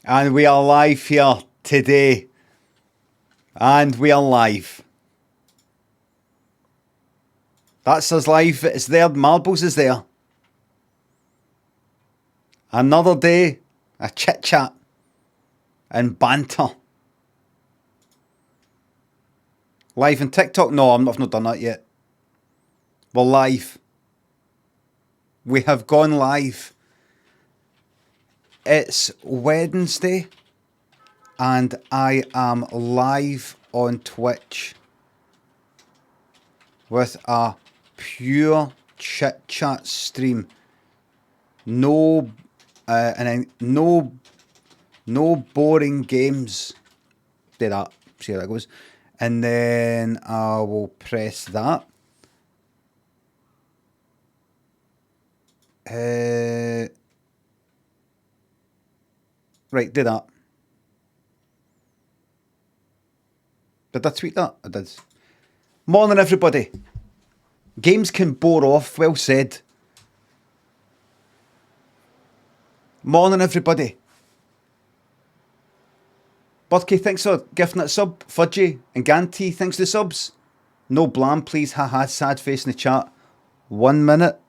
And we are live here today. And we are live. That's us live. It's there. Marbles is there. Another day. A chit-chat. And banter. Live on TikTok? No, I've not done that yet. We're live. We have gone live. It's Wednesday. And I am live on Twitch. With a pure chit-chat stream. No no boring games. Do that. See how that goes. And then I will press that. Right, do that. Did I tweet that? I did. Morning, everybody. Games can bore off. Well said. Morning, everybody. Burkey, thanks for gifting that sub. Fudgy and Ganty, thanks for the subs. No blam, please. Haha, sad face in the chat. 1 minute.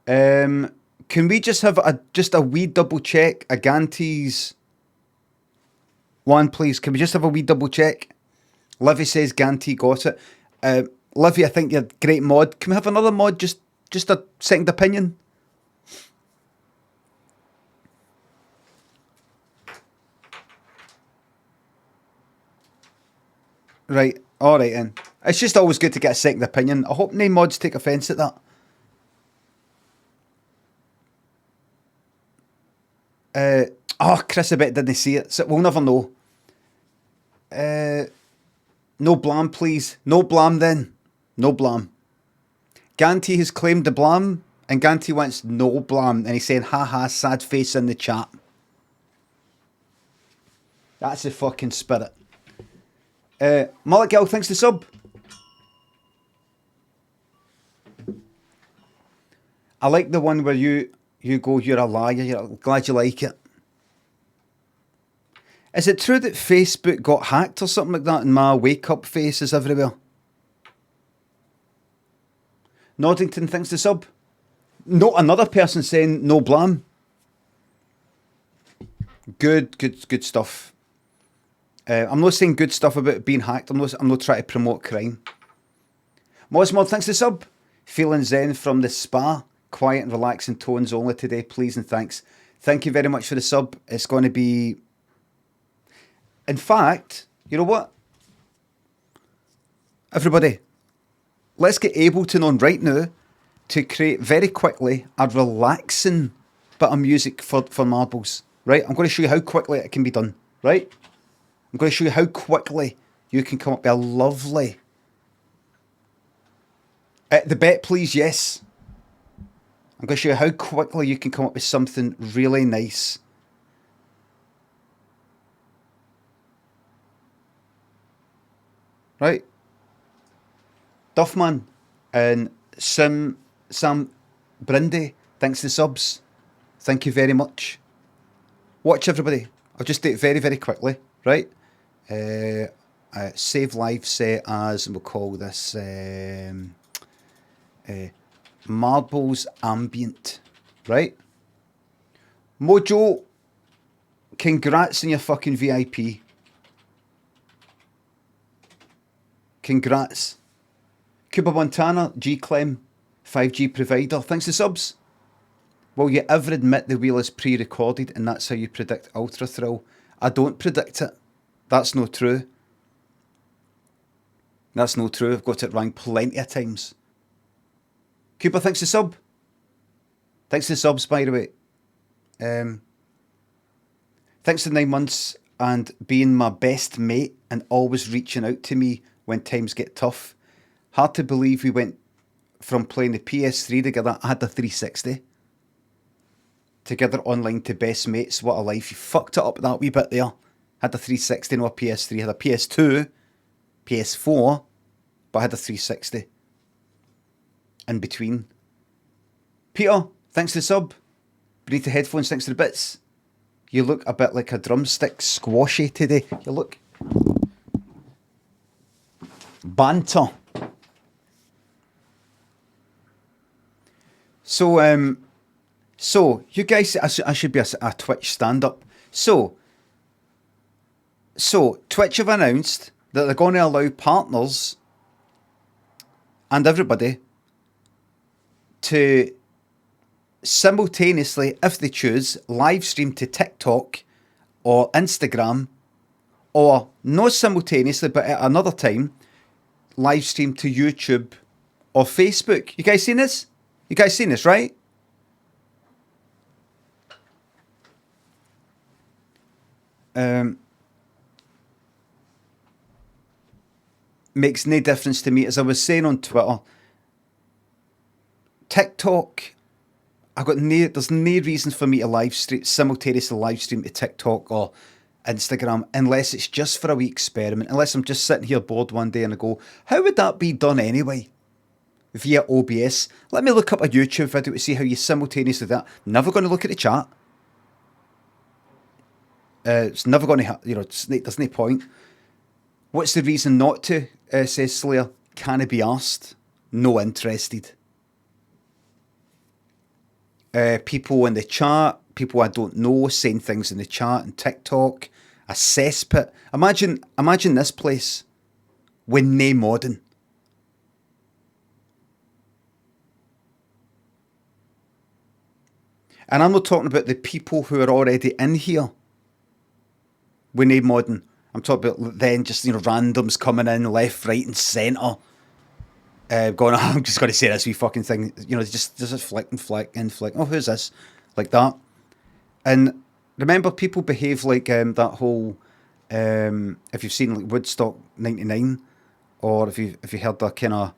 Can we just have a wee double check? A Ganty's one, please. Can we just have a wee double check? Livy says Ganty got it. Livy, I think you're a great mod. Can we have another mod? Just a second opinion. Right, alright then. It's just always good to get a second opinion. I hope no mods take offence at that. Chris, I bet didn't see it, so we'll never know. No blam, please. No blam then. No blam. Ganty has claimed the blam, and Ganty wants no blam, and he's saying, haha, sad face in the chat. That's the fucking spirit. Mullet Girl, thanks for the sub. I like the one where you go, you're a liar, you're glad you like it. Is it true that Facebook got hacked or something like that and my wake-up face is everywhere? Noddington, thanks for the sub. No, another person saying no blam. Good stuff. I'm not saying good stuff about being hacked. I'm not trying to promote crime. Mosmod, thanks for the sub. Feeling zen from the spa. Quiet and relaxing tones only today, please and thanks. Thank you very much for the sub. It's going to be... In fact, you know what? Everybody, let's get Ableton on right now to create very quickly a relaxing bit of music for marbles. Right? I'm going to show you how quickly it can be done. Right? I'm going to show you how quickly you can come up with a lovely... the bet, please, yes. I'm going to show you how quickly you can come up with something really nice. Right? Duffman and Sam Brindy, thanks for the subs. Thank you very much. Watch, everybody. I'll just do it very, very quickly. Right? Save live set as, we'll call this Marbles Ambient. Right? Mojo, congrats on your fucking VIP. Congrats. Cuba Montana, G-Clem, 5G provider. Thanks for subs. Will you ever admit the wheel is pre-recorded and that's how you predict Ultra Thrill? I don't predict it. That's not true. That's not true. I've got it wrong plenty of times. Cuba, thanks for sub. Thanks for the subs, by the way. Thanks for 9 months and being my best mate and always reaching out to me when times get tough. Hard to believe we went from playing the PS3 together. I had the 360. Together online to best mates. What a life. You fucked it up that wee bit there. Had the 360, no a PS3. Had a PS2, PS4, but I had a 360 in between. Peter, thanks for the sub. Beneath the headphones, thanks for the bits. You look a bit like a drumstick squashy today. You look banter. So you guys, I should be a Twitch stand-up. So Twitch have announced that they're going to allow partners and everybody to simultaneously, if they choose, live stream to TikTok or Instagram, or not simultaneously, but at another time, live stream to YouTube or Facebook. You guys seen this? You guys seen this, right? Makes no difference to me. As I was saying on Twitter, TikTok, there's no reason for me to simultaneously live stream to TikTok or Instagram unless it's just for a wee experiment, unless I'm just sitting here bored one day and I go, how would that be done anyway? Via OBS. Let me look up a YouTube video to see how you simultaneously do that. Never going to look at the chat. It's never going to, there's no point. What's the reason not to, says Slayer? Can it be asked? No interested. People in the chat, people I don't know saying things in the chat and TikTok. A cesspit. Imagine this place with no modding. And I'm not talking about the people who are already in here with no modding. I'm talking about then just, randoms coming in left, right and centre. Going, I'm just going to say this wee fucking thing. Just flick and flick and flick. Oh, who's this? Like that. And remember, people behave like that whole, if you've seen like Woodstock 99, or if you heard that kind of,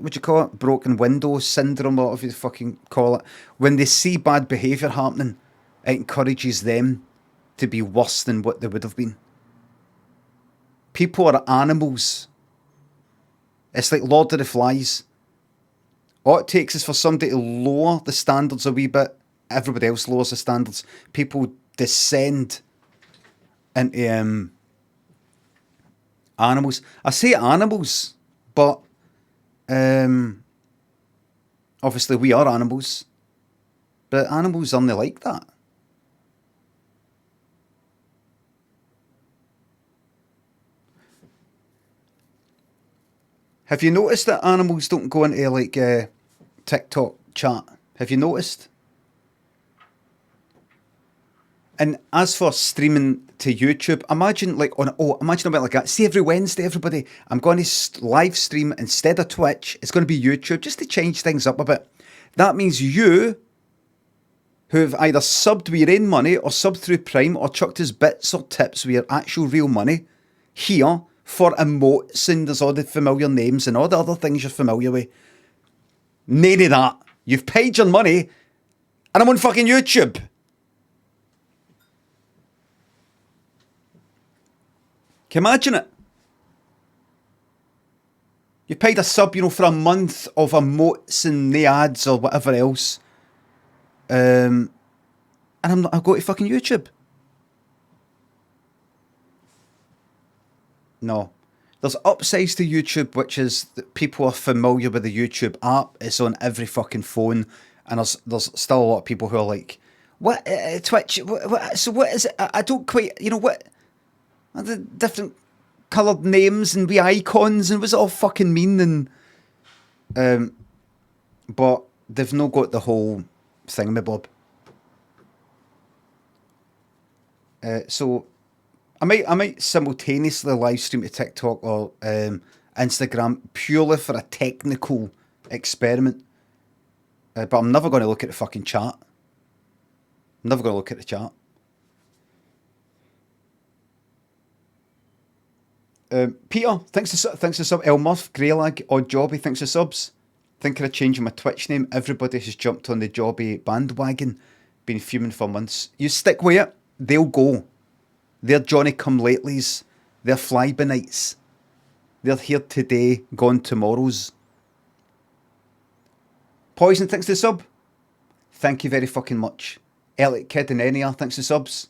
what do you call it? Broken window syndrome, or whatever you fucking call it. When they see bad behaviour happening, it encourages them to be worse than what they would have been. People are animals. It's like Lord of the Flies. All it takes is for somebody to lower the standards a wee bit. Everybody else lowers the standards. People descend into animals. I say animals, but obviously we are animals. But animals aren't like that. Have you noticed that animals don't go into like TikTok chat? Have you noticed? And as for streaming to YouTube, imagine imagine a bit like that. See, every Wednesday, everybody, I'm going to live stream instead of Twitch. It's going to be YouTube, just to change things up a bit. That means you, who have either subbed with your own money or subbed through Prime or chucked us bits or tips with your actual real money, here for emotes, and there's all the familiar names and all the other things you're familiar with. None of that. You've paid your money and I'm on fucking YouTube. Can you imagine it? You paid a sub, for a month of emotes and the ads or whatever else. And I'll go to fucking YouTube. No. There's upsides to YouTube, which is that people are familiar with the YouTube app. It's on every fucking phone. And there's still a lot of people who are like, what, Twitch, so what is it? I don't quite, what? The different coloured names and wee icons, and what's it all fucking mean? And but they've not got the whole thingamabob. So I might simultaneously live stream to TikTok or Instagram purely for a technical experiment. But I'm never going to look at the fucking chat. I'm never going to look at the chat. Peter, thanks for sub. El Murph, Greylag, Odd Jobby, thanks for subs. Thinking of changing my Twitch name. Everybody has jumped on the Jobby bandwagon. Been fuming for months. You stick with it, they'll go. They're Johnny come latelys. They're fly-by-nights. They're here today, gone tomorrow's. Poison, thanks to the sub. Thank you very fucking much. Elliot Kid and NAR, thanks to subs.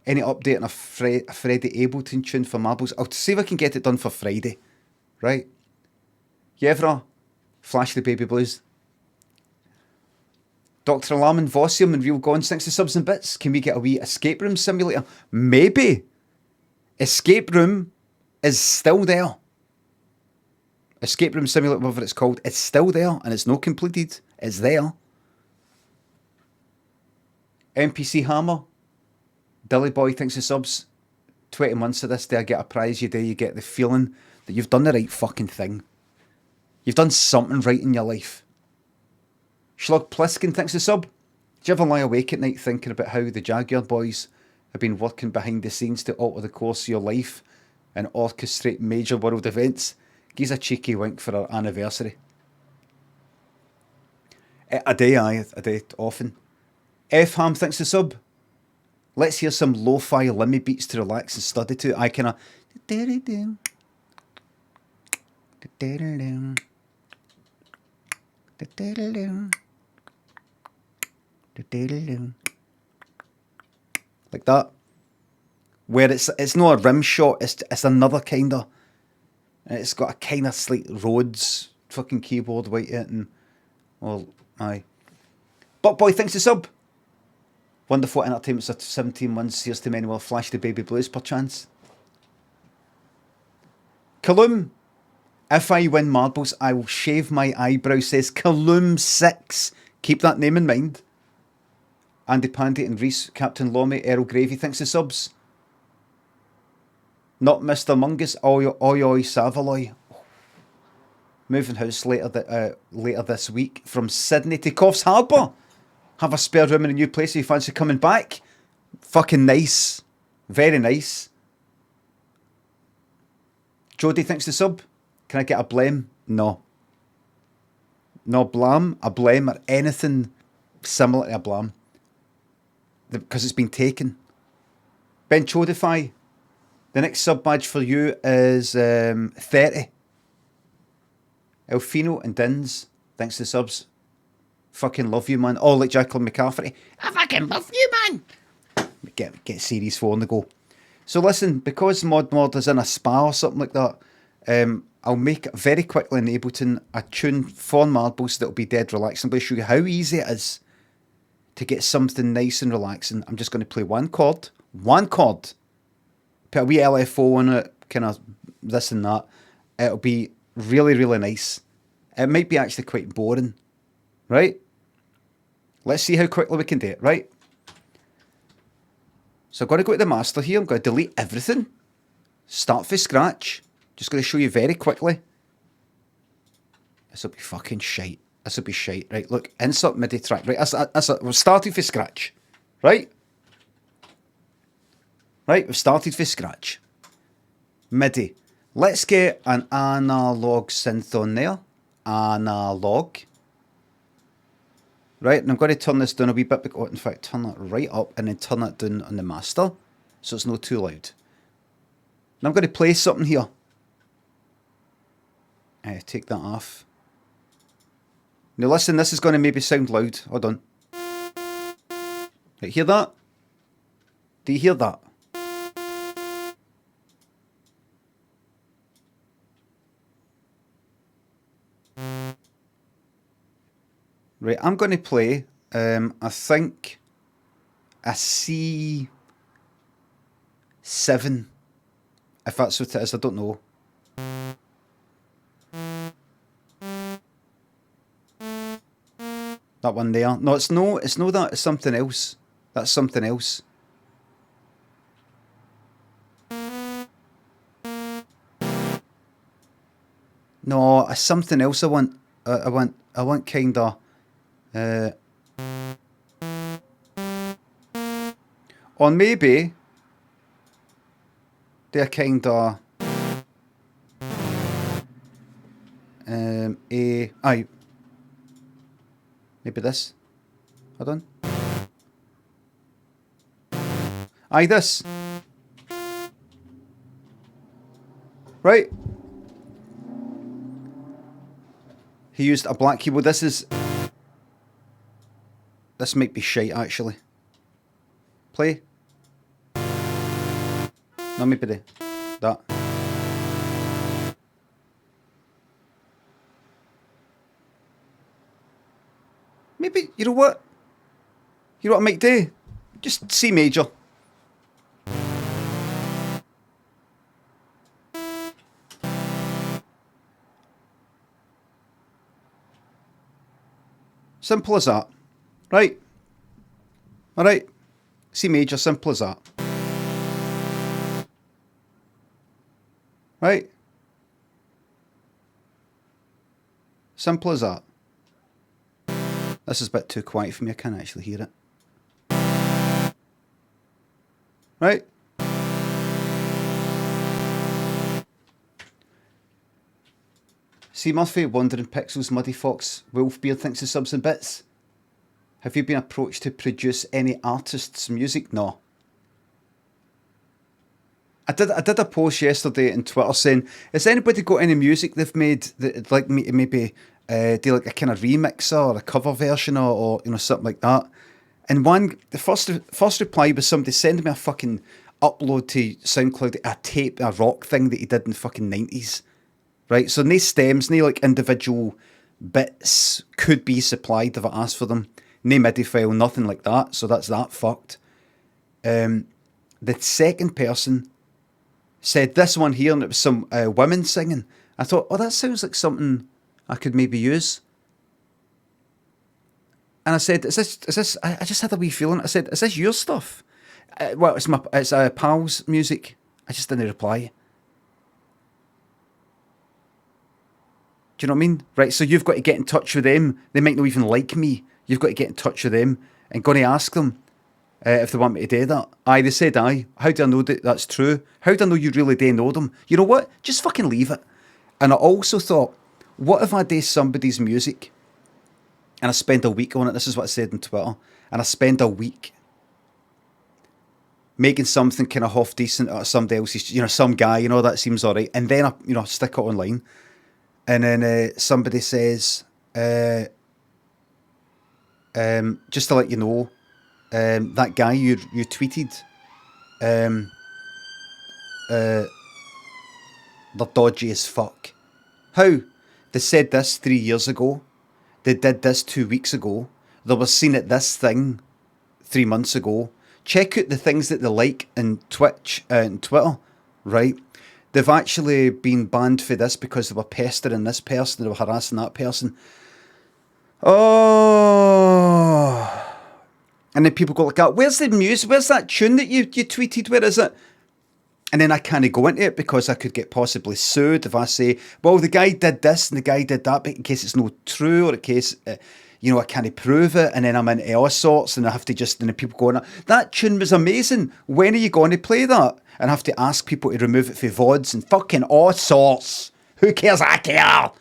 Any update on a Freddie Ableton tune for Marbles? I'll see if I can get it done for Friday. Right? Yevra, Flash the Baby Blues. Dr. Alarm and Vossium and Real Gone, thanks to subs and bits. Can we get a wee escape room simulator? Maybe. Escape room is still there. Escape room simulator, whatever it's called, it's still there and it's not completed. It's there. NPC Hammer. Dilly Boy, thanks to subs. 20 months of this day, I get a prize. You do, you get the feeling that you've done the right fucking thing. You've done something right in your life. Schlug Pliskin, thanks to sub. Do you ever lie awake at night thinking about how the Jaguar boys have been working behind the scenes to alter the course of your life and orchestrate major world events? Gives a cheeky wink for our anniversary. I do often. F-Ham, thanks to sub. Let's hear some lo-fi Limmy beats to relax and study to. I kind of... like that. Where it's not a rim shot, it's another kind of... It's got a kind of slight Rhodes fucking keyboard with it and... Well, aye. But boy, thanks to sub. Wonderful entertainment for 17 months. Here's to many will Flash the Baby Blues perchance. Kaloom. If I win marbles, I will shave my eyebrow, says Kaloom6. Keep that name in mind. Andy Pandy and Reese, Captain Lommy, Errol Gravy, thanks to subs. Not Mr. Mungus, Oi Savaloy. Moving house later this week from Sydney to Coffs Harbour. Have a spare room in a new place if you fancy coming back. Fucking nice. Very nice. Jody, thanks to sub. Can I get a blame? No. No blam, a blame, or anything similar to a blam. Because it's been taken. Ben Chodify. The next sub badge for you is 30. Elfino and Dins. Thanks to the subs. Fucking love you, man. Oh, like Jacqueline McCafferty. I fucking love you, man. Get series 4 on the go. So listen, because Mod is in a spa or something like that, I'll make very quickly in Ableton a tune for marbles that'll be dead relaxing. I'm going to show you how easy it is to get something nice and relaxing. I'm just going to play one chord, put a wee LFO on it, kind of this and that. It'll be really, really nice. It might be actually quite boring, right? Let's see how quickly we can do it, right? So I've got to go to the master here. I'm going to delete everything. Start from scratch. Just going to show you very quickly. This will be fucking shite. This will be shite. Right, look. Insert MIDI track. Right, we're starting from scratch. Right? Right, we've started from scratch. MIDI. Let's get an analog synth on there. Analog. Right, and I'm going to turn this down a wee bit. In fact, turn that right up and then turn that down on the master. So it's not too loud. And I'm going to play something here. Take that off. Now listen, this is going to maybe sound loud. Hold on. Right, hear that? Do you hear that? Right, I'm going to play, I think, a C7. If that's what it is, I don't know. That one there. No, it's no that. It's something else. That's something else. No, it's something else. I want kinda. Or maybe they're kinda. Maybe this. Hold on. This. Right. He used a black keyboard. This might be shite, actually. Play. No, maybe that. Maybe, you know what? You know what I might do? Just C major. Simple as that. Right? Alright. C major, simple as that. Right? Simple as that. This is a bit too quiet for me, I can't actually hear it. Right? C Murphy, Wandering Pixels, Muddy Fox, Wolfbeard thinks of subs and bits. Have you been approached to produce any artists' music? No. I did a post yesterday on Twitter saying, has anybody got any music they've made that like me to maybe do like a kind of remix or a cover version or you know, something like that? And the first reply was somebody sending me a fucking upload to SoundCloud, a tape, a rock thing that he did in the fucking 90s. Right? So no stems, no like individual bits could be supplied if I asked for them. No MIDI file, nothing like that. So that's that fucked. The second person said this one here, and it was some women singing. I thought, oh, that sounds like something I could maybe use. And I said, is this? I just had a wee feeling. I said, is this your stuff? Well, it's a pal's music. I just didn't reply. Do you know what I mean? Right, so you've got to get in touch with them. They might not even like me. You've got to get in touch with them and going to ask them if they want me to do that. Aye, they said aye. How do I know that that's true? How do I know you really do know them? You know what? Just fucking leave it. And I also thought, what if I do somebody's music and I spend a week on it? This is what I said on Twitter. And I spend a week making something kind of half decent out of somebody else's, you know, some guy, you know, that seems all right. And then I, you know, stick it online. And then somebody says, just to let you know, that guy you tweeted, they're dodgy as fuck. How? They said this 3 years ago. They did this 2 weeks ago. They were seen at this thing 3 months ago. Check out the things that they like in Twitch and Twitter, right? They've actually been banned for this because they were pestering this person, they were harassing that person. Oh. And then people go like, where's the music? Where's that tune that you tweeted? Where is it? And then I can't go into it because I could get possibly sued if I say, well, the guy did this and the guy did that, but in case it's not true or in case, you know, I can't prove it. And then I'm into all sorts and I have to just, and the people going, that tune was amazing. When are you going to play that? And I have to ask people to remove it for VODs and fucking all sorts. Who cares? I care.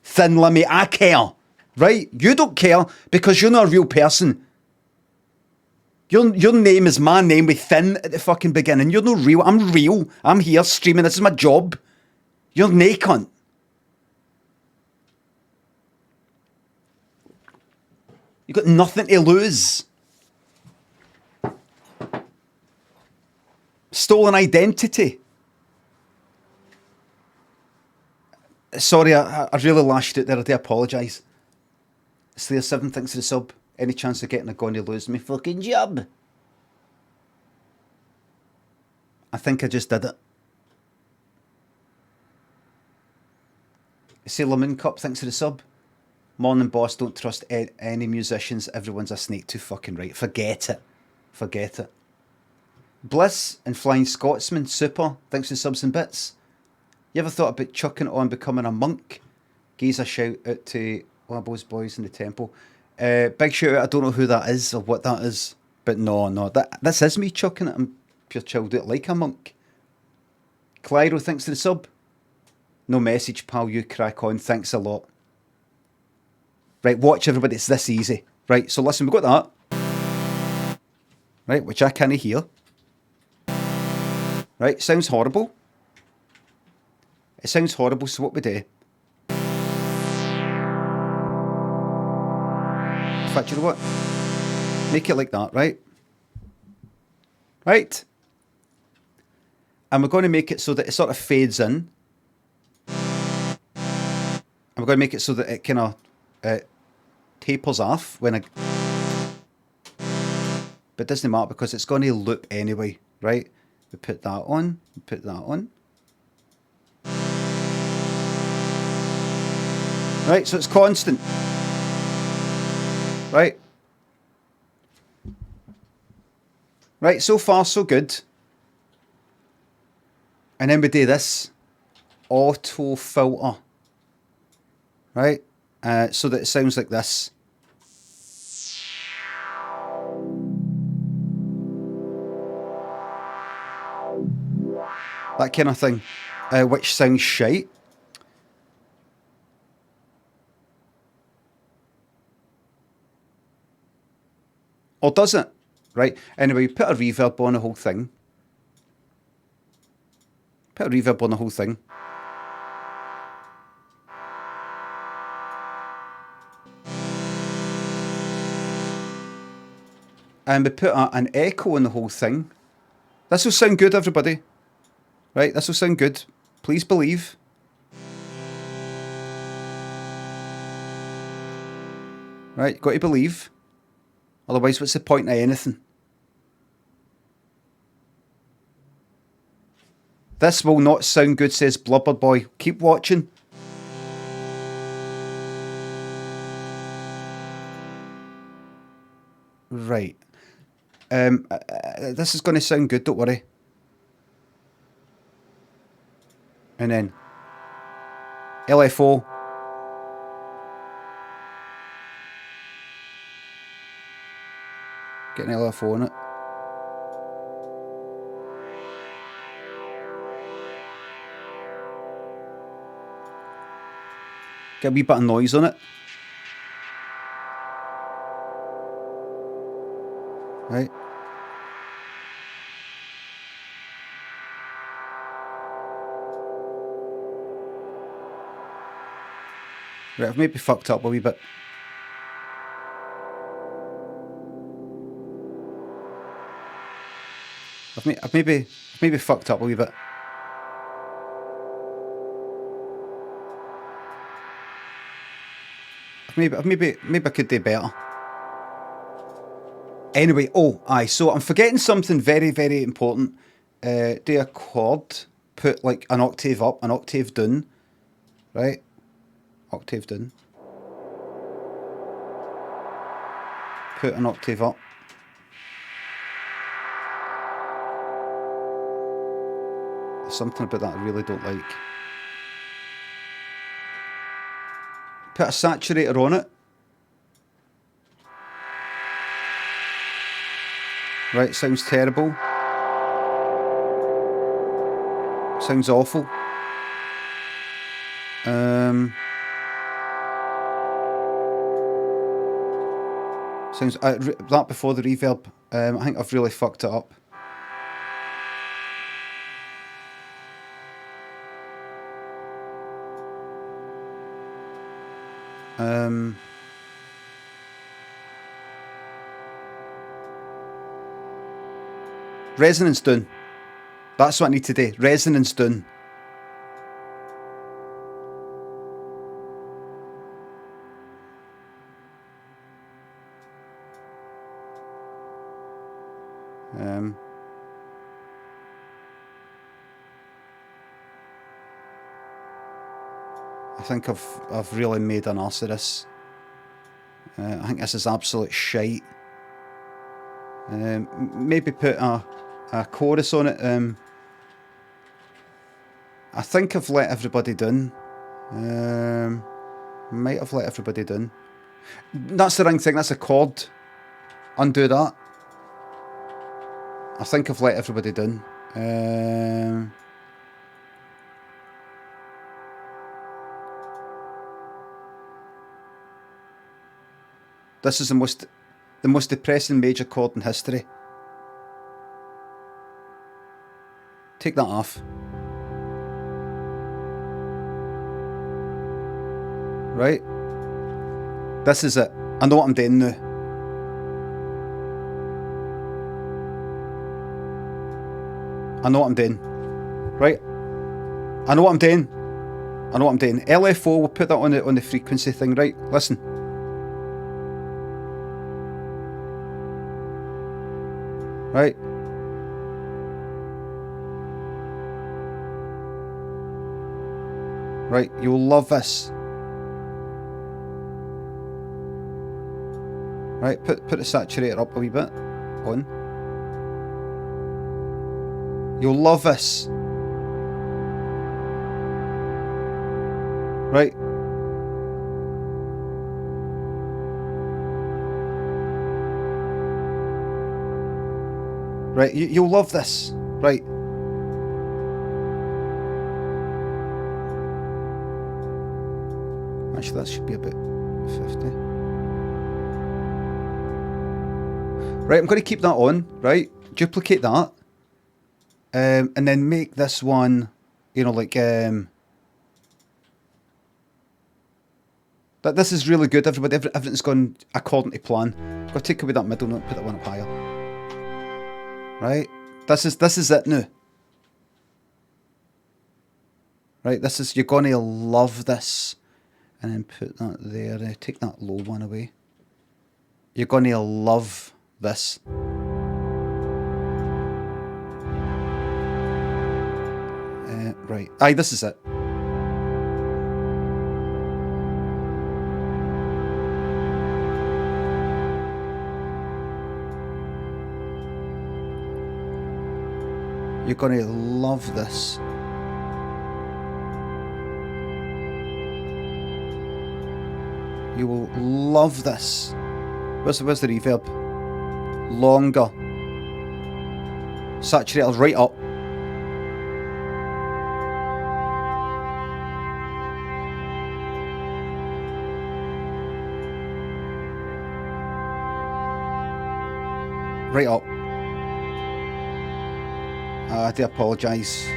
Thin Limmy, I care. Right? You don't care because you're not a real person. Your name is my name with Thin at the fucking beginning. You're not real. I'm real. I'm here streaming. This is my job. You're nae cunt. You got nothing to lose. Stolen identity. Sorry, I really lashed it there. I do apologise. Slayer 7 thanks for the sub. Any chance of getting a gun to lose my fucking job? I think I just did it. Sailor Moon Cup thanks for the sub. Morning boss, don't trust any musicians. Everyone's a snake too fucking right. Forget it. Forget it. Bliss and Flying Scotsman, super. Thanks for the subs and bits. You ever thought about chucking it on becoming a monk? Gives a shout out to Wabos Boys in the Temple. Big shout out, I don't know who that is or what that is. But no, this is me chucking it. I'm pure chilled out like a monk. Clyro, thanks for the sub. No message, pal, you crack on. Thanks a lot. Right, watch everybody, it's this easy. Right, so listen, we've got that. Right, which I can't hear. Right, sounds horrible. It sounds horrible, so what we do? fact, you know what? Make it like that, right? Right? And we're going to make it so that it sort of fades in. And we're going to make it so that it kind of tapers off when I... But it doesn't matter because it's going to loop anyway, right? We put that on, we put that on. Right, so it's constant. Right? Right, so far so good. And then we do this auto filter. Right? So that it sounds like this. That kind of thing. Which sounds shite. Or does it? Right? Anyway, put a reverb on the whole thing. Put a reverb on the whole thing. And we put an echo on the whole thing. This will sound good, everybody. Right? This will sound good. Please believe. Right? Got to believe. Otherwise, what's the point of anything? This will not sound good, says Blubber Boy. Keep watching. Right. This is going to sound good, don't worry. And then LFO. Get an LFO on it. Get a wee bit of noise on it. Right. Right, I've maybe fucked up a wee bit. I've maybe fucked up a wee bit. Maybe I could do better. Anyway, so I'm forgetting something very, very important. Do a chord, put like an octave up, an octave down, right? Octave down. Put an octave up. There's something about that I really don't like. Put a saturator on it. Right, sounds terrible. Sounds awful. Sounds that before the reverb. I think I've really fucked it up. Resonance down. That's what I need to do. Resonance down. I think I've really made an arse of this. I think this is absolute shite. Maybe put a chorus on it. I think I've let everybody down. Might have let everybody down. That's the wrong thing. That's a chord. Undo that. I think I've let everybody down. This is the most depressing major chord in history. Take that off. Right? This is it. I know what I'm doing now. I know what I'm doing. Right? I know what I'm doing. I know what I'm doing. LFO, we'll put that on the frequency thing, right? Listen. Right? Right, you'll love this. Right, put the saturator up a wee bit. On. You'll love this. Right. Right, you'll love this. Right. Actually, that should be about 50. Right, I'm going to keep that on, right? Duplicate that. And then make this one, you know, like... But this is really good, everybody. Everything's gone according to plan. I've got to take away that middle note, put that one up higher. Right? This is it now. Right, this is... You're going to love this. And then put that there. Take that low one away. You're going to love this. Right. Aye, this is it. You're going to love this. You will love this. Where's the reverb? Longer. Saturated right up. Right up. I do apologise.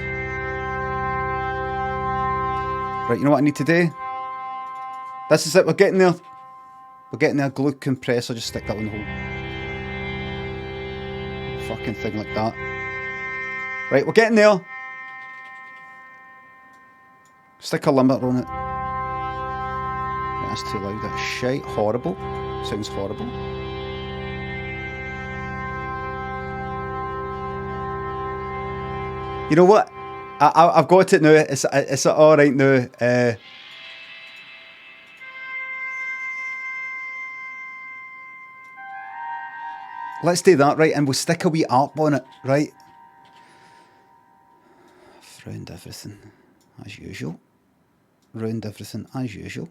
Right, you know what I need to do? This is it, we're getting there. We're getting there. Glue compressor, just stick that in the hole. Fucking thing like that. Right, we're getting there. Stick a limiter on it. That's too loud, that's shite. Horrible. Sounds horrible. You know what? I've got it now. It's all right now. Let's do that, right? And we'll stick a wee ARP on it, right? Round everything as usual. Round everything as usual.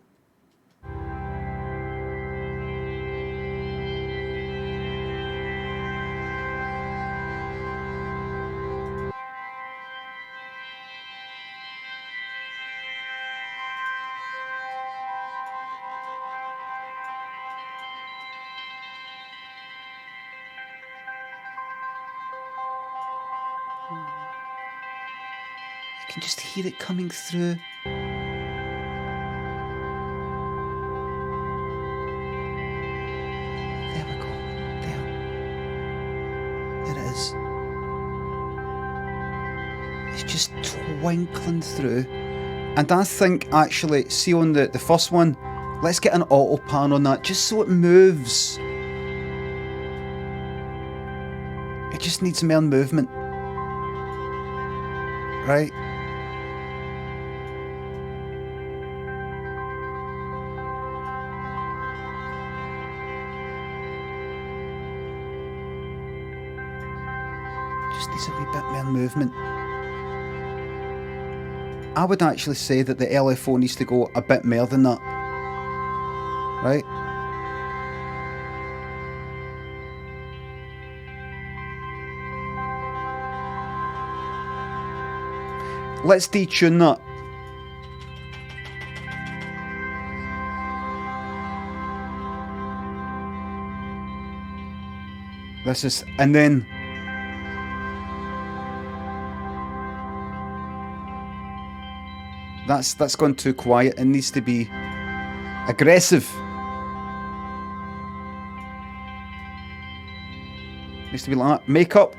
You can just hear it coming through. There we go. There it is. It's just twinkling through. And I think actually, see on the first one, let's get an auto pan on that just so it moves. It just needs more movement. Right? Just needs a wee bit more movement. I would actually say that the LFO needs to go a bit more than that. Right? Let's detune that. This is, and then that's gone too quiet. It needs to be aggressive. Needs to be like that. Makeup.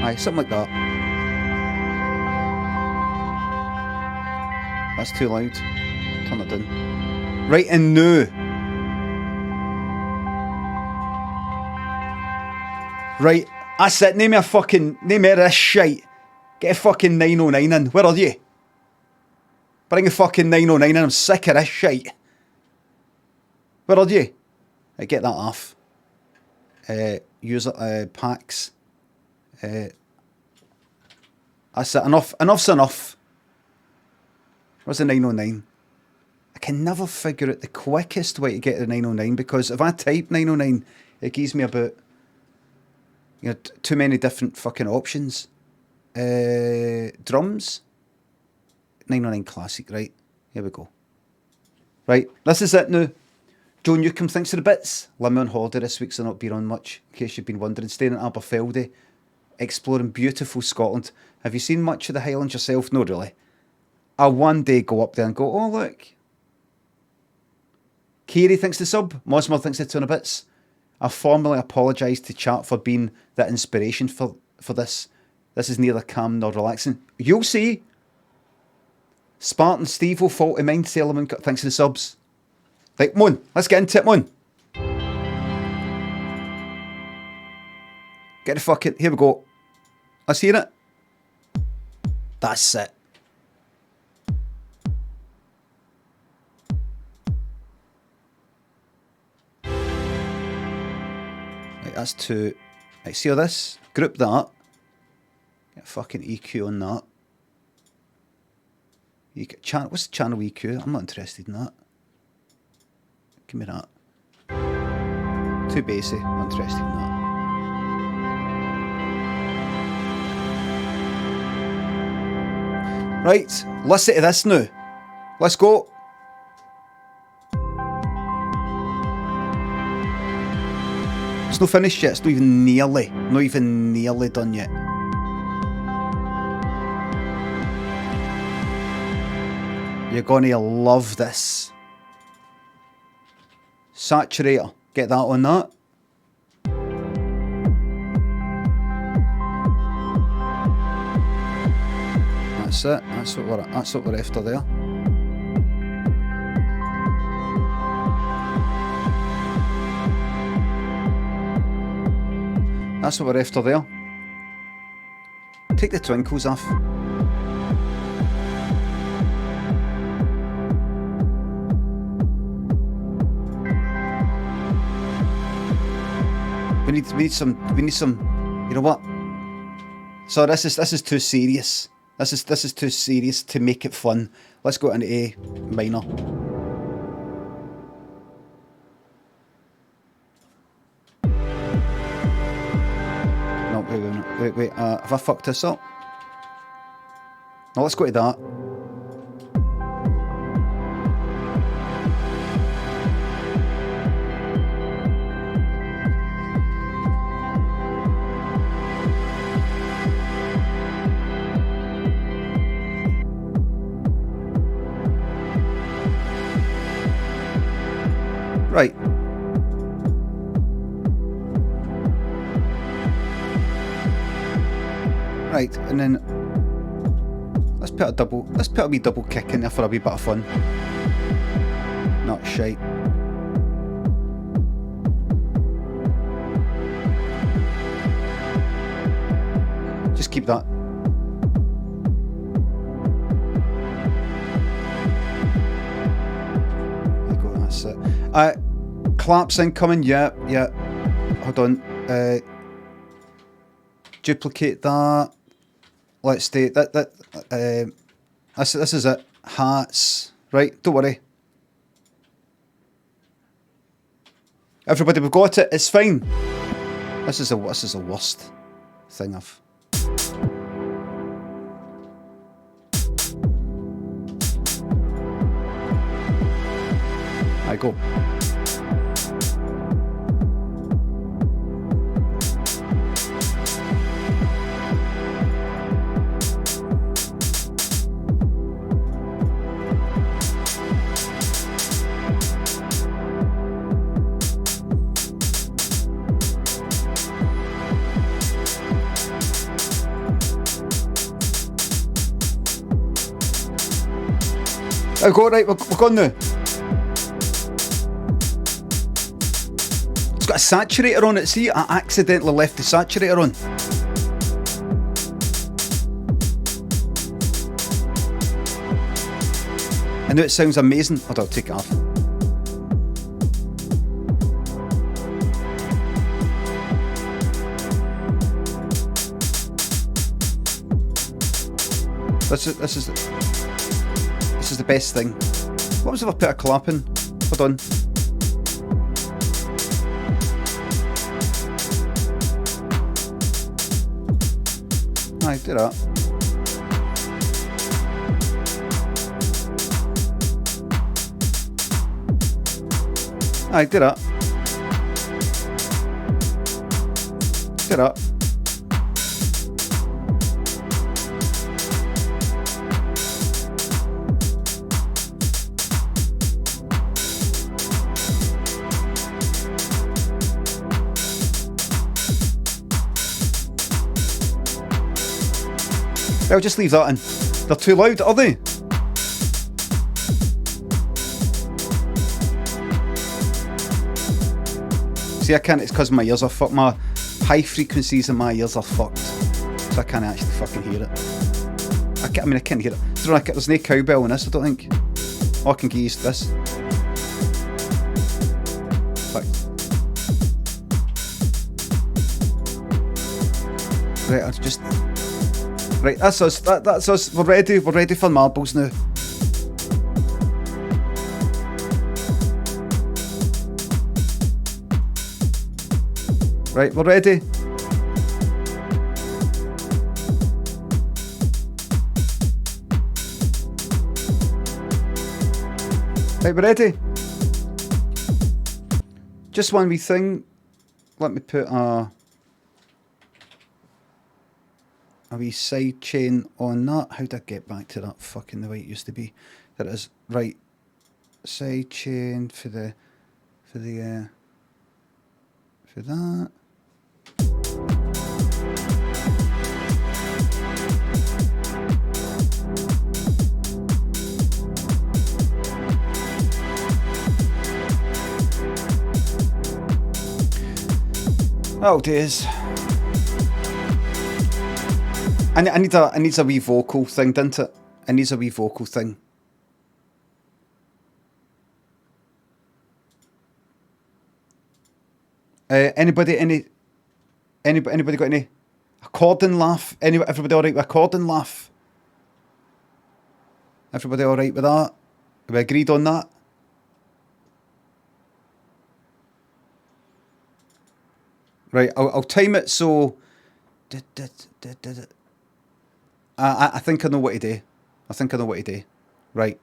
Aye, something like that. That's too loud. Turn it down. Right, and now. Right, that's it. Name me this shite. Get a fucking 909 in. Where are you? Bring a fucking 909 in. I'm sick of this shite. Where are you? Right, get that off. User packs. That's it. Enough's enough. Where's the 909? I can never figure out the quickest way to get the 909 because if I type 909, it gives me about too many different fucking options. Drums. 909 classic, right? Here we go. Right, this is it now. Joe Newcomb thinks of the bits. Limmy on holiday this week, so not been on much, in case you've been wondering. Staying at Aberfeldy, exploring beautiful Scotland. Have you seen much of the Highlands yourself? No, really. I'll one day go up there and go, oh, look. Kiri thinks the sub. Mosmer thinks the 2 and a bits. I formally apologise to chat for being the inspiration for this. This is neither calm nor relaxing. You'll see. Spartan Steve will fault in mind. Sailorman thanks for the subs. Right, Moon, let's get into it, Moon. Get the fucking... Here we go. Let's hear it. That's it. Right, that's 2. Right, see all this? Group that. Get fucking EQ on that. What's the channel EQ? I'm not interested in that. Give me that. Too bassy. I'm not interested in that. Right, listen to this now. Let's go. It's not finished yet. It's not even nearly done yet. You're gonna love this. Saturator. Get that on that. That's it. That's what we're after there. That's what we're after there. Take the twinkles off. We need some. You know what? So this is too serious. This is too serious to make it fun. Let's go into A minor. No, wait. Have I fucked this up? No, let's go to that. Right. Right, and then let's put a wee double kick in there for a wee bit of fun. Not shite. Just keep that. There you go, that's it. Claps incoming, yeah. Hold on. Duplicate that. Let's stay. This is it. Hats. Right, don't worry. Everybody, we've got it. It's fine. This is the worst thing I've. I go. I go, right, we're going now. It's got a saturator on it. See, I accidentally left the saturator on. I know it sounds amazing. Hold on, I'll take it off. This is the best thing. What was if I put a clap in? Hold on. Aye, do that. Aye, do that. Do that. I'll just leave that in. They're too loud, are they? See, I can't, it's because my ears are fucked. My high frequencies in my ears are fucked. So I can't actually fucking hear it. I can't hear it. There's no cowbell in this, I don't think. Oh, I can get used to this. Fuck. Right, I'll just... Right, that's us. That's us. We're ready. We're ready for marbles now. Right, we're ready. Right, we're ready. Just one wee thing. Let me put a wee side chain on that. How did I get back to that fucking the way it used to be? There it is. Right. Side chain for that. Oh days. I need a wee vocal thing, didn't it? It needs a wee vocal thing. Anybody got any according laugh? Everybody all right with according laugh? Everybody all right with that? Are we agreed on that? Right, I'll time it so. I think I know what to do. Right.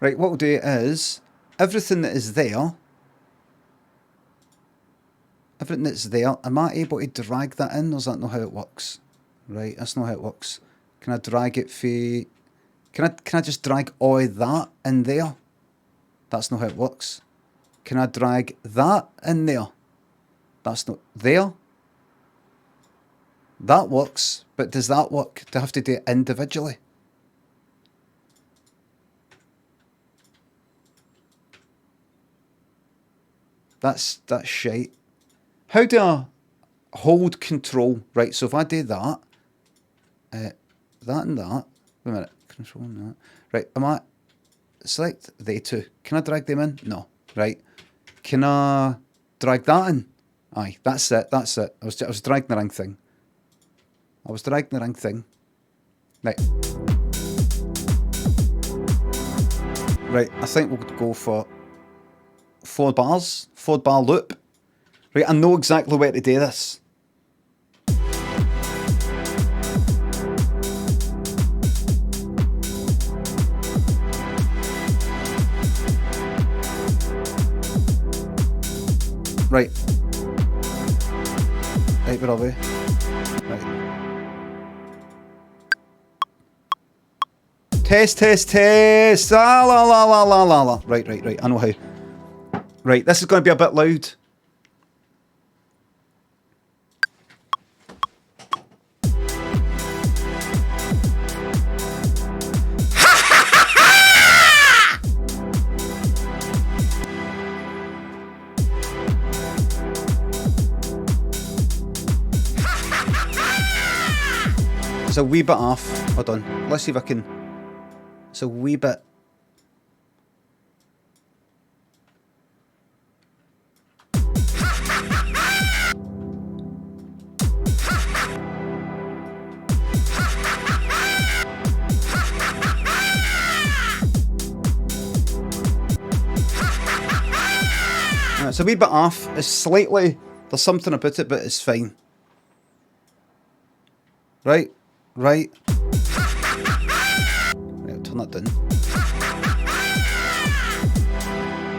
Right, what we'll do is everything that is there. Everything that's there. Am I able to drag that in, or is that not how it works? Right, that's not how it works. Can I drag it for? Can I just drag all that in there? That's not how it works. Can I drag that in there? That's not there. That works, but does that work? Do I have to do it individually? That's shite. How do I hold control? Right, so if I do that, that and that. Wait a minute, control and that. Right, am I select they two? Can I drag them in? No. Right. Can I drag that in? Aye, that's it. I was dragging the wrong thing. Right. Right, I think we'll go for 4 bars. 4 bar loop. Right, I know exactly where to do this. Right. Right, where are we? Right. Test. La la la la la la la. Right. I know how. Right, this is going to be a bit loud. It's a wee bit off. Hold on. Let's see if I can... It's a wee bit... It's a wee bit off. It's slightly... There's something about it, but it's fine. Right. Right. Right, I'll turn that down.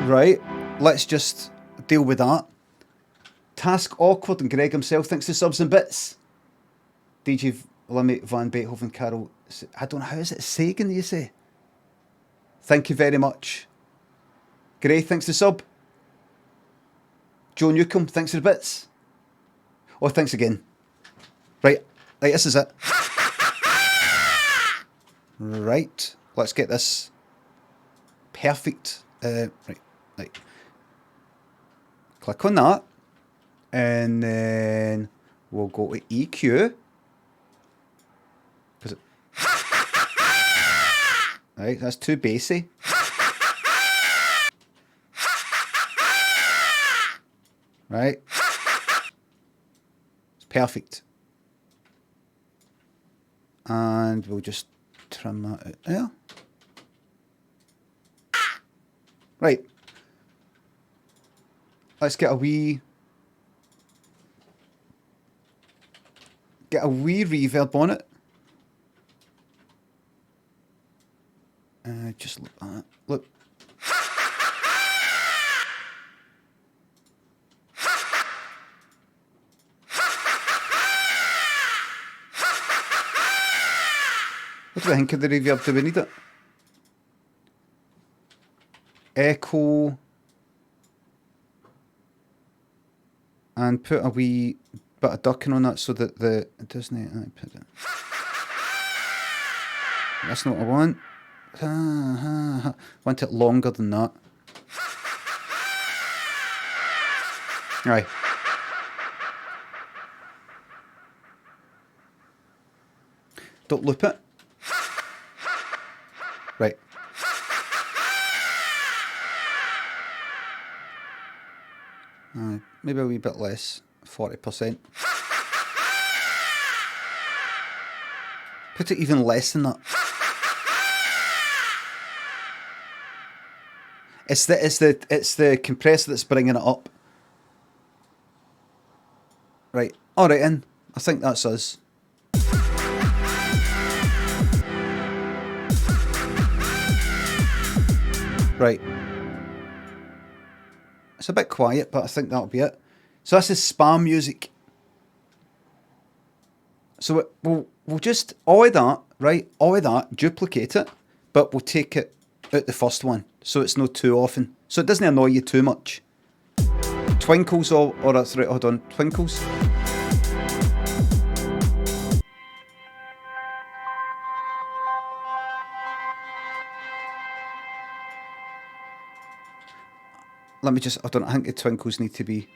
Right. Let's just deal with that. Task Awkward and Greg himself thinks the subs and bits. DJ Limmy, Van Beethoven, Carol... I don't know, how is it? Sagan, you say? Thank you very much. Gray thanks the sub. Joe Newcomb, thanks for the bits. Oh, thanks again. Right, this is it. Right, let's get this perfect. Right. Click on that. And then we'll go to EQ. Right, that's too bassy. Right. It's perfect. And we'll just trim that out there. Right. Let's get a wee reverb on it. Just look at that. Look. What do I think of the reverb? Do we need it? Echo. And put a wee bit of ducking on that so that it doesn't... Put it. That's not what I want. I want it longer than that. Right. Don't loop it. Right. Maybe a wee bit less. 40%. Put it even less than that. It's the compressor that's bringing it up. Right. All right, then. I think that's us. Right. It's a bit quiet, but I think that'll be it. So this is spam music. So we'll just all of that, right? All of that, duplicate it, but we'll take it out the first one, so it's not too often, so it doesn't annoy you too much. Twinkles or that's right. Hold on, twinkles. Let me just. I think the twinkles need to be.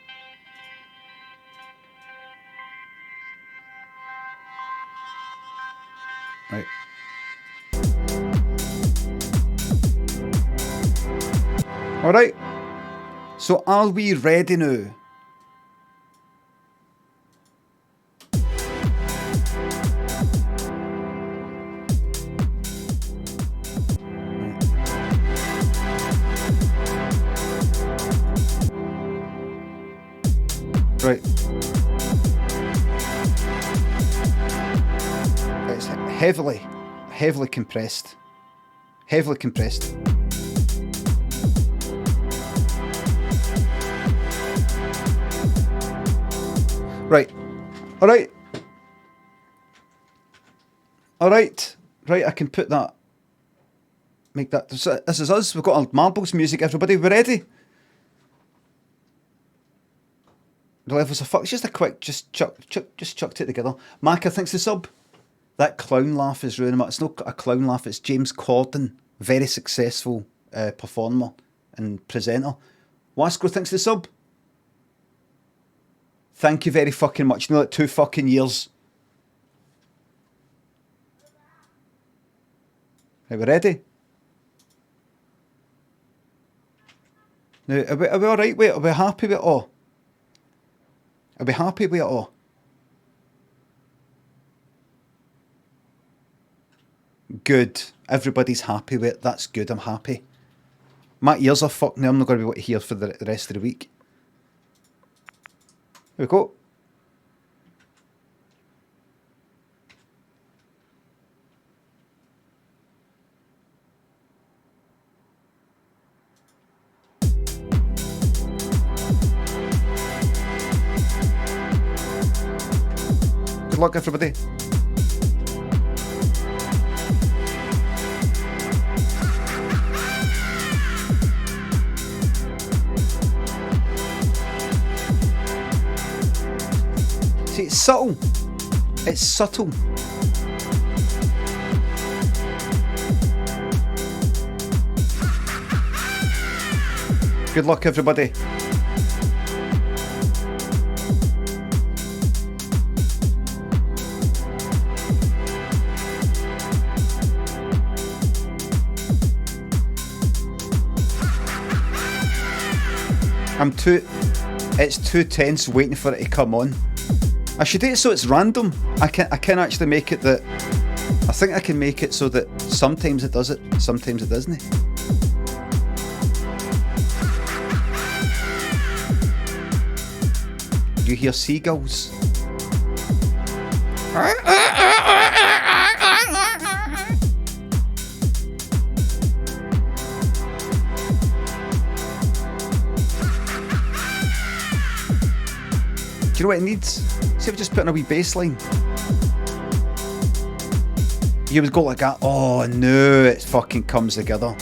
Right. All right. So are we ready now? Right. It's heavily compressed. Heavily compressed. Right. All right. All right. Right, I can put that. Make that. This is us. We've got our marbles music, everybody. We're ready. The levels of fuck. It's just a quick, just chucked it together. Maka thinks the sub. That clown laugh is ruining it. It's not a clown laugh. It's James Corden, very successful performer and presenter. Wasco thinks the sub. Thank you very fucking much. You know, like 2 fucking years. Right, we ready? Now, are we alright with it? Are we happy with it all? Are we happy with it all? Good. Everybody's happy with it. That's good. I'm happy. My ears are fucked now. I'm not going to be able to hear for the rest of the week. Here we go. Good luck, everybody. See, it's subtle. It's subtle. Good luck, everybody. It's too tense waiting for it to come on. I should do it so it's random. I can actually make it that, I think I can make it so that sometimes it does it, sometimes it doesn't. You hear seagulls? Do you know what it needs? See if we just put in a wee bass line. You would go like that. Oh no, it fucking comes together.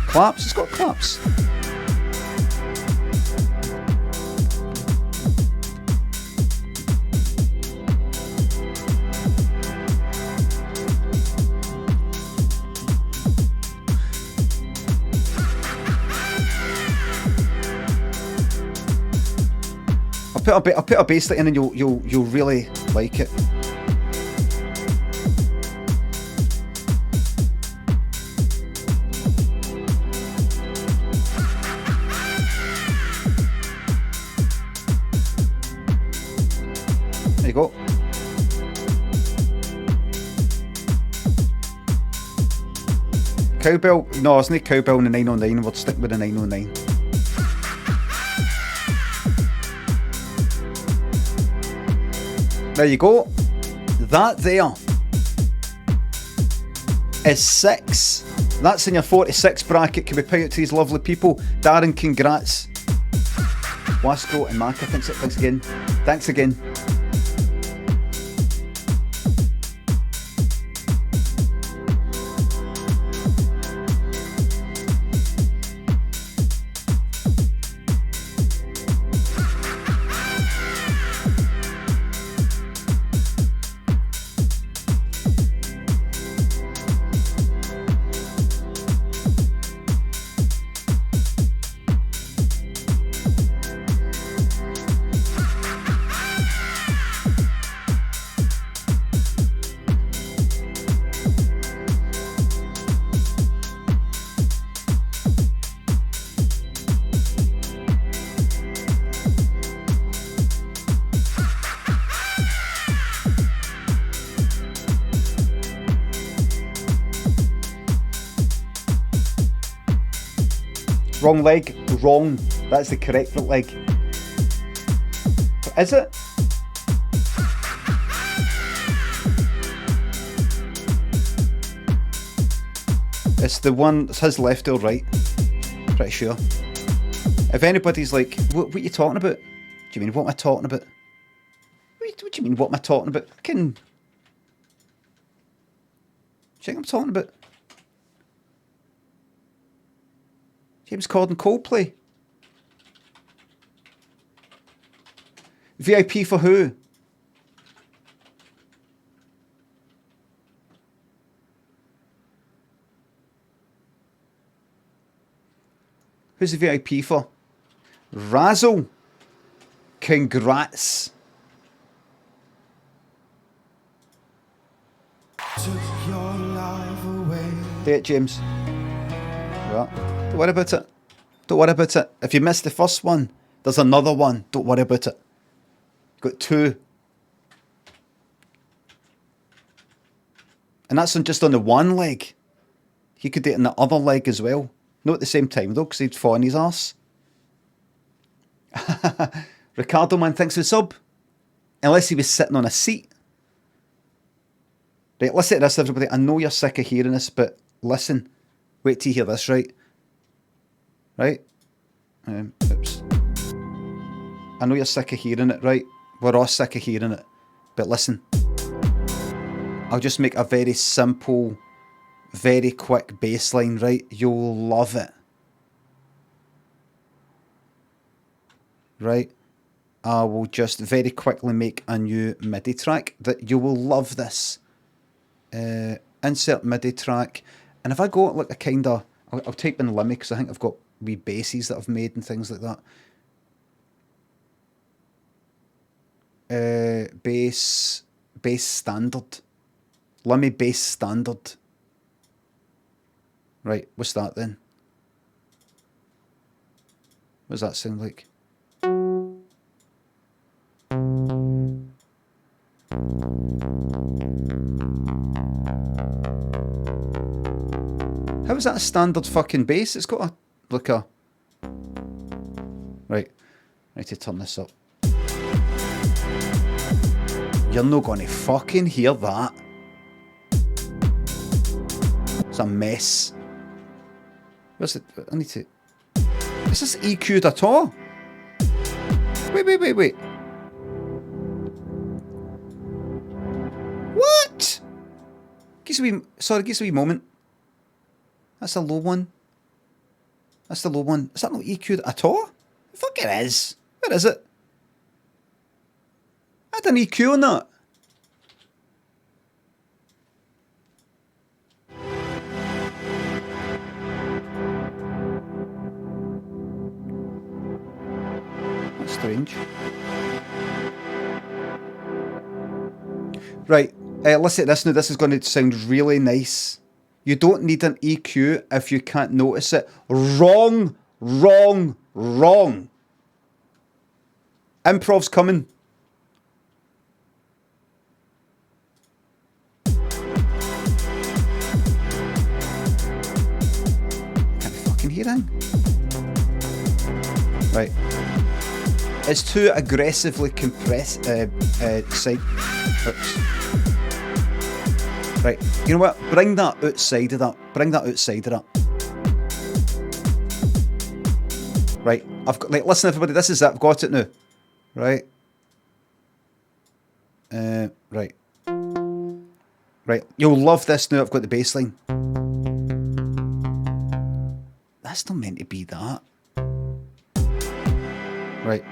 Claps, it's got claps. I'll put a bass line in and you'll really like it. There you go. Cowbell? No, it's not cowbell in the 909. We'll stick with the 909. There you go. That there is 6. That's in your 46 bracket. Can we pay it to these lovely people? Darren, congrats. Wasco and Maka, thanks again. Thanks again. Wrong leg, wrong. That's the correct leg. Is it? It's the one, it's his left or right. Pretty sure. If anybody's like, what are you talking about? Do you mean, what am I talking about? What do you mean, what am I talking about? Do you think I'm talking about James Corden Coldplay? VIP for who? Who's the VIP for? Razzle. Congrats. Do it, James. Right. Don't worry about it. Don't worry about it. If you missed the first one, there's another one. Don't worry about it. Got two. And that's just on the one leg. He could do it on the other leg as well. Not at the same time though, because he'd fall on his arse. Ricardo, man, thanks for the sub. Unless he was sitting on a seat. Right, listen to this, everybody. I know you're sick of hearing this, but listen. Wait till you hear this, right? Right? Oops. I know you're sick of hearing it, right? We're all sick of hearing it. But listen. I'll just make a very simple, very quick bass line, right? You'll love it. Right? I will just very quickly make a new MIDI track that you will love this. Insert MIDI track. And if I go like a kind of... I'll type in Limmy because I think I've got wee basses that I've made and things like that. Bass standard. Limmy bass standard. Right, what's that then? What does that sound like? How is that a standard fucking bass? It's got a... like a... Right. I need to turn this up. You're not going to fucking hear that. It's a mess. Where's it? I need to... Is this EQ'd at all? Wait. What? Give us a wee moment. That's a low one. That's the low one. Is that not EQ'd at all? The fuck it is. Where is it? I had an EQ on that. That's strange. Right. Listen to this now. This is going to sound really nice. You don't need an EQ if you can't notice it. Wrong. Improv's coming. Can't fucking hear him. Right. It's too aggressively compressed. Side. Oops. Right, you know what? Bring that outside of that. Right, I've got. Like, listen, everybody. This is it. I've got it now. Right. Right. You'll love this now. I've got the bass line. That's not meant to be that. Right.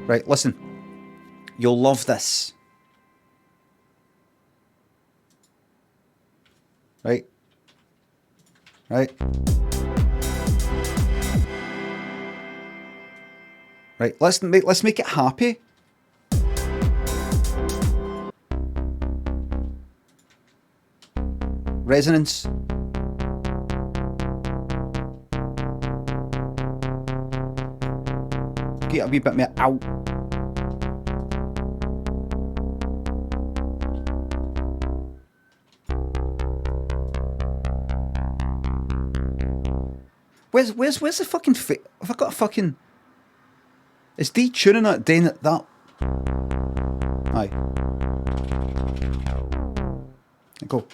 Right. Listen. You'll love this. Right. Right. Right. Let's make it happy. Resonance. Get a wee bit more out. Where's the fucking have I got a fucking... Is detuning that doing it that? Aye. Go.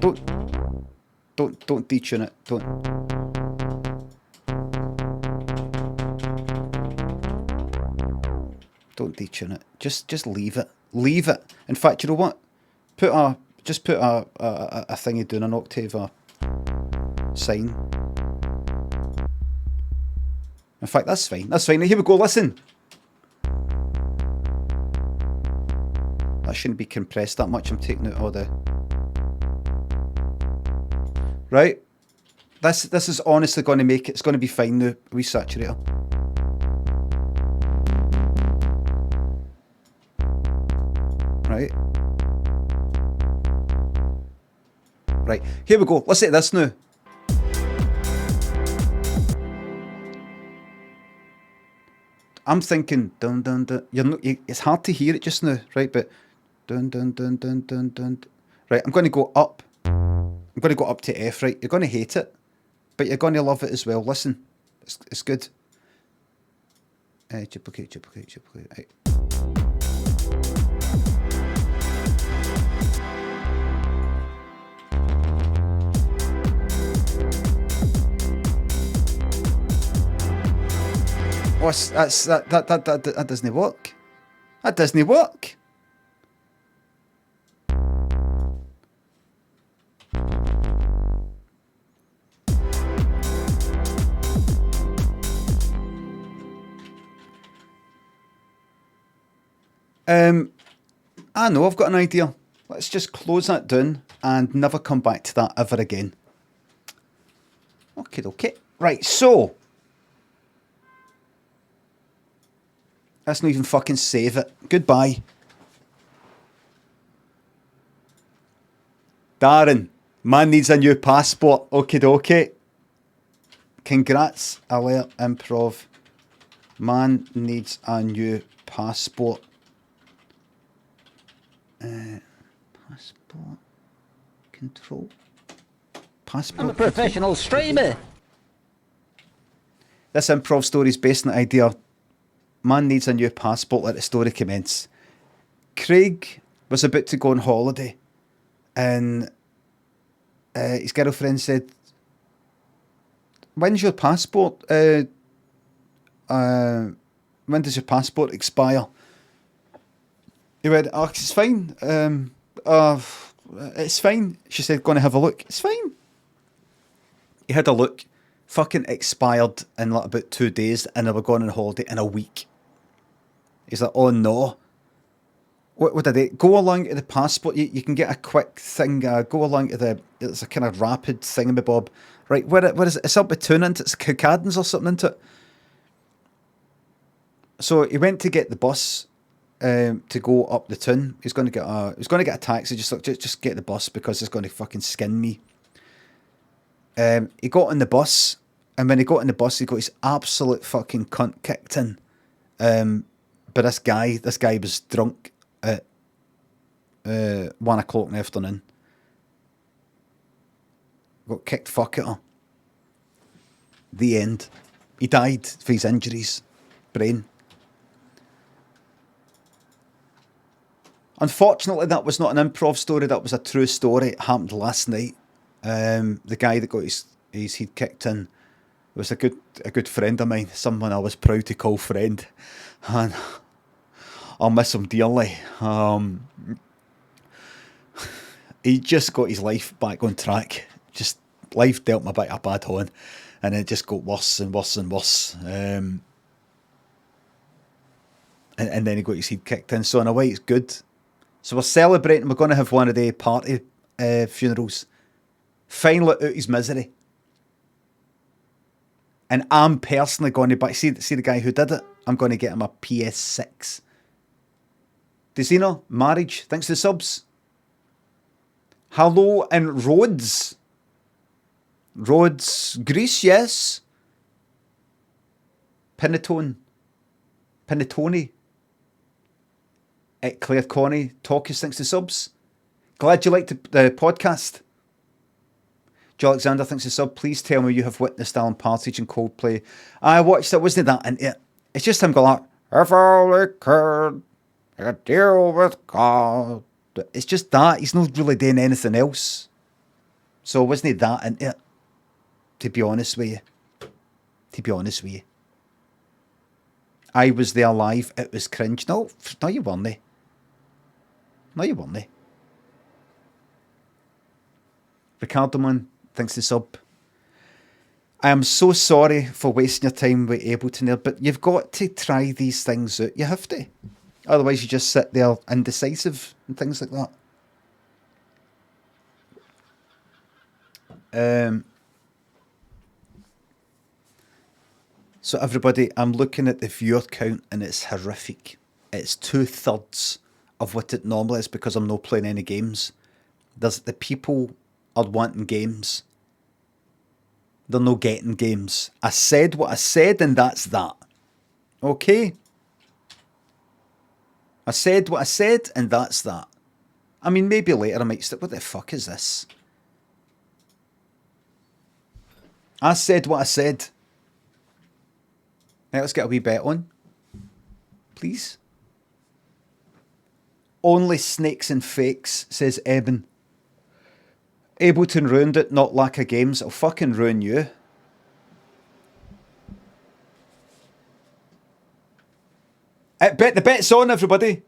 Don't detune it. Don't detune it. Just leave it. Leave it. In fact, you know what? Put a thingy doing an octave sine. In fact, that's fine. That's fine. Here we go. Listen. That shouldn't be compressed that much. I'm taking out all the... Right. This is honestly going to make it... It's going to be fine now. A wee saturator. Right, here we go. Listen to this now. I'm thinking dun dun dun. It's hard to hear it just now, right? But dun dun dun dun dun dun. Right, I'm going to go up. I'm going to go up to F. Right, you're going to hate it, but you're going to love it as well. Listen, it's good. Duplicate. Right. Oh, that doesn't work. That doesn't work. I know, I've got an idea. Let's just close that down and never come back to that ever again. Okay. Right, so let's not even fucking save it. Goodbye. Darren, man needs a new passport. Okay. Congrats, alert, improv. Man needs a new passport. Passport. Control. Passport. I'm a professional streamer. This improv story is based on the idea man needs a new passport, let the story commence. Craig was about to go on holiday and his girlfriend said, when's your passport? When does your passport expire? He went, oh, it's fine. It's fine. She said, going to have a look. It's fine. He had a look. Fucking expired in like about 2 days and they were going on holiday in a week. He's like, oh no. What did they go along to the passport? You can get a quick thing. Go along to it's a kind of rapid thingamabob. Right, where is it? It's up with tuna into it. It's Cacadens or something into it. So he went to get the bus to go up the town. He's going to get a taxi. Just get the bus because it's going to fucking skin me. He got on the bus, and when he got on the bus, he got his absolute fucking cunt kicked in. But this guy was drunk at 1 o'clock in the afternoon. Got kicked fuck at her. The end. He died for his injuries. Brain. Unfortunately, that was not an improv story. That was a true story. It happened last night. The guy that got his head kicked in was a good friend of mine. Someone I was proud to call friend. And I'll miss him dearly. He just got his life back on track. Just life dealt me a bad hand, and it just got worse and worse and worse. And then he got his head kicked in. So in a way, it's good. So we're celebrating. We're going to have one of the party funerals. Finally out his misery. And I'm personally going to see the guy who did it. I'm going to get him a PS6. Does he know? Marriage. Thanks for the subs. Hello in Rhodes. Rhodes, Greece, yes. Pinatone. Claire Connie, Talkers, thanks to subs. Glad you liked the podcast. Joe Alexander thinks the sub. Please tell me you have witnessed Alan Partridge and Coldplay. I watched it. Wasn't that into it? It's just him going like, if only could deal with God. It's just that. He's not really doing anything else. So wasn't he that into it? To be honest with you. I was there live. It was cringe. No, you weren't. Ricardo man, thanks to sub. I am so sorry for wasting your time with Ableton there, but you've got to try these things out. You have to. Otherwise you just sit there indecisive and things like that. So everybody, I'm looking at the viewer count and it's horrific. It's 2/3 of what it normally is because I'm not playing any games. There's the people are wanting games. They're no getting games. I said what I said, and that's that. Okay? I said what I said, and that's that. I mean, maybe later I might stop. What the fuck is this? I said what I said. Right, let's get a wee bet on. Please. Only snakes and fakes, says Eben. Ableton ruined it, not lack of games. I'll fucking ruin you. The bet's on, everybody.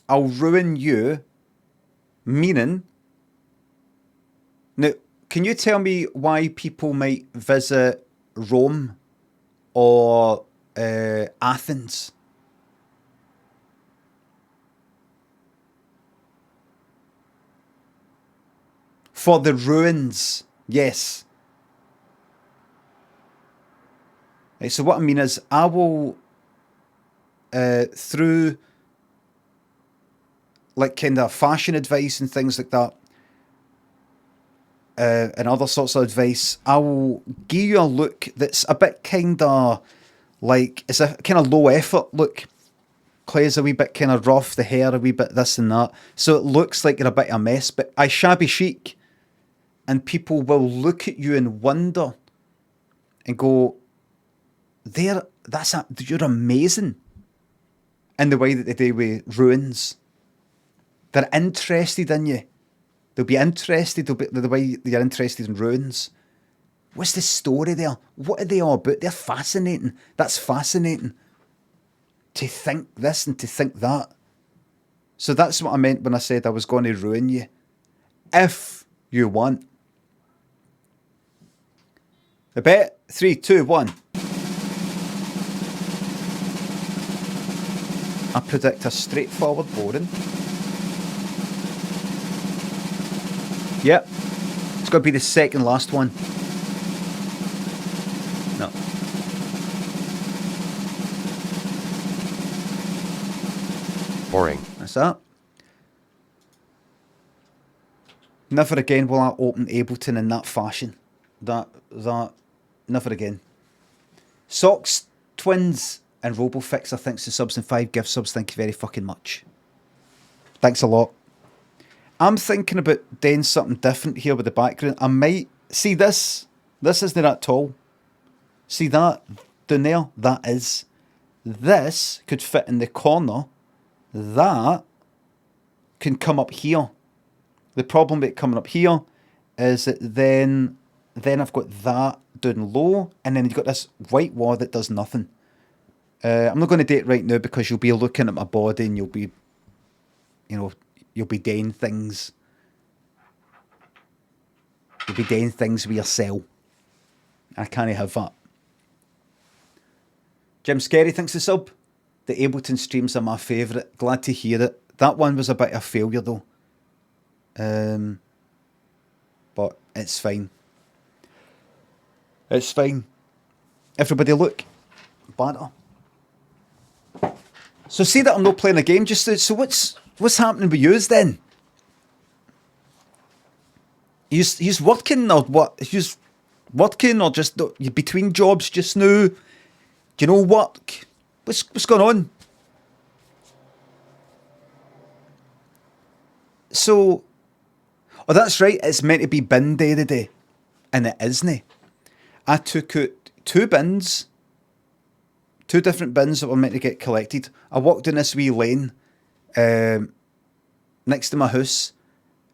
I'll ruin you, meaning... Now, can you tell me why people might visit Rome or Athens? For the ruins, yes. Right, so what I mean is, I will, through like kind of fashion advice and things like that, and other sorts of advice, I will give you a look that's a bit kind of like, it's a kind of low effort look. Clay's a wee bit kind of rough, the hair a wee bit this and that. So it looks like you're a bit of a mess, but I shabby chic. And people will look at you and wonder and go, you're amazing. In the way that they do with ruins. They're interested in you. They'll be interested the way you're interested in ruins. What's the story there? What are they all about? They're fascinating. That's fascinating. To think this and to think that. So that's what I meant when I said I was going to ruin you. If you want. The bet, 3, 2, 1. I predict a straightforward boring. Yep. It's got to be the second last one. No. Boring. That's that. Never again will I open Ableton in that fashion. That, never again. Socks, Twins, and RoboFixer, thanks to subs and 5 gift subs. Thank you very fucking much. Thanks a lot. I'm thinking about doing something different here with the background. I might... See this? This isn't that tall. See that? Down there? That is. This could fit in the corner. That can come up here. The problem with it coming up here is that then I've got that down low, and then you've got this white wall that does nothing. I'm not going to do it right now because you'll be looking at my body and you'll be, you'll be doing things. You'll be doing things with yourself. I can't have that. Jim Scary thinks the sub. The Ableton streams are my favourite. Glad to hear it. That one was a bit of a failure though. But it's fine. It's fine. Everybody look. Banter. So see that I'm not playing a game so what's happening with yous then? He's working or what? He's working or just you between jobs just now? Do you know work? What's going on? So, oh, that's right. It's meant to be bin day today, and it isn't. I took out 2 bins, 2 different bins that were meant to get collected. I walked in this wee lane next to my house,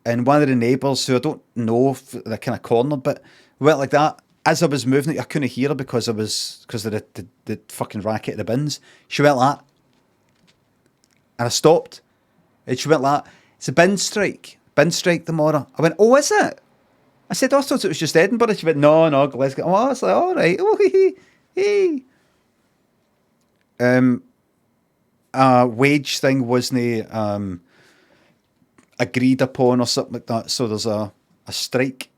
and one of the neighbours, who I don't know if they're kind of cornered, but went like that. As I was moving it, I couldn't hear her because of the fucking racket of the bins. She went like that. And I stopped. And she went like that. It's a bin strike. Bin strike tomorrow. I went, oh, is it? I said, oh, I thought it was just Edinburgh. She went, no, let's go. Oh, I was like, all right. Oh, hee. A wage thing wasn't agreed upon or something like that. So there's a strike.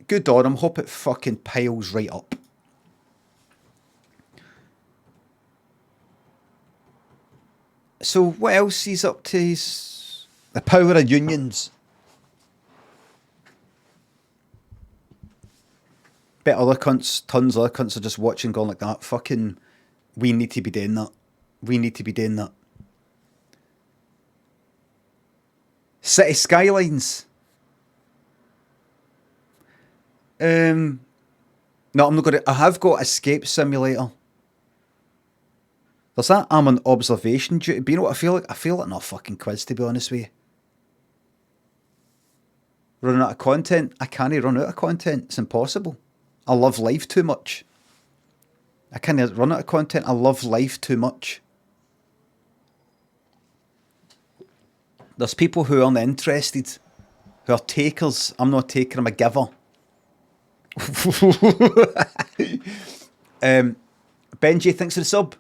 Good on him. Hope it fucking piles right up. So what else he's up to? He's the power of unions. Bet other cunts, tons of other cunts are just watching going like that. Fucking, we need to be doing that. We need to be doing that. City Skylines. No, I'm not gonna. I have got Escape Simulator. There's that. I'm on observation duty. But you know what I feel like? I feel like not a fucking quiz, to be honest with you. Running out of content. I can't run out of content. It's impossible. I love life too much. I can't run out of content. I love life too much. There's people who aren't interested, who are takers. I'm not a taker, I'm a giver. Benji, thanks for the sub.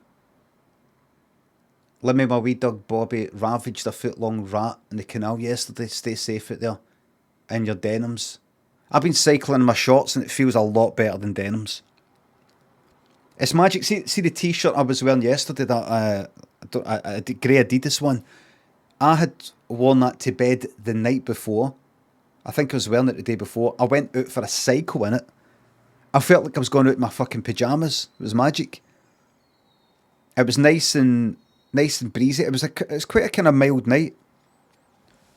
Limmy, my wee dog Bobby, ravaged a foot-long rat in the canal yesterday. Stay safe out there. And your denims. I've been cycling in my shorts and it feels a lot better than denims. It's magic. See the t-shirt I was wearing yesterday, that grey Adidas one. I had worn that to bed the night before. I think I was wearing it the day before. I went out for a cycle in it. I felt like I was going out in my fucking pyjamas. It was magic. It was nice and breezy. It was quite a kind of mild night.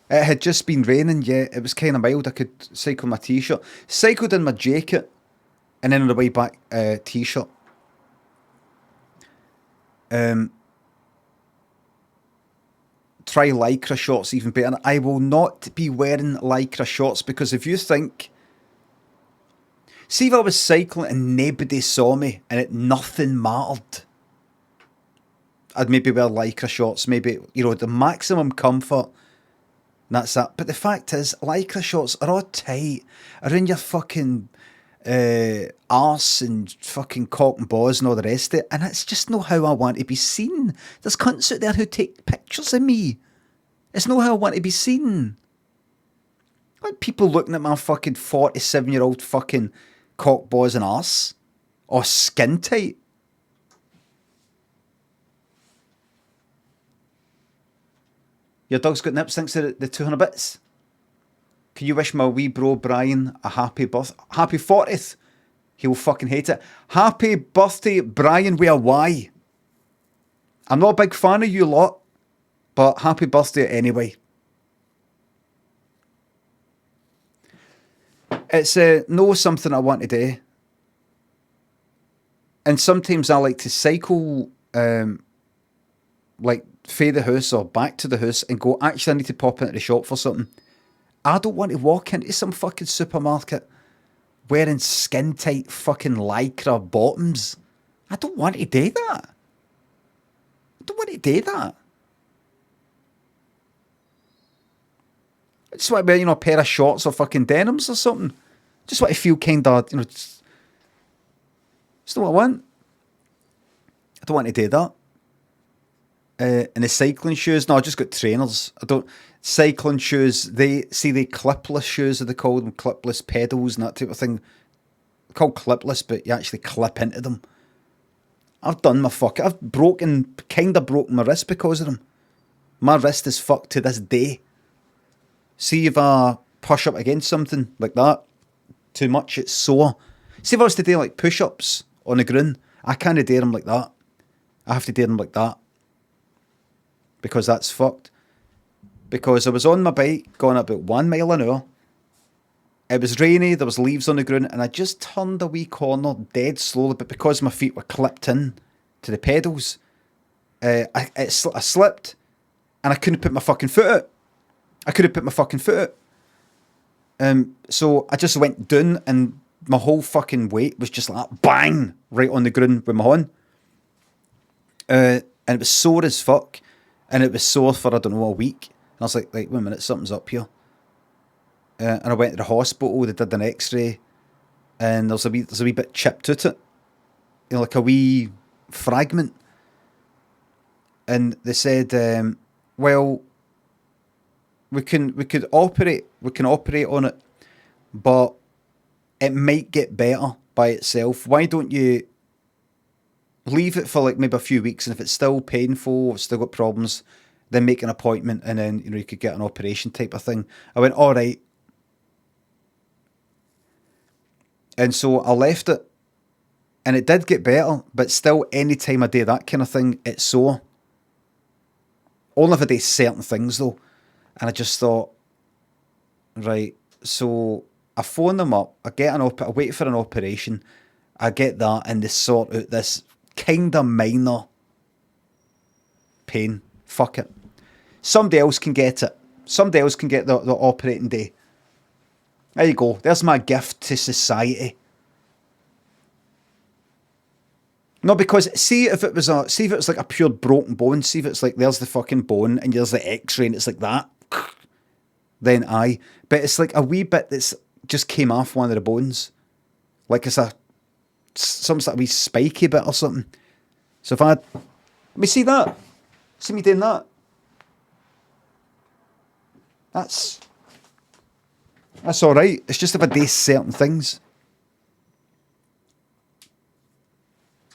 It had just been raining, yeah. It was kind of mild. I could cycle my t-shirt. Cycled in my jacket. And then on the way back, t-shirt. Try lycra shorts even better. I will not be wearing lycra shorts because if you think... See if I was cycling and nobody saw me and nothing mattered. I'd maybe wear lycra shorts. Maybe, you know, the maximum comfort. And that's that. But the fact is, lycra shorts are all tight. Around your fucking arse and fucking cock and balls and all the rest of it. And it's just not how I want to be seen. There's cunts out there who take pictures of me. It's not how I want to be seen. I want people looking at my fucking 47-year-old fucking cock, balls and arse. Or skin tight. Your dog's got nips, thanks to the 200 bits. Can you wish my wee bro Brian a happy 40th? He'll fucking hate it. Happy birthday, Brian, with a Y. I'm not a big fan of you lot, but happy birthday anyway. It's no something I want to do. And sometimes I like to cycle, like, through the house or back to the house and go, actually, I need to pop into the shop for something. I don't want to walk into some fucking supermarket wearing skin-tight fucking lycra bottoms. I don't want to do that. I don't want to do that. I just want to wear, you know, a pair of shorts or fucking denims or something. Just want to feel kind of, you know, it's not what I want. I don't want to do that. And the cycling shoes, no, I just got trainers. I don't... Cycling shoes, they clipless shoes, are they called them? Clipless pedals and that type of thing. They're called clipless, but you actually clip into them. I've done my fuck. I've kind of broken my wrist because of them. My wrist is fucked to this day. See if I push up against something like that, too much, it's sore. See if I was to do like push-ups on the ground, I can't do them like that. I have to do them like that. Because that's fucked. Because I was on my bike going about 1 mile an hour. It was rainy, there was leaves on the ground, and I just turned a wee corner dead slowly, but because my feet were clipped in to the pedals, I slipped, and I couldn't put my fucking foot out. So I just went down, and my whole fucking weight was just like that, bang, right on the ground with my horn. And it was sore as fuck, and it was sore for, I don't know, a week. And I was like, wait a minute, something's up here. And I went to the hospital, they did an x-ray, and there's a wee bit chipped to it. You know, like a wee fragment. And they said, well, we could operate on it, but it might get better by itself. Why don't you leave it for like maybe a few weeks, and if it's still painful, it's still got problems, then make an appointment, and then you could get an operation type of thing. I went, all right, and so I left it, and it did get better, but still, any time I do that kind of thing, it's sore. Only if I do certain things though, and I just thought, right, so I phone them up, I wait for an operation, I get that, and they sort out this kind of minor pain. Fuck it. Somebody else can get it. Somebody else can get the operating day. There you go. There's my gift to society. No, because see if it was like a pure broken bone, see if it's like there's the fucking bone and there's the X-ray and it's like that, then aye. But it's like a wee bit that's just came off one of the bones. Like it's some sort of wee spiky bit or something. So if let me see that. See me doing that. That's alright. It's just if I do certain things.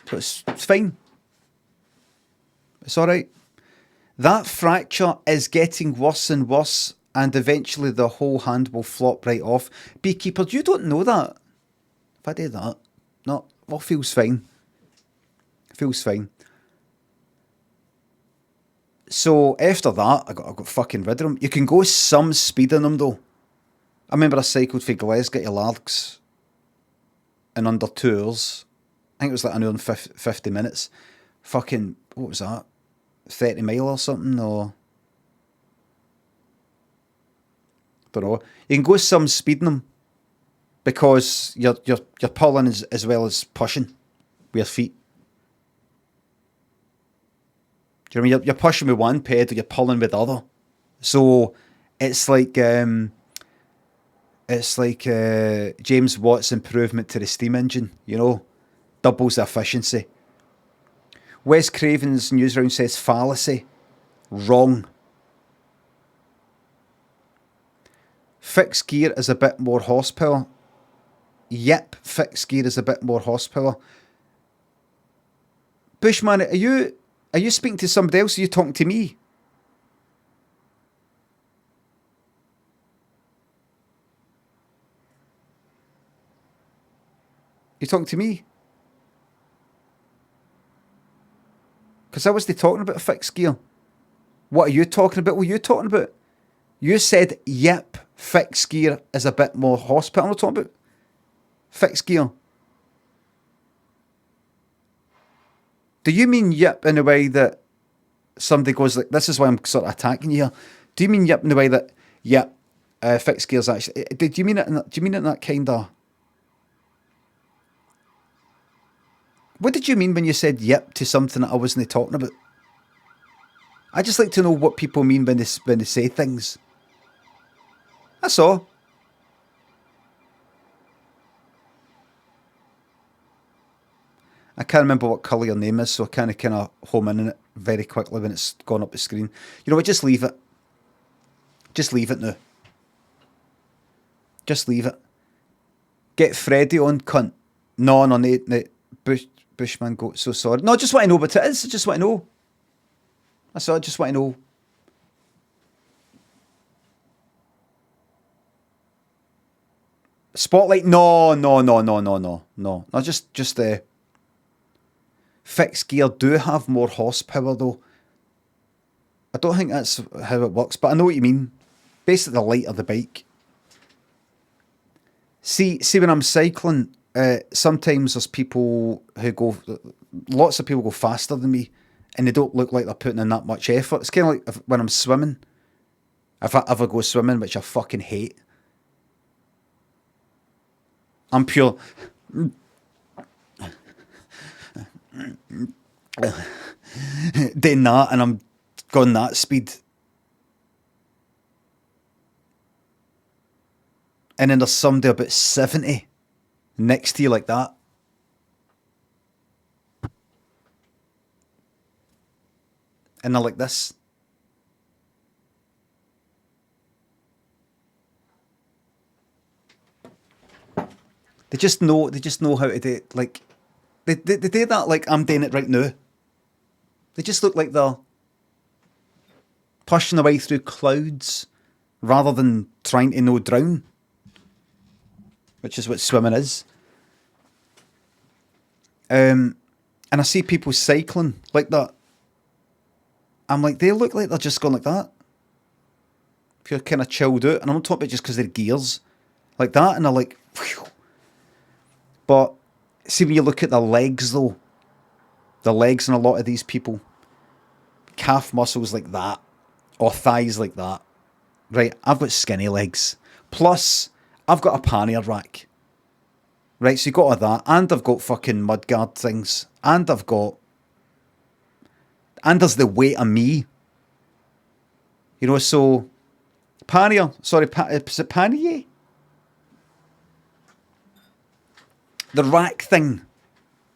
So it's fine. It's alright. That fracture is getting worse and worse, and eventually the whole hand will flop right off. Beekeeper, you don't know that. If I do that, no, well, feels fine. Feels fine. So after that, I got fucking rid of them. You can go some speed in them though. I remember I cycled for Glasgow to Largs in under 2 hours. I think it was like an hour and 50 minutes. Fucking, what was that? 30 mile or something, or... don't know. You can go some speed in them because you're pulling as well as pushing with your feet. Do you know what I mean? You're pushing with one pedal, you're pulling with the other. So it's like James Watt's improvement to the steam engine, you know? Doubles the efficiency. Wes Craven's newsround says fallacy. Wrong. Fixed gear is a bit more horsepower. Yep, fixed gear is a bit more horsepower. Bushman, are you speaking to somebody else? Are you talking to me? You talking to me? Because I was talking about fixed gear. What are you talking about? What are you talking about? You said, yep, fixed gear is a bit more horsepower. I'm not talking about fixed gear. Do you mean yep in a way that somebody goes like, this is why I'm sort of attacking you here. Do you mean yep in the way that, yep, fixed gear's actually, do you mean it in that kind of... What did you mean when you said yep to something that I wasn't talking about? I just like to know what people mean when they say things. That's all. I can't remember what colour your name is, so I kind of home in on it very quickly when it's gone up the screen. You know what, just leave it. Just leave it now. Just leave it. Get Freddie on, cunt. No, Bushman goat, so sorry. No, I just want to know what it is. I just want to know. That's all, I just want to know. Spotlight? No. Just fixed gear do have more horsepower though. I don't think that's how it works, but I know what you mean. Basically, the lighter the bike. See when I'm cycling, sometimes there's people who go, lots of people go faster than me, and they don't look like they're putting in that much effort. It's kind of like when I'm swimming. If I ever go swimming, which I fucking hate. I'm pure... doing that, and I'm going that speed. And then there's somebody about 70 next to you like that. And they're like this. They just know how to do it. Like, They do that like I'm doing it right now. They just look like they're pushing away through clouds rather than trying to no drown, which is what swimming is. And I see people cycling like that. I'm like, they look like they're just going like that. If you're kind of chilled out, and I'm not talking about just because they're gears like that, and they're like, phew. But see, when you look at the legs though, the legs in a lot of these people, calf muscles like that, or thighs like that, right? I've got skinny legs. Plus, I've got a pannier rack. Right, so you got all that, and I've got fucking mudguard things, and there's the weight of me. You know, so, pannier, sorry, is it pannier? The rack thing,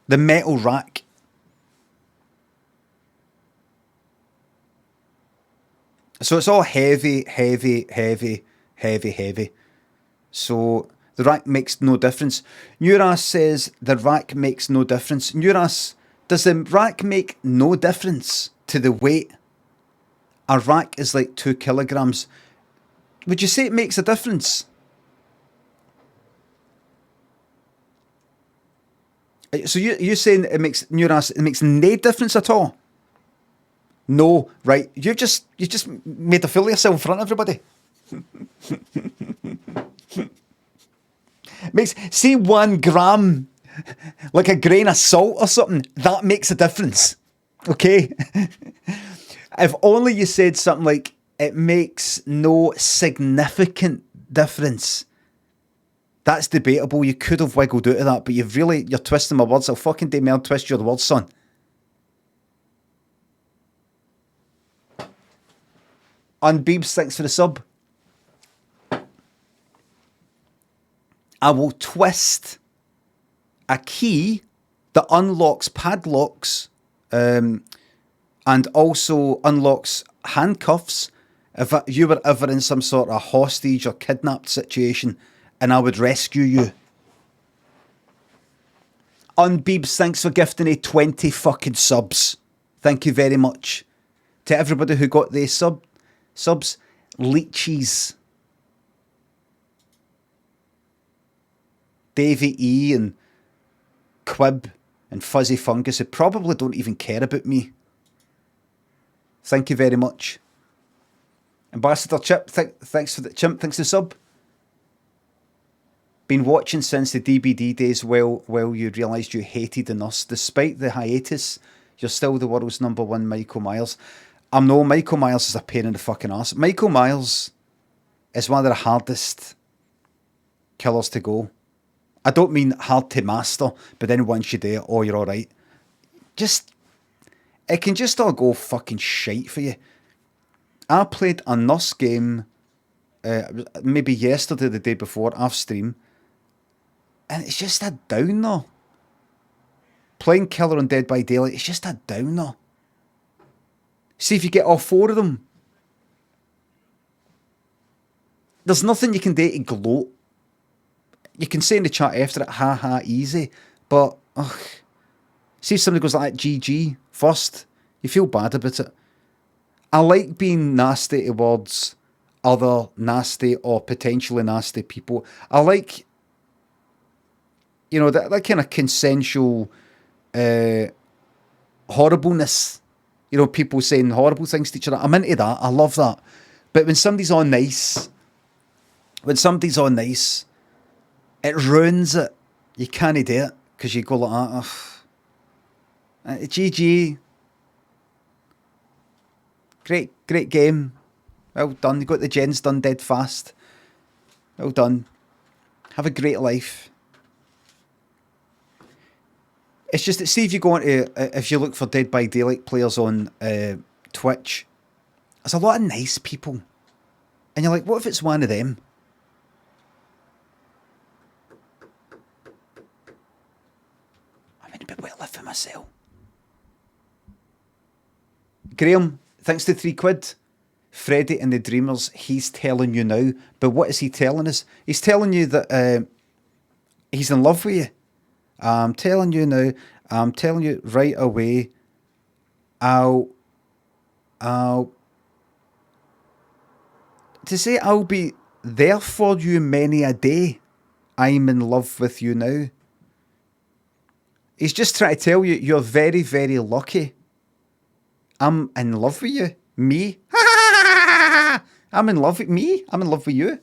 the metal rack. So it's all heavy. So the rack makes no difference. Nuras says the rack makes no difference. Nuras, does the rack make no difference to the weight? A rack is like 2 kilograms. Would you say it makes a difference? So you're saying it makes Nuras, it makes no difference at all? No, right? You just made a fool of yourself in front of everybody. Makes, see 1 gram, like a grain of salt or something, that makes a difference. Okay? If only you said something like, it makes no significant difference. That's debatable. You could have wiggled out of that, but you're twisting my words. I'll fucking do more twist your words, son. On Beebs, thanks for the sub. I will twist a key that unlocks padlocks and also unlocks handcuffs if you were ever in some sort of hostage or kidnapped situation, and I would rescue you. Unbeebs, thanks for gifting a 20 fucking subs. Thank you very much. To everybody who got the subs, leeches. Davey E and Quib and Fuzzy Fungus, who probably don't even care about me. Thank you very much. Ambassador Chip, thanks for the Chimp, thanks for the sub. Been watching since the DBD days. Well, you realised you hated the nurse. Despite the hiatus, you're still the world's #1 Michael Myers. Michael Myers is a pain in the fucking arse. Michael Myers is one of the hardest killers to go. I don't mean hard to master, but then once you do it, oh, you're alright. It can just all go fucking shite for you. I played a nurse game, maybe yesterday, the day before, off stream, and it's just a downer. Playing Killer on Dead by Daylight, it's just a downer. See if you get all 4 of them. There's nothing you can do to gloat. You can say in the chat after it, ha, easy. But, see if somebody goes like that, GG, first, you feel bad about it. I like being nasty towards other nasty or potentially nasty people. I like, that kind of consensual horribleness. People saying horrible things to each other. I'm into that. I love that. But when somebody's all nice, it ruins it. You can't do it because you go like that. GG. Great game. Well done. You got the gens done dead fast. Well done. Have a great life. It's just that, see if you go into, if you look for Dead by Daylight players on Twitch, there's a lot of nice people. And you're like, what if it's one of them? I'm in a bit where I live for myself. Graham, thanks to £3. Freddy and the Dreamers, he's telling you now. But what is he telling us? He's telling you that he's in love with you. I'm telling you now, I'm telling you right away, I'll to say I'll be there for you many a day. I'm in love with you now. He's just trying to tell you you're very, very lucky. I'm in love with you. Me? I'm in love with me. I'm in love with you.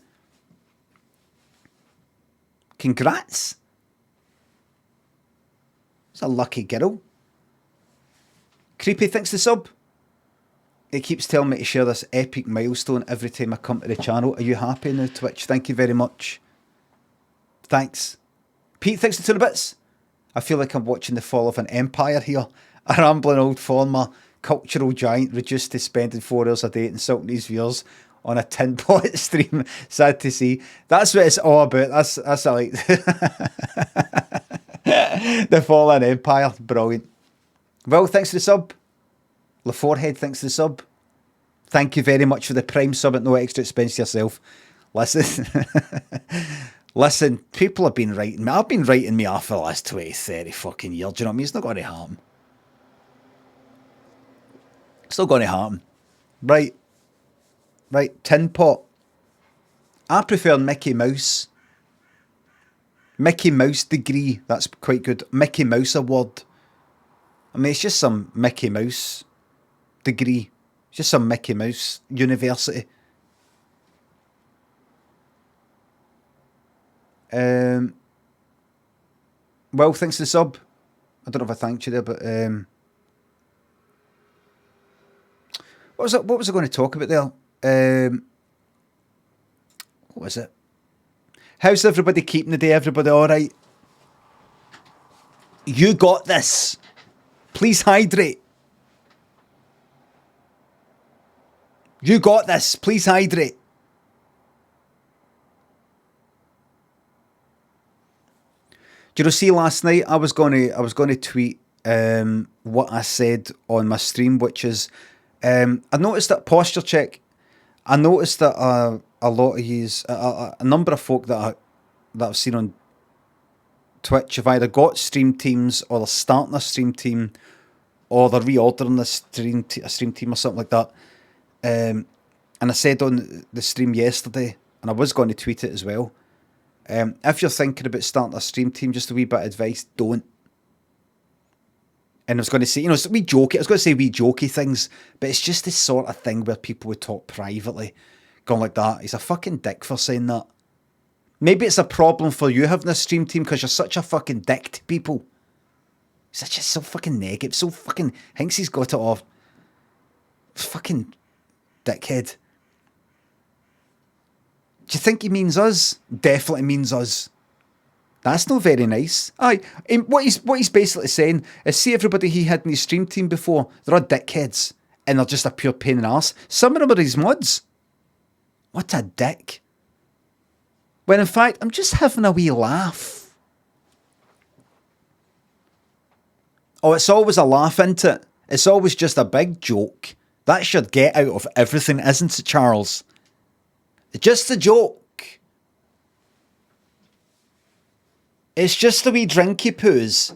Congrats. It's a lucky girl. Creepy thinks the sub. It keeps telling me to share this epic milestone every time I come to the channel. Are you happy now, Twitch? Thank you very much. Thanks. Pete thinks the 2 bits. I feel like I'm watching the fall of an empire here. A rambling old former cultural giant reduced to spending 4 hours a day insulting his viewers on a tin pot stream. Sad to see. That's what it's all about. That's like the fallen empire. Brilliant. Well, thanks for the sub. LaForehead, thanks for the sub. Thank you very much for the prime sub at no extra expense to yourself. Listen, people have been writing me. I've been writing me off for the last 20, 30 fucking years. Do you know what I mean? It's not going to happen. It's not going to happen. Right. Tin pot. I prefer Mickey Mouse. Mickey Mouse degree. That's quite good. Mickey Mouse award. I mean, it's just some Mickey Mouse degree. It's just some Mickey Mouse university. Well, thanks to the sub. I don't know if I thanked you there, but what was I going to talk about there? What was it? How's everybody keeping the day? Everybody all right? You got this. Please hydrate. You got this. Please hydrate. Do you know, see, last night I was gonna tweet what I said on my stream, which is I noticed that posture check. I noticed that a lot of yous, a number of folk that I've seen on Twitch have either got stream teams or they're starting a stream team or they're reordering a stream team or something like that. And I said on the stream yesterday, and I was going to tweet it as well, if you're thinking about starting a stream team, just a wee bit of advice, don't. And I was going to say, you know, it's wee jokey. I was going to say wee jokey things, but it's just this sort of thing where people would talk privately, going like that. He's a fucking dick for saying that. Maybe it's a problem for you having a stream team because you're such a fucking dick to people. Such a so fucking negative, so fucking thinks he's got it off. Fucking dickhead. Do you think he means us? Definitely means us. That's not very nice. Aye, what he's basically saying is, see everybody he had in his stream team before, they're all dickheads, and they're just a pure pain in the arse. Some of them are his mods. What a dick. When in fact, I'm just having a wee laugh. Oh, it's always a laugh, isn't it? It's always just a big joke. That's your get out of everything, isn't it, Charles? Just a joke. It's just a wee drinky poos.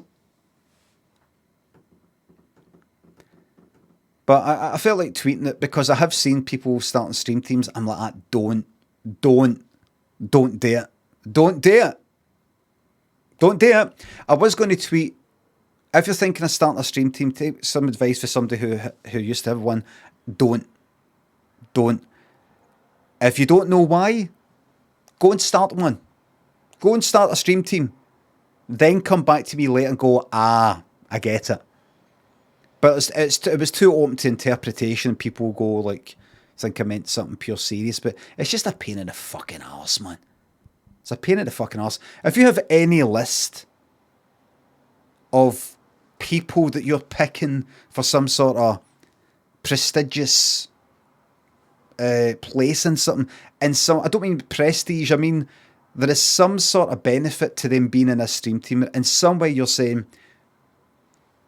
But I felt like tweeting it because I have seen people starting stream teams. I'm like, don't do it. Don't do it. Don't do it. I was going to tweet, if you're thinking of starting a stream team, take some advice for somebody who used to have one. Don't. If you don't know why, go and start one. Go and start a stream team. Then come back to me later and go, I get it. But it was too open to interpretation. People go like, think I meant something pure serious, but it's just a pain in the fucking arse, man. It's a pain in the fucking arse. If you have any list of people that you're picking for some sort of prestigious place in something, and I don't mean prestige, I mean there is some sort of benefit to them being in a stream team. In some way you're saying,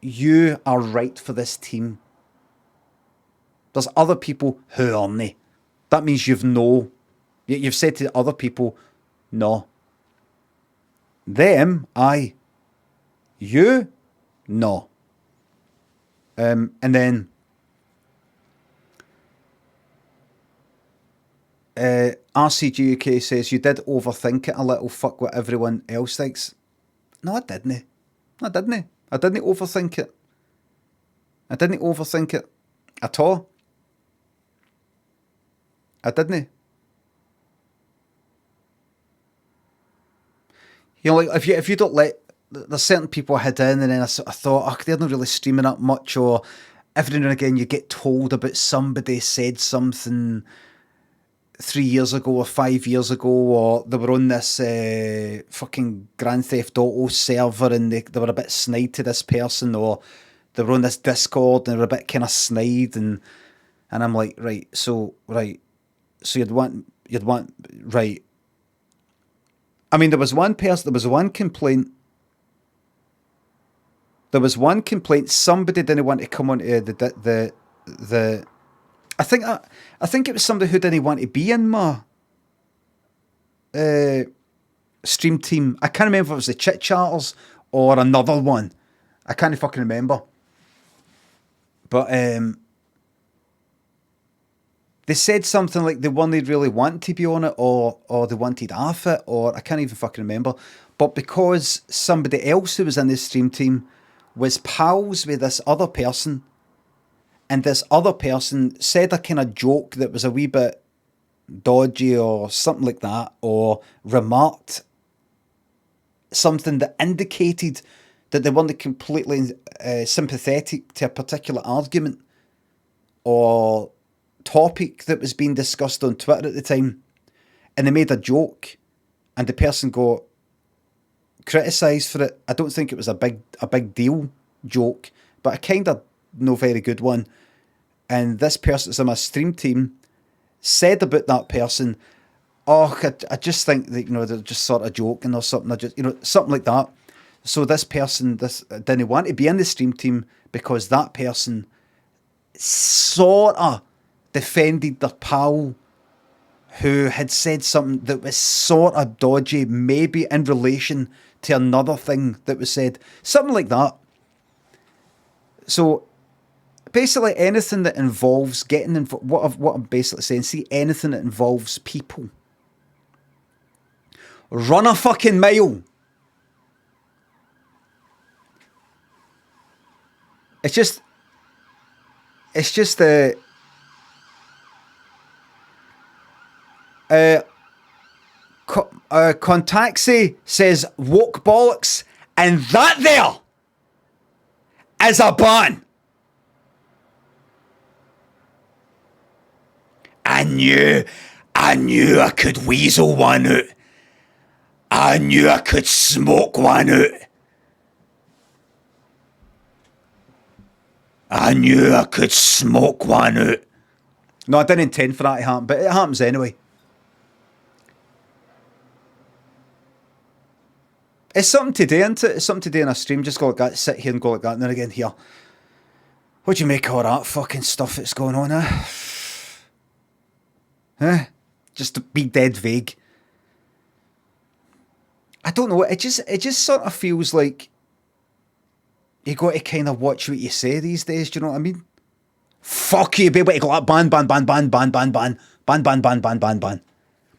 you are right for this team. There's other people who aren't. That means you've said to other people, no. Them, aye. You, No. And then RCG UK says, you did overthink it a little, fuck what everyone else thinks. No, I didn't. I didn't. I didn't overthink it. I didn't overthink it at all. I didn't. You know, like if you don't let, there's certain people I had in, and then I thought, oh, they're not really streaming up much, or every now and again you get told about somebody said something 3 years ago or 5 years ago, or they were on this fucking Grand Theft Auto server and they were a bit snide to this person, or they were on this Discord and they were a bit kind of snide, and I'm like, so you'd want, right. I mean, there was one complaint. Somebody didn't want to come on to the. I think it was somebody who didn't want to be in my stream team. I can't remember if it was the Chit-Chatters or another one. I can't fucking remember. But they said something like they wanted really want to be on it, or they wanted off it, or I can't even fucking remember. But because somebody else who was in the stream team was pals with this other person, and this other person said a kind of joke that was a wee bit dodgy or something like that, or remarked something that indicated that they weren't completely sympathetic to a particular argument or topic that was being discussed on Twitter at the time, and they made a joke, and the person got criticised for it. I don't think it was a big deal joke, but a kind of no very good one. And this person that's on my stream team said about that person, oh, I just think that, you know, they're just sort of joking or something. I just, you know, something like that. So this person didn't want to be in the stream team because that person sort of defended their pal who had said something that was sort of dodgy, maybe in relation to another thing that was said. Something like that. So basically anything that involves getting involved, what I'm basically saying, see, anything that involves people, run a fucking mile. It's just the Contaxi says woke bollocks, and that there is a ban. I knew I could weasel one out. I knew I could smoke one out. I knew I could smoke one out. No, I didn't intend for that to happen, but it happens anyway. It's something to do, isn't it? It's something to do in a stream. Just go like that, sit here and go like that, and then again here. What do you make of all that fucking stuff that's going on, Huh? Just to be dead vague. I don't know. It just sort of feels like you got to kind of watch what you say these days. Do you know what I mean? Fuck you, be able to go like ban.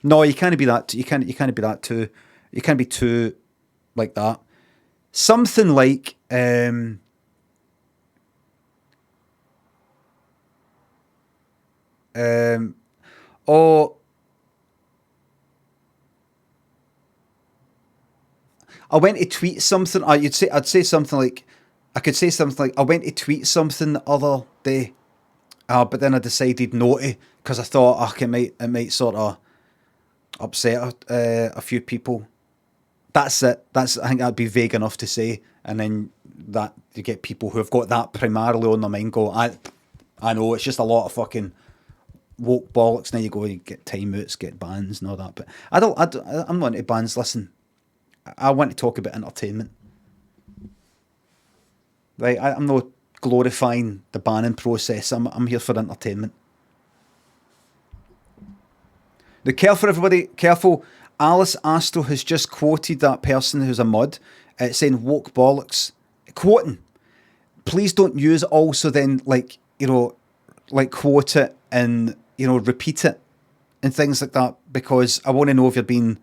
No, you can't be that. You can't be that too. You can't be too like that. Something like or I went to tweet something. I'd say something like, I could say something like, I went to tweet something the other day, but then I decided not to because I thought it might sort of upset a few people. That's it. I think that'd be vague enough to say, and then that you get people who have got that primarily on their mind go, I know it's just a lot of fucking woke bollocks. Now you go, you get timeouts, get bans and all that. But I'm not into bans. Listen, I want to talk about entertainment. Right, I'm not glorifying the banning process. I'm here for entertainment. Now, careful, everybody, careful. Alice Astro has just quoted that person who's a mod, saying woke bollocks. Quoting. please don't use also then like, like quote it and, repeat it and things like that, because I want to know if you're being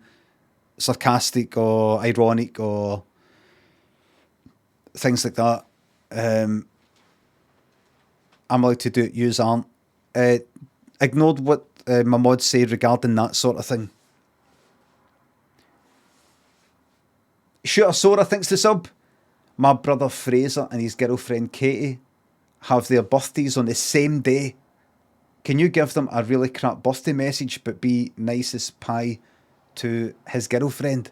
sarcastic or ironic or things like that. I'm allowed to do it, yous aren't. Ignored what my mods say regarding that sort of thing. Shooter Sora thinks the sub. My brother Fraser and his girlfriend Katie have their birthdays on the same day. Can you give them a really crap birthday message but be nice as pie to his girlfriend?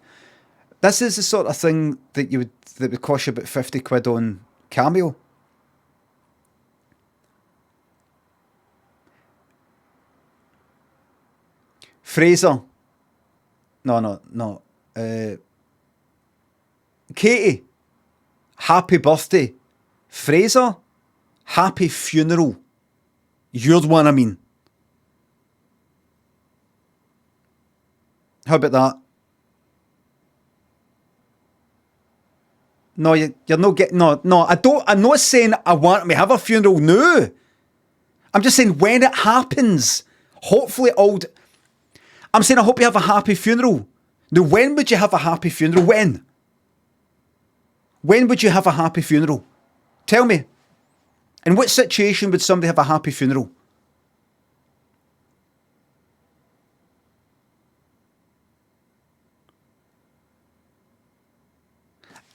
This is the sort of thing that would cost you about 50 quid on Cameo. Fraser. No. Katie, happy birthday. Fraser, happy funeral. You're the one I mean. How about that? No, you're not getting... No, I'm not saying I want me to have a funeral, no. I'm just saying when it happens, hopefully I'm saying I hope you have a happy funeral. Now, when would you have a happy funeral? When? When would you have a happy funeral? Tell me. In what situation would somebody have a happy funeral?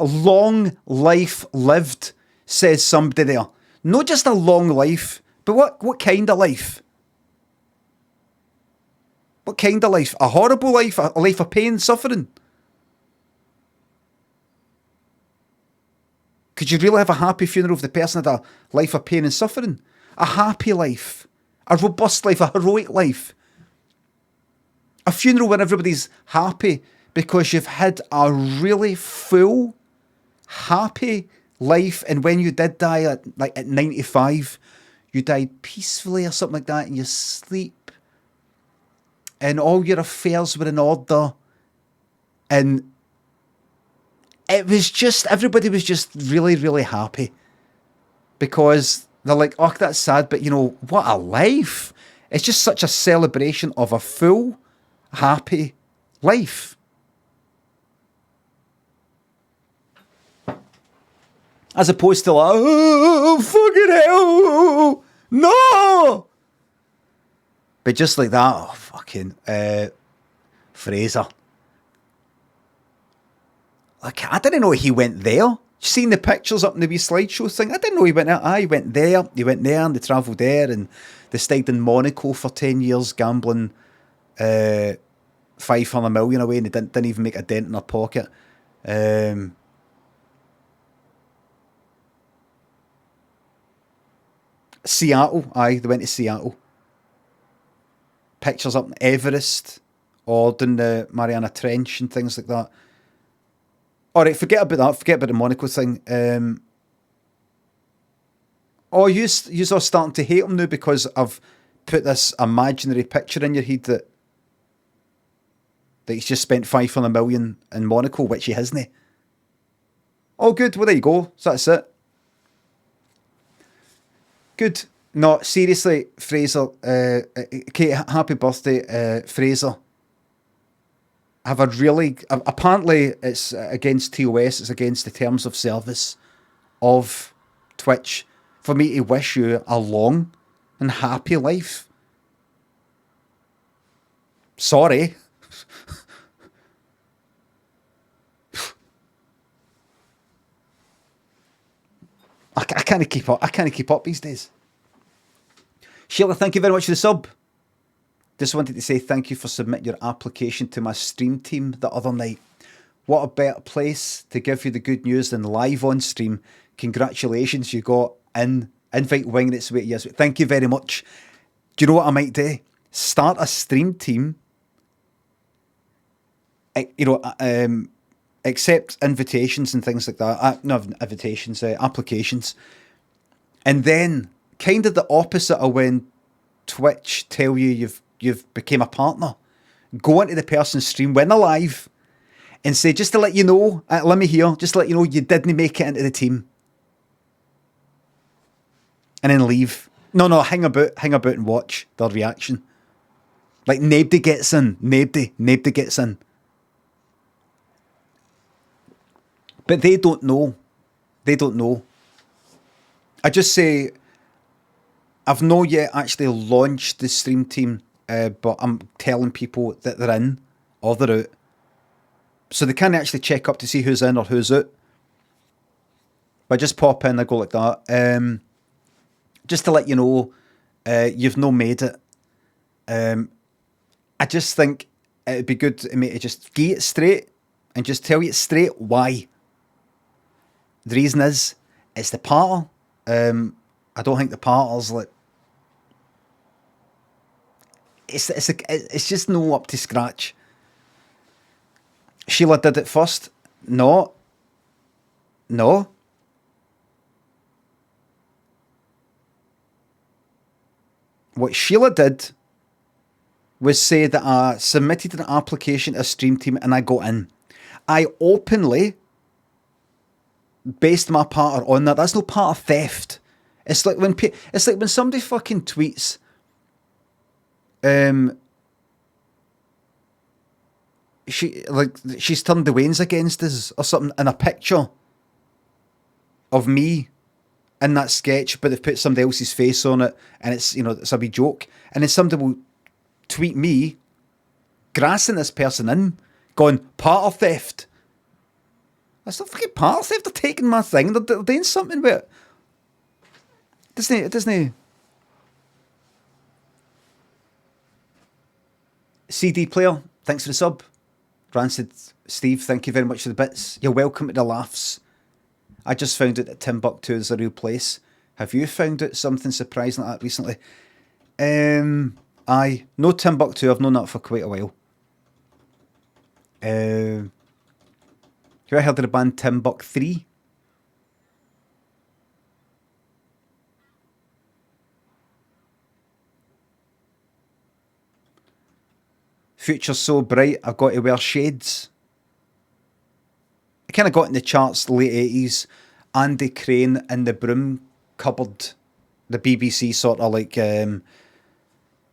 A long life lived, says somebody there. Not just a long life, but what kind of life? What kind of life? A horrible life? A life of pain, suffering? Could you really have a happy funeral if the person had a life of pain and suffering? A happy life. A robust life. A heroic life. A funeral where everybody's happy because you've had a really full, happy life, and when you did die at 95, you died peacefully or something like that in your sleep, and all your affairs were in order, and it was just, everybody was just really, really happy because they're like, oh, that's sad, but what a life. It's just such a celebration of a full, happy life. As opposed to like, oh, fucking hell, no! But just like that, oh, fucking, Fraser. Like, I didn't know he went there. You seen the pictures up in the wee slideshow thing? I didn't know he went there. He went there, and they travelled there, and they stayed in Monaco for 10 years, gambling 500 million away, and they didn't even make a dent in their pocket. Seattle, they went to Seattle. Pictures up in Everest, or down the Mariana Trench and things like that. Alright, forget about that, forget about the Monaco thing. You're starting to hate him now because I've put this imaginary picture in your head that he's just spent 500 million in Monaco, which he hasn't. Oh good, well there you go, so that's it. Good. No, seriously, Fraser, Kate, happy birthday, Fraser. Have a really, apparently it's against TOS, it's against the terms of service of Twitch for me to wish you a long and happy life. Sorry. I can't keep up. I can't keep up these days. Sheila, thank you very much for the sub. Just wanted to say thank you for submitting your application to my stream team the other night. What a better place to give you the good news than live on stream. Congratulations, you got in. Invite winging its way to yes. Thank you very much. Do you know what I might do? Start a stream team. Accept invitations and things like that. Not invitations, applications. And then, kind of the opposite of when Twitch tell you you've became a partner. Go into the person's stream when they're live and say, just to let you know, let me hear, just to let you know you didn't make it into the team. and then leave. No, hang about and watch their reaction. Like, nobody gets in. Nobody gets in. But they don't know. They don't know. I just say, I've not yet actually launched the stream team, but I'm telling people that they're in or they're out. So they can't actually check up to see who's in or who's out. But just pop in, I go like that. Just to let you know, you've not made it. I just think it'd be good to just get it straight and just tell you straight why. The reason is, it's the patter. I don't think the patter's like... It's just no up to scratch. Sheila did it first. No. What Sheila did was say that I submitted an application to a stream team and I got in. I openly based my patter on that. That's no part of theft. It's like when somebody fucking tweets, she's turned the Waynes against us or something in a picture of me in that sketch, but they've put somebody else's face on it, and it's it's a wee joke, and then somebody will tweet me, grassing this person in, going part of theft. That's not fucking part of theft. They're taking my thing. They're doing something with it. It doesn't. CD player, thanks for the sub. Rancid Steve, thank you very much for the bits. You're welcome to the laughs. I just found out that Timbuktu is a real place. Have you found out something surprising like that recently? Aye. No Timbuktu, I've known that for quite a while. Have you ever heard of the band Timbuk 3? Future's so bright, I've got to wear shades. I kind of got in the charts the late 80s. Andy Crane in the Broom Cupboard, the BBC sort of like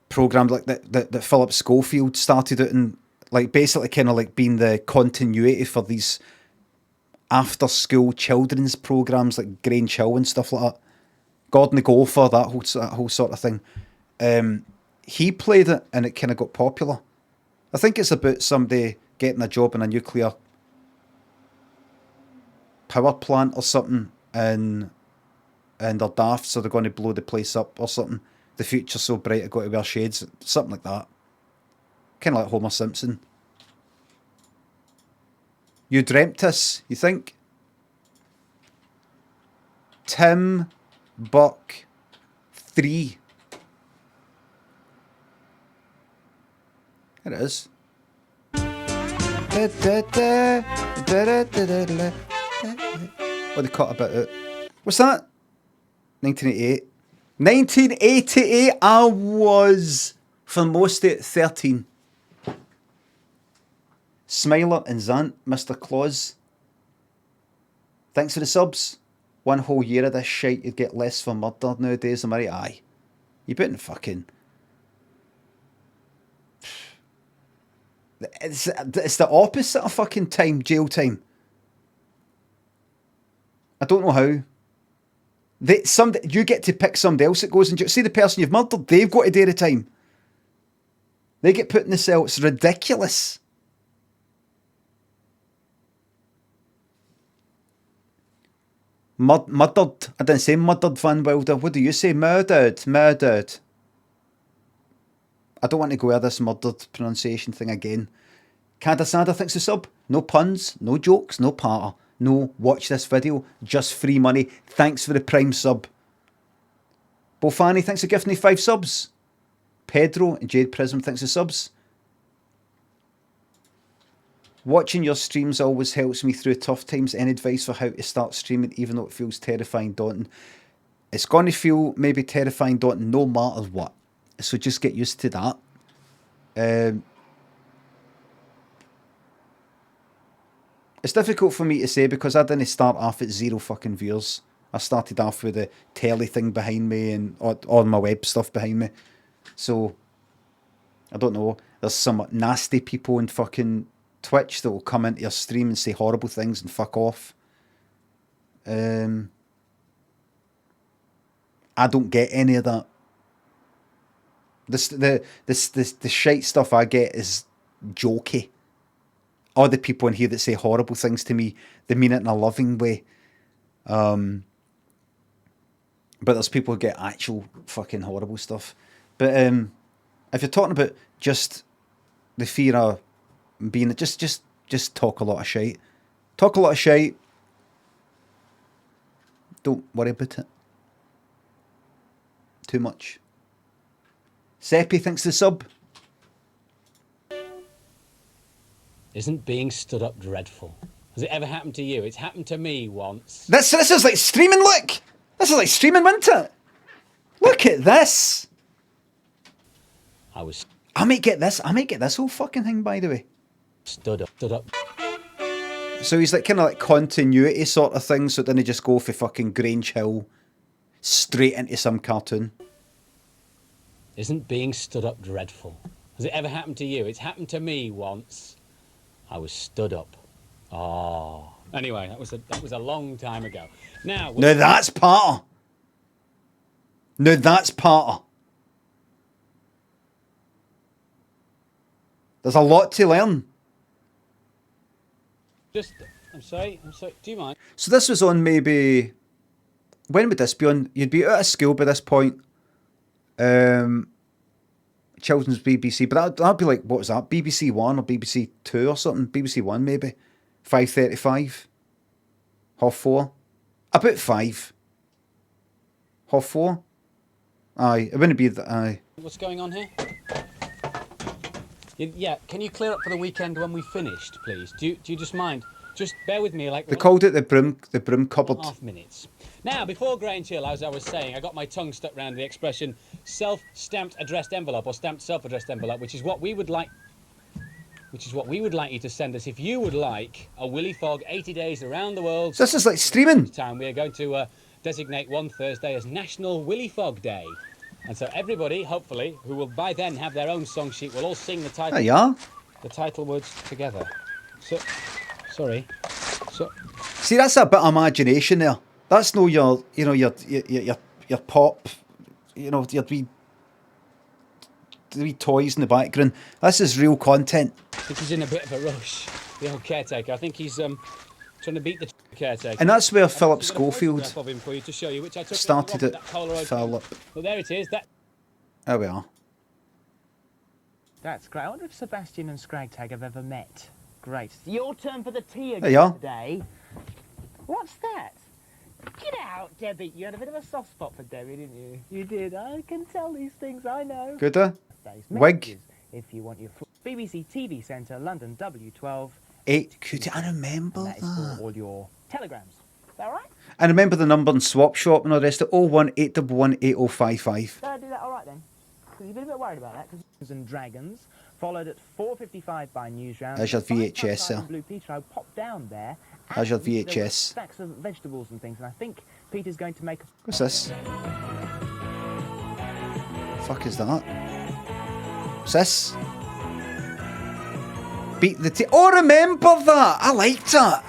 programme like that Philip Schofield started out in, like basically kind of like being the continuity for these after school children's programmes like Grain Chill and stuff like that. Gordon the Gopher, that whole sort of thing. He played it and it kind of got popular. I think it's about somebody getting a job in a nuclear power plant or something, and they're daft, so they're going to blow the place up or something. The future's so bright, I've got to wear shades. Something like that. Kind of like Homer Simpson. You dreamt this, you think? Tim Buck 3. There it is. What they cut about it. What's that? 1988. 1988, I was, for most of it, 13. Smiler and Zant, Mr. Claus. Thanks for the subs. One whole year of this shite, you'd get less for murder nowadays, am I right? Aye. You better fucking... It's the opposite of fucking time, jail time. I don't know how. You get to pick somebody else that goes in jail. See the person you've murdered, they've got to do the time. They get put in the cell. It's ridiculous. Murdered. I didn't say murdered, Van Wilder. What do you say? Murdered. Murdered. I don't want to go over this murdered pronunciation thing again. Kadasada thinks the sub. No puns, no jokes, no patter. No, watch this video. Just free money. Thanks for the prime sub. Bofani thanks for gifting me 5 subs. Pedro and Jade Prism thanks for subs. Watching your streams always helps me through tough times. Any advice for how to start streaming even though it feels terrifying, daunting? It's going to feel maybe terrifying, daunting no matter what. So just get used to that. It's difficult for me to say because I didn't start off at 0 fucking viewers. I started off with the telly thing behind me and all my web stuff behind me. So, I don't know. There's some nasty people in fucking Twitch that will come into your stream and say horrible things and fuck off. I don't get any of that. The shite stuff I get is jokey. All the people in here that say horrible things to me, they mean it in a loving way. But there's people who get actual fucking horrible stuff. But if you're talking about just the fear of being, just talk a lot of shite. Talk a lot of shite. Don't worry about it too much. Seppi thinks the sub. Isn't being stood up dreadful? Has it ever happened to you? It's happened to me once. This is like streaming, look! This is like streaming, isn't it? Look at this! I was I might get this whole fucking thing, by the way. stood up. So he's like kind of like continuity sort of thing, so it didn't just go for fucking Grange Hill straight into some cartoon. Isn't being stood up dreadful? Has it ever happened to you? It's happened to me once. I was stood up. Oh. Anyway, that was a long time ago. Now That's part. There's a lot to learn. I'm sorry. Do you mind? So this was on maybe... When would this be on? You'd be out of school by this point. Children's BBC, but that'd be like, what was that? BBC One or BBC Two or something? BBC One maybe. 5:35. 4:30. About 5. 4:30. Aye, it wouldn't be that. Aye. What's going on here? Yeah, can you clear up for the weekend when we finished, please? Do you just mind? Just bear with me, like... They called it the broom cupboard. Half minutes. Now, before Grange Hill, as I was saying, I got my tongue stuck around the expression self-stamped addressed envelope or stamped self-addressed envelope, which is what we would like you to send us if you would like a Willy Fogg 80 days around the world. So this is like streaming. Time we are going to designate one Thursday as National Willy Fogg Day. And so everybody, hopefully, who will by then have their own song sheet, will all sing the title. There you are. The title words together. So, sorry. So, see, that's a bit of imagination there. That's no your pop, your wee toys in the background. This is real content. I think he's in a bit of a rush, the old caretaker. I think he's trying to beat the caretaker. And that's where Philip Schofield of him for you to show you, which I took started it. Philip. Well, there it is. There we are. That's great. I wonder if Sebastian and Scragtag have ever met. Great. Your turn for the tea There you are. again today. What's that? Get out, Debbie. You had a bit of a soft spot for Debbie, didn't you? You did. I can tell these things, I know. Good, Wig. If you want your BBC TV Centre, London W12. 8. Could I remember That is that? for all your telegrams. Is that right? And remember the number in Swap Shop and all the rest of 018118055. Did I do that all right then? Because you've been a bit worried about that. Because and Dragons followed at 4:55 by Newsround. There's your VHS there. Blue Peter, I popped down there. There's your and there were VHS. Stacks of vegetables and things, and I think Peter's going to make a... What's this? Fuck is that? What's this? Beat the tea. Oh, remember that! I liked that.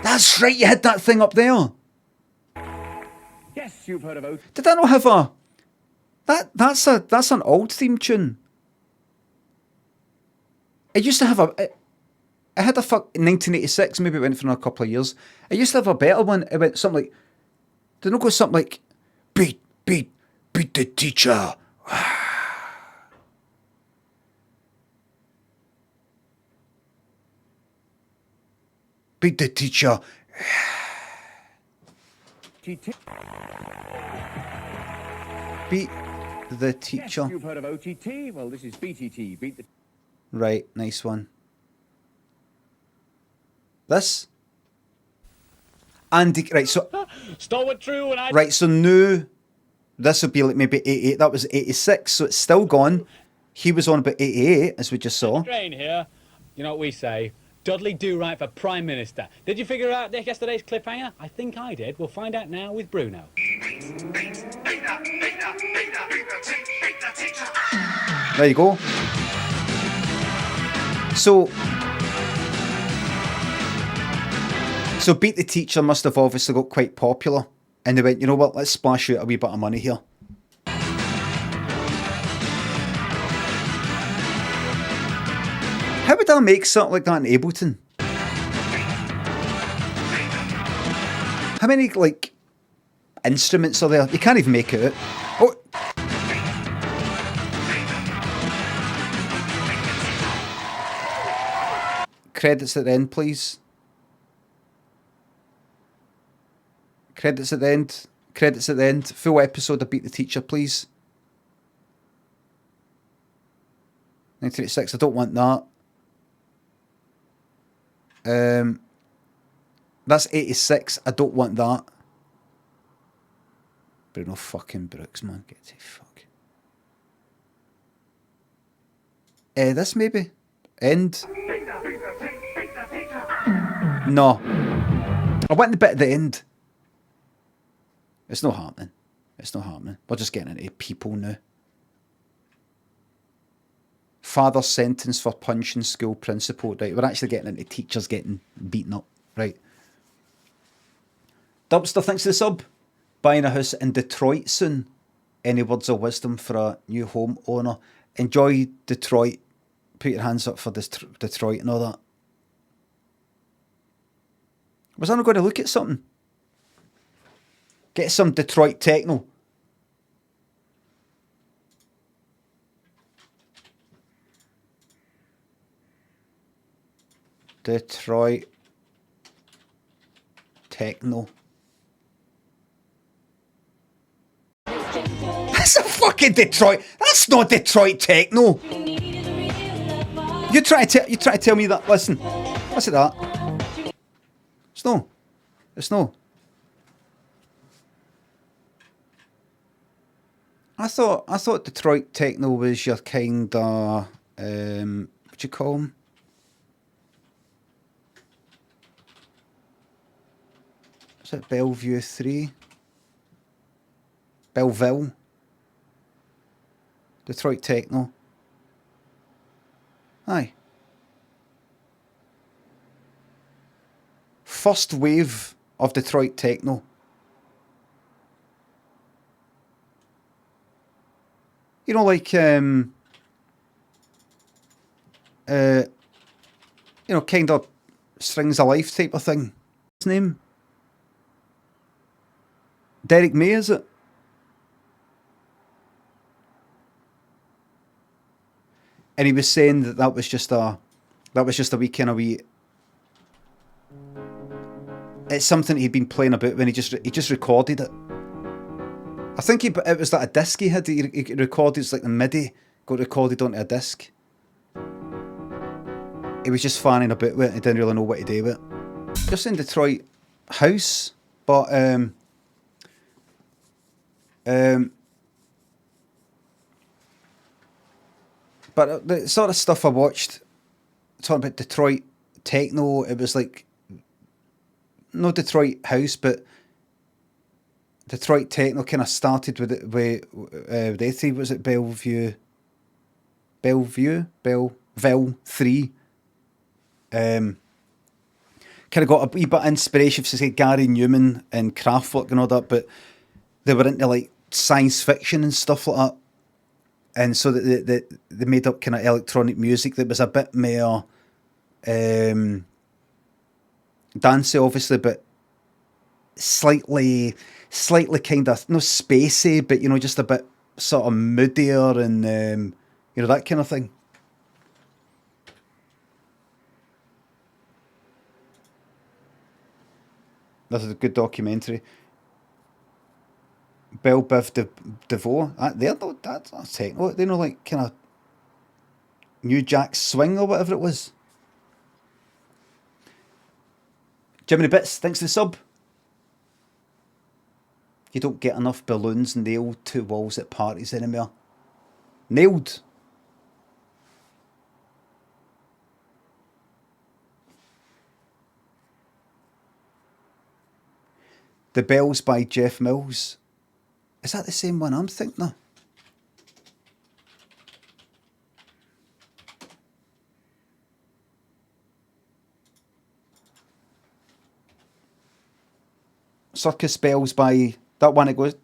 That's right, you had that thing up there. Yes, you've heard of Oath. Did I not have a... That's an old theme tune. I used to have a... I had a fuck... In 1986, maybe it went for a couple of years. I used to have a better one. It went something like... Did it go something like... Beat the teacher. Beat the teacher. Beat the teacher. Yes, you've heard of OTT. Well, this is BTT. Beat the... Right, nice one. This? Andy, right, so... Stalwart true and I... Right, so now... This would be like maybe 88. That was 86, so it's still gone. He was on about 88, as we just saw. Train here. You know what we say? Dudley Do-Right for Prime Minister. Did you figure out yesterday's cliffhanger? I think I did. We'll find out now with Bruno. There you go. So Beat the Teacher must have obviously got quite popular. And they went, you know what, let's splash out a wee bit of money here. How would I make something like that in Ableton? How many, like, instruments are there? You can't even make it out. Oh! Credits at the end, please. Credits at the end. Credits at the end. Full episode of Beat the Teacher, please. 1986, I don't want that. That's 86, I don't want that. Bruno fucking Brooks, man. Get to fuck. This maybe? End? No. I want the bit at the end. It's not happening. It's not happening. We're just getting into people now. Father sentenced for punching school principal. Right, we're actually getting into teachers getting beaten up. Right. Dubster, thanks for the sub. Buying a house in Detroit soon. Any words of wisdom for a new home owner? Enjoy Detroit. Put your hands up for this Detroit and all that. Was I not going to look at something? Get some Detroit techno. Detroit techno. That's a fucking Detroit. That's not Detroit techno. You try to tell me that. Listen to that. It's no. It's no. I thought Detroit techno was your kind of what you call them? Is it Bellevue 3? Belleville? Detroit techno. Aye. First wave of Detroit techno. You know, like, you know, kind of Strings of Life type of thing. His name? Derek May, is it? And he was saying that was just a wee kind of wee. It's something he'd been playing about when he just recorded it. I think it was like a disc he had. He recorded, it's like the MIDI got recorded onto a disc. He was just fanning about with it. He didn't really know what to do with it. Just in Detroit house, but the sort of stuff I watched, talking about Detroit techno, it was like, no Detroit house, but Detroit techno kind of started with it they three, was it Belleville 3. Kind of got a wee bit of inspiration for, say, Gary Newman and Kraftwerk and all that, but they were into like science fiction and stuff like that. And so they made up kind of electronic music that was a bit more dancey, obviously, but slightly kind of, no spacey, but, you know, just a bit sort of moodier and, you know, that kind of thing. That's a good documentary. Belle Biv DeVoe. That's techno. They know, like, kind of New Jack Swing or whatever it was. Jiminy Bits, thanks for the sub. You don't get enough balloons nailed to walls at parties anymore. Nailed. The Bells by Jeff Mills. Is that the same one I'm thinking of? Circus Bells by that one. It goes.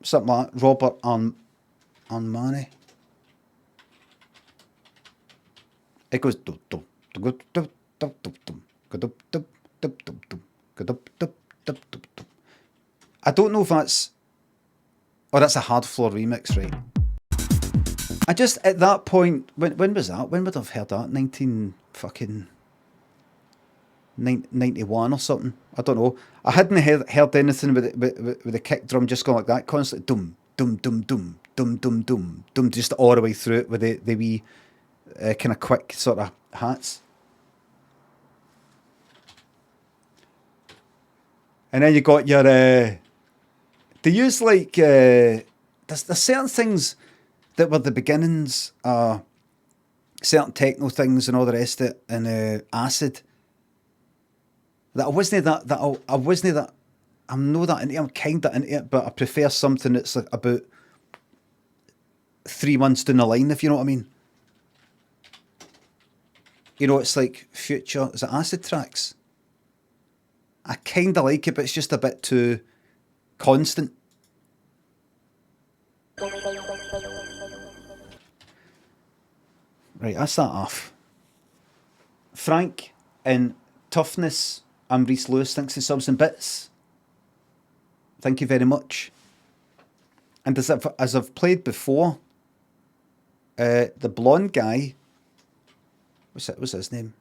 Something like that. Robert Armani. It goes. I don't know if that's. Oh, that's a Hard Floor remix, right? I just at that point, when was that? When would I have heard that? 91 or something. I don't know. I hadn't heard anything with the kick drum just going like that, constantly dum dum dum dum dum dum dum dum, just all the way through it with the wee kind of quick sort of hats. And then you got your they use like there's certain things that were the beginnings, certain techno things and all the rest of it, and acid. That I wasn't that I'm not that into it. I'm kind of into it, but I prefer something that's like about 3 months down the line, if you know what I mean. You know, it's like Future, is it acid tracks? I kind of like it, but it's just a bit too constant. Right, that's that off. Frank in Toughness, I'm Reese Lewis, thanks to subs and bits. Thank you very much. And as I've played before, the blonde guy, what's his name?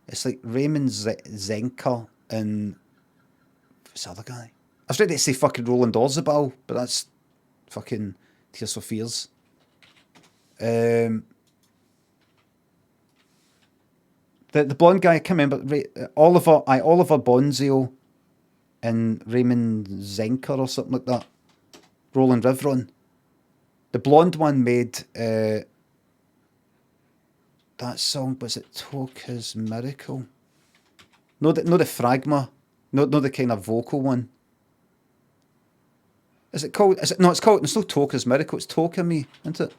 It's like Raymond Zenker and what's the other guy? I was ready to say fucking Roland Orzabal, but that's fucking Tears for Fears. The blonde guy, I can't remember. Oliver Bonzio and Raymond Zenker or something like that. Roland Rivron. The blonde one made that song. Was it Toka's Miracle? No, the Phragma. No, the kind of vocal one. Is it called? It's not Toka's Miracle. It's Toka Me, isn't it?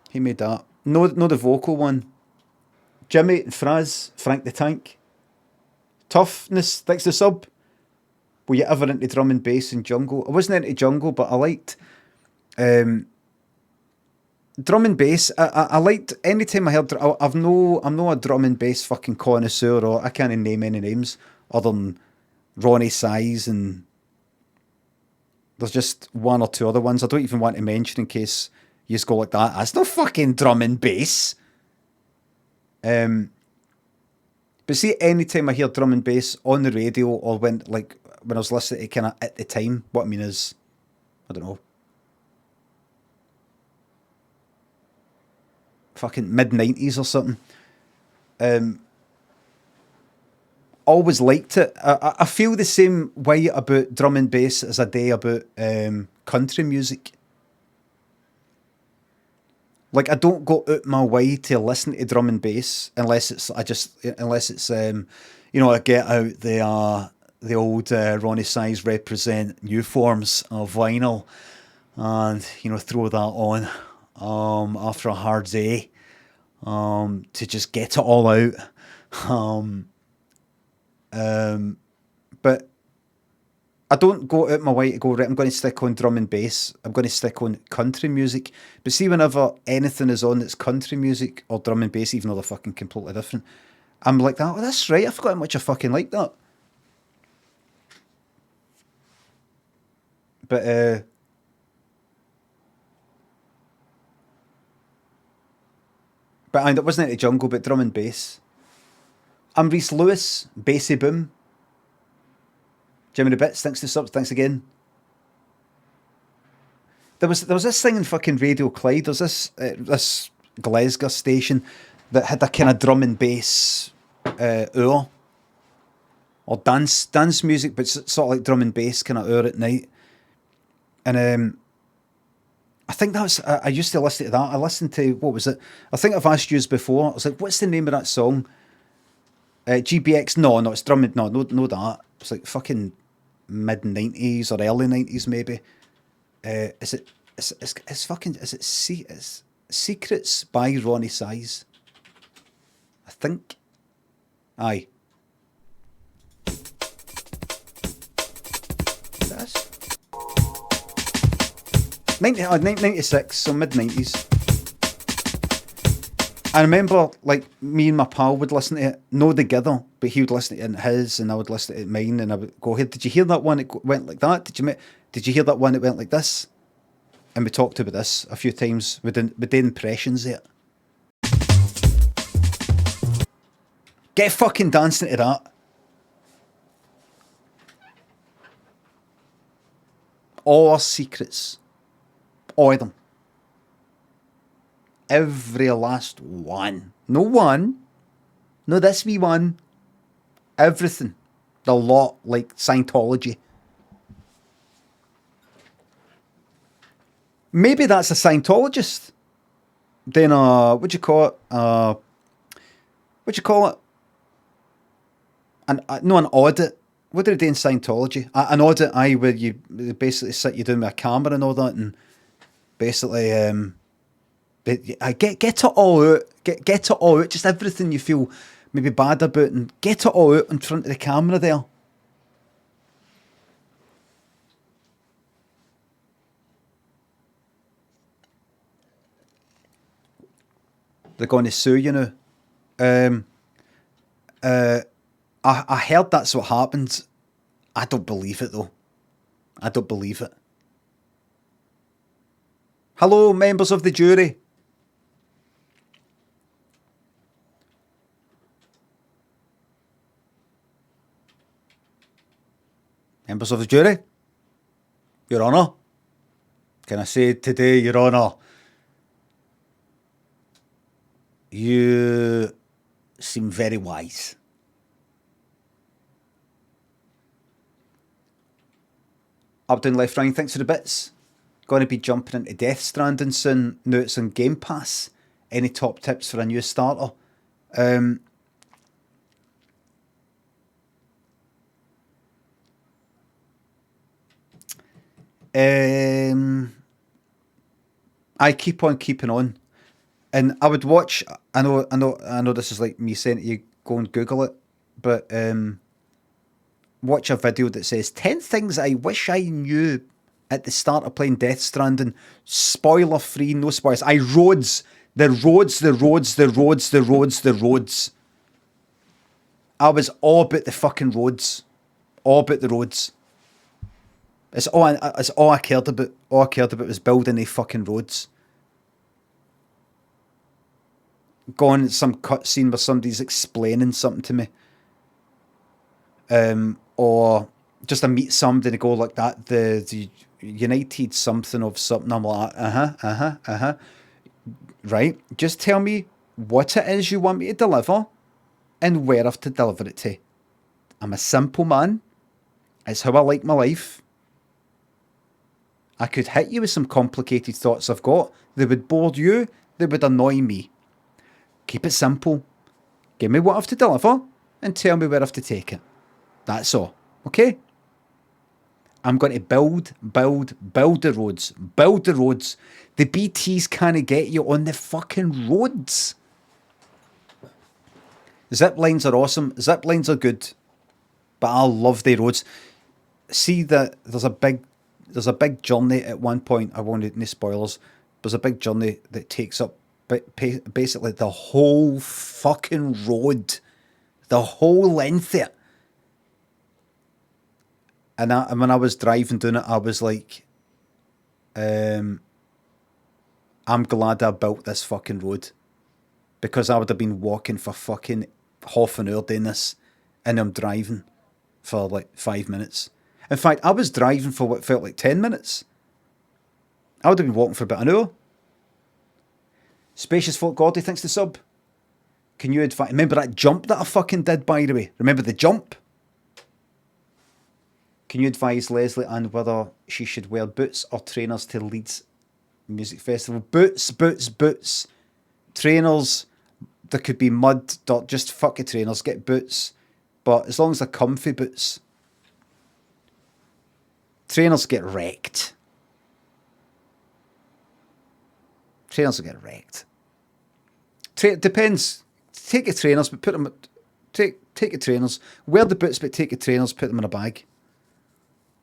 He made that. No, the vocal one. Jimmy and Frank the Tank. Toughness, thanks to sub. Were you ever into drum and bass and jungle? I wasn't into jungle, but I liked drum and bass. I liked anytime I heard. I'm no a drum and bass fucking connoisseur, or I can't name any names other than Ronnie Size, and there's just one or two other ones I don't even want to mention in case you just go like that. That's no fucking drum and bass. But see, anytime I hear drum and bass on the radio, or when I was listening to kind of at the time, what I mean is, I don't know, fucking mid-90s or something. Always liked it. I feel the same way about drum and bass as I do about country music. Like, I don't go out my way to listen to drum and bass unless it's I get out the old Ronnie Size Represent New Forms of vinyl and throw that on after a hard day to just get it all out. But I don't go out my way to go, right, I'm going to stick on drum and bass. I'm going to stick on country music. But see, whenever anything is on that's country music or drum and bass, even though they're fucking completely different, I'm like, oh, that's right. I forgot how much I fucking like that. But, it wasn't into jungle, but drum and bass. I'm Reese Lewis, Bassy Boom. Jimmy the Bits, thanks to subs, thanks again. There was this thing in fucking Radio Clyde. There's this Glasgow station that had a kind of drum and bass hour or dance music, but sort of like drum and bass kind of hour at night. And I think that's. I used to listen to that. I listened to, what was it? I think I've asked you before. I was like, what's the name of that song? GBX? No, it's drumming. No, that. It's like fucking mid 90s or early 90s maybe. Is it? It's fucking. Is it? It's Secrets by Ronnie Size. I think. Aye. That's 96, so mid 90s. I remember, like, me and my pal would listen to it, no together, but he would listen to it in his, and I would listen to it in mine, and I would go, "Here, did you hear that one? It went like that. Did you hear that one? It went like this." And we talked about this a few times with the impressions of it. Get fucking dancing to that. All our secrets. All of them. Every last one. No one. No this wee one. Everything. The lot, like Scientology. Maybe that's a Scientologist. Then what do you call it? What do you call it? An audit. What do they do in Scientology? An audit, where you basically sit you down with a camera and all that, and basically get it all out. Get it all out. Just everything you feel maybe bad about, and get it all out in front of the camera there. They're going to sue you now. I heard that's what happened. I don't believe it though. I don't believe it. Hello, members of the jury. Members of the jury. Your Honour. Can I say today, Your Honour, you seem very wise. Up, down, left, right, thanks for the bits. Going to be jumping into Death Stranding soon. Now it's on Game Pass. Any top tips for a new starter? I keep on keeping on. And I would watch, I know this is like me saying to you, go and Google it, but watch a video that says 10 things I wish I knew at the start of playing Death Stranding. Spoiler free, no spoilers. The roads. I was all about the fucking roads. All about the roads. It's all I cared about. All I cared about was building the fucking roads. Going to some cutscene where somebody's explaining something to me. Or just to meet somebody and go like that, the United something of something. I'm like, right, just tell me what it is you want me to deliver and where I have to deliver it to. I'm a simple man. It's how I like my life. I could hit you with some complicated thoughts I've got. They would bore you. They would annoy me. Keep it simple. Give me what I have to deliver and tell me where I have to take it. That's all. Okay? I'm going to build the roads. Build the roads. The BTs can't get you on the fucking roads. Zip lines are awesome. Zip lines are good. But I love the roads. See that there's a big journey at one point. I won't any spoilers. There's a big journey that takes up basically the whole fucking road. The whole length of it. And when I was driving doing it, I was like, I'm glad I built this fucking road. Because I would have been walking for fucking half an hour doing this. And I'm driving for like 5 minutes. In fact, I was driving for what felt like 10 minutes. I would have been walking for about an hour. Spacious Folk Gordy, thanks to sub. Can you advise? Remember that jump that I fucking did, by the way? Remember the jump? Can you advise Leslie on whether she should wear boots or trainers to Leeds music festival. Boots, boots, boots. Trainers, there could be mud, dirt, just fuck your trainers, get boots. But as long as they're comfy boots. Trainers get wrecked. Trainers will get wrecked. Depends. Take your trainers, but put them... Take your trainers. Wear the boots, but take your trainers, put them in a bag.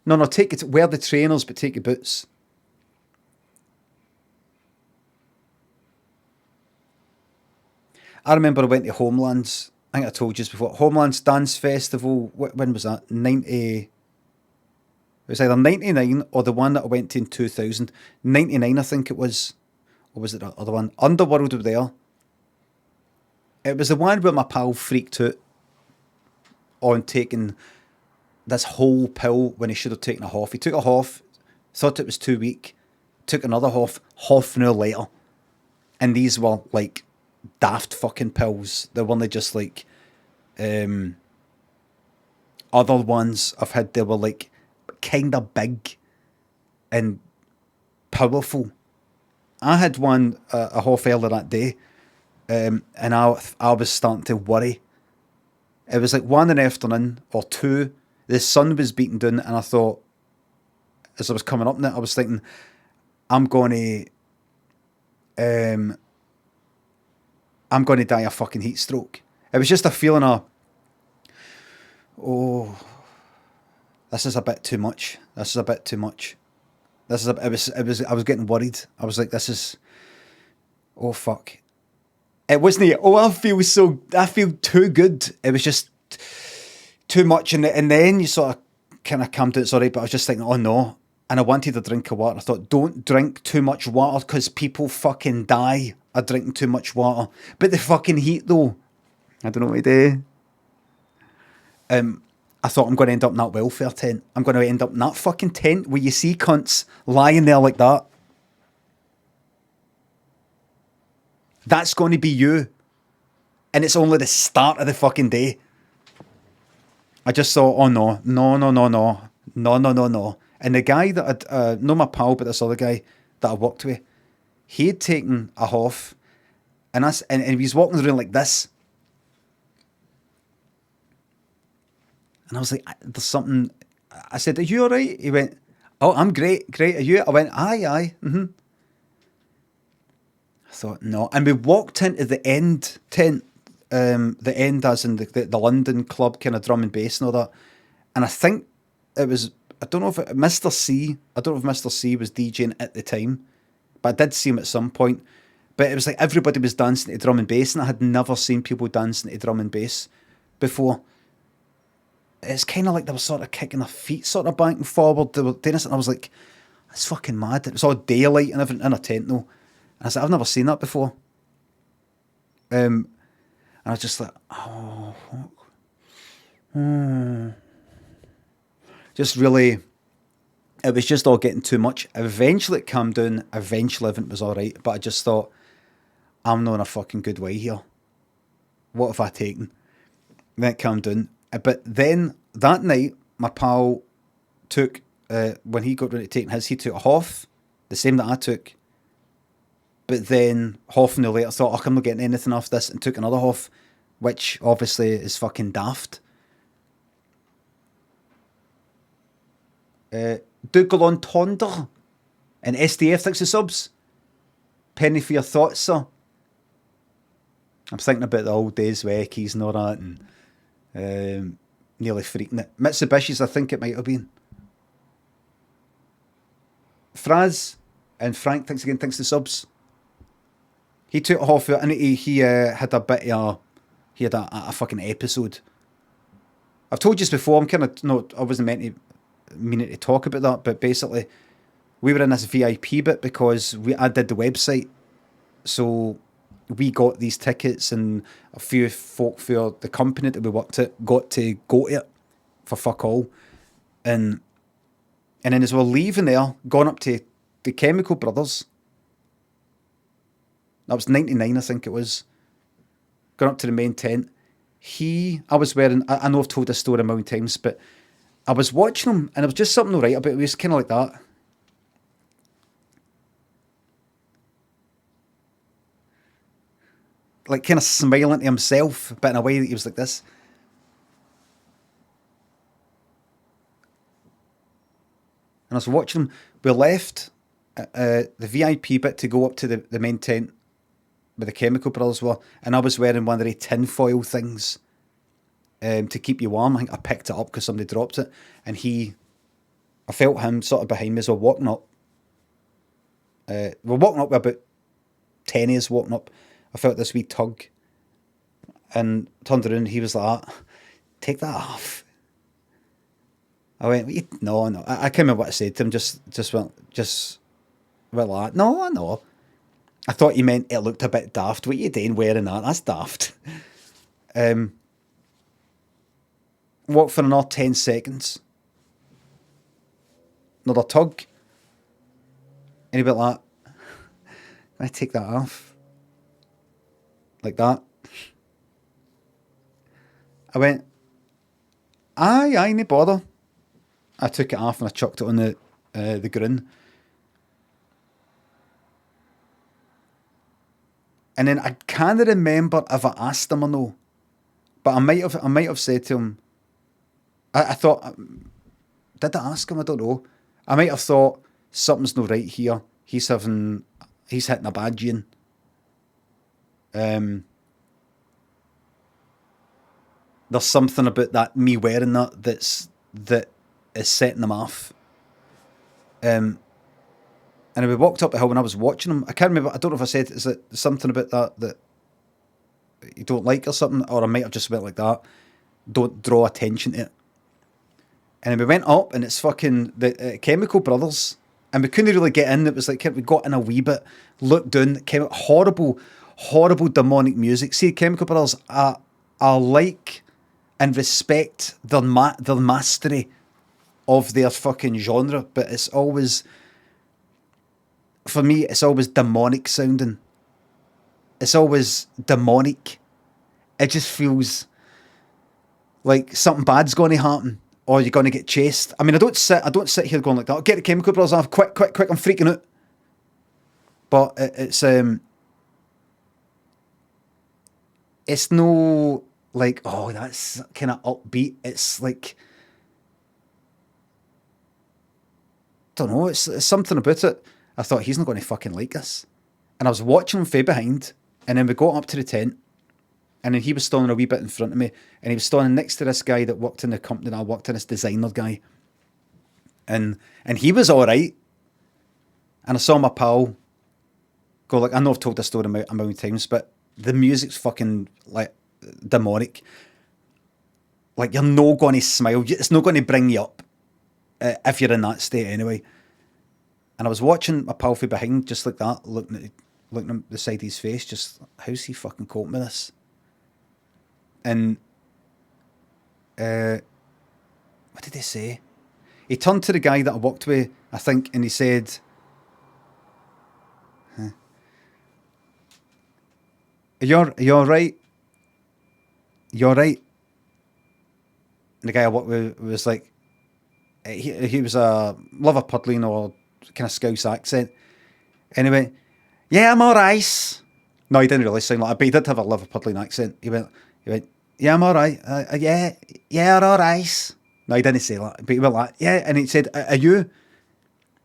No, wear the trainers, but take your boots. I remember I went to Homelands. I think I told you this before. Homelands Dance Festival. When was that? 90... It was either 99 or the one that I went to in 2000. 99, I think it was. Or was it the other one? Underworld were there. It was the one where my pal freaked out on taking this whole pill when he should have taken a half. He took a half, thought it was too weak, took another half an hour later. And these were like daft fucking pills. They weren't just like other ones I've had. They were like kind of big and powerful. I had one a half earlier that day, and I was starting to worry. It was like 1 in the afternoon or 2. The sun was beating down, and I thought, as I was coming up in it, I was thinking, I'm going to die of fucking heat stroke. It was just a feeling of, oh, this is a bit too much. This is a bit too much. I was getting worried. I was like, this is, oh fuck. It wasn't, oh, I feel too good. It was just too much. And then you sort of kind of calmed down, it's all right, but I was just thinking, oh no. And I wanted a drink of water. I thought, don't drink too much water because people fucking die of drinking too much water. But the fucking heat though, I don't know what to do. I thought, I'm going to end up in that welfare tent. I'm going to end up in that fucking tent where you see cunts lying there like that. That's going to be you. And it's only the start of the fucking day. I just thought, oh no. And the guy that I'd, not my pal, but this other guy that I worked with, he had taken a half, and he was walking around like this. And I was like, there's something. I said, are you all right? He went, oh, I'm great. Are you? I went, aye. Mm-hmm. I thought, no. And we walked into the end tent, the end as in the London club, kind of drum and bass and all that. And I think it was, I don't know if Mr. C was DJing at the time, but I did see him at some point. But it was like everybody was dancing to drum and bass, and I had never seen people dancing to drum and bass before. It's kind of like they were sort of kicking their feet sort of back and forward. They were doing this, and I was like, that's fucking mad. It was all daylight and everything in a tent though. And I was like, I've never seen that before. And I was just like, oh, fuck. Just really, it was just all getting too much. Eventually it calmed down. Eventually everything was all right. But I just thought, I'm not in a fucking good way here. What have I taken? And then it calmed down. But then that night, my pal took, when he got ready to take his, he took a half, the same that I took. But then half an hour later, I thought, oh, I'm not getting anything off this, and took another half, which obviously is fucking daft. Dougal Entendre and SDF, thanks for subs. Penny for your thoughts, sir. I'm thinking about the old days with Eckies and all that, and nearly freaking it. Mitsubishi's, I think it might have been. Fraz and Frank, thanks again, thanks to subs. He took a half out, and he had a bit of he had a fucking episode. I've told you this before, I'm kind of, no, I wasn't meaning to talk about that, but basically we were in this VIP bit because I did the website, so we got these tickets, and a few folk for the company that we worked at got to go to it for fuck all. And then as we're leaving there, going up to the Chemical Brothers, that was 99, I think it was, going up to the main tent, I was wearing, I know I've told this story a million times, but I was watching him, and it was just something alright about it. It was kind of like that. like kind of smiling to himself, but in a way that he was like this. And I was watching him. We left the VIP bit to go up to the main tent where the Chemical Brothers were, and I was wearing one of the tinfoil things to keep you warm. I think I picked it up because somebody dropped it, and I felt him sort of behind me as we're walking up. We're walking up with about 10 of us walking up. I felt this wee tug, and turned around and he was like, take that off. I went, no. I can't remember what I said to him, just went like, no. I thought he meant it looked a bit daft. What are you doing wearing that? That's daft. Walked for another 10 seconds. Another tug. And he went like, can I take that off? Like that. I went, aye, no bother. I took it off and I chucked it on the ground. And then I can't remember if I asked him or no, but I might have said to him. I thought, did I ask him? I don't know. I might have thought something's not right here. He's hitting a bad gene. There's something about that me wearing that is setting them off. And we walked up the hill and I was watching him. I can't remember. I don't know if I said, is it something about that you don't like or something? Or I might have just went like that. Don't draw attention to it. And then we went up and it's fucking the Chemical Brothers. And we couldn't really get in. It was like, we got in a wee bit, looked down, horrible demonic music. See, Chemical Brothers are like and respect their mastery of their fucking genre, but it's always, for me, it's always demonic sounding. It's always demonic. It just feels like something bad's going to happen, or you're going to get chased. I mean, I don't sit here going like that. Get the Chemical Brothers off, quick! I'm freaking out. But it's no like, oh, that's kind of upbeat. It's like, I don't know. It's something about it. I thought, he's not going to fucking like this. And I was watching him from behind, and then we got up to the tent, and then he was standing a wee bit in front of me, and he was standing next to this guy that worked in the company that I worked in, this designer guy. And he was all right. And I saw my pal go like, I know I've told this story a million times, but the music's fucking like demonic. Like, you're not going to smile. It's not going to bring you up if you're in that state anyway. And I was watching my pal from behind, just like that, looking at the side of his face, just, how's he fucking coping with this? And what did he say? He turned to the guy that I walked with, I think, and he said, You're right. You're right. And the guy I walked with was like, he was a Liverpudlian or kind of Scouse accent. And he went, yeah, I'm alright. No, he didn't really sound like that, but he did have a Liverpudlian accent. He went, yeah, I'm alright. Yeah, you're alright. No, he didn't say that, but he went like, yeah. And he said, are you?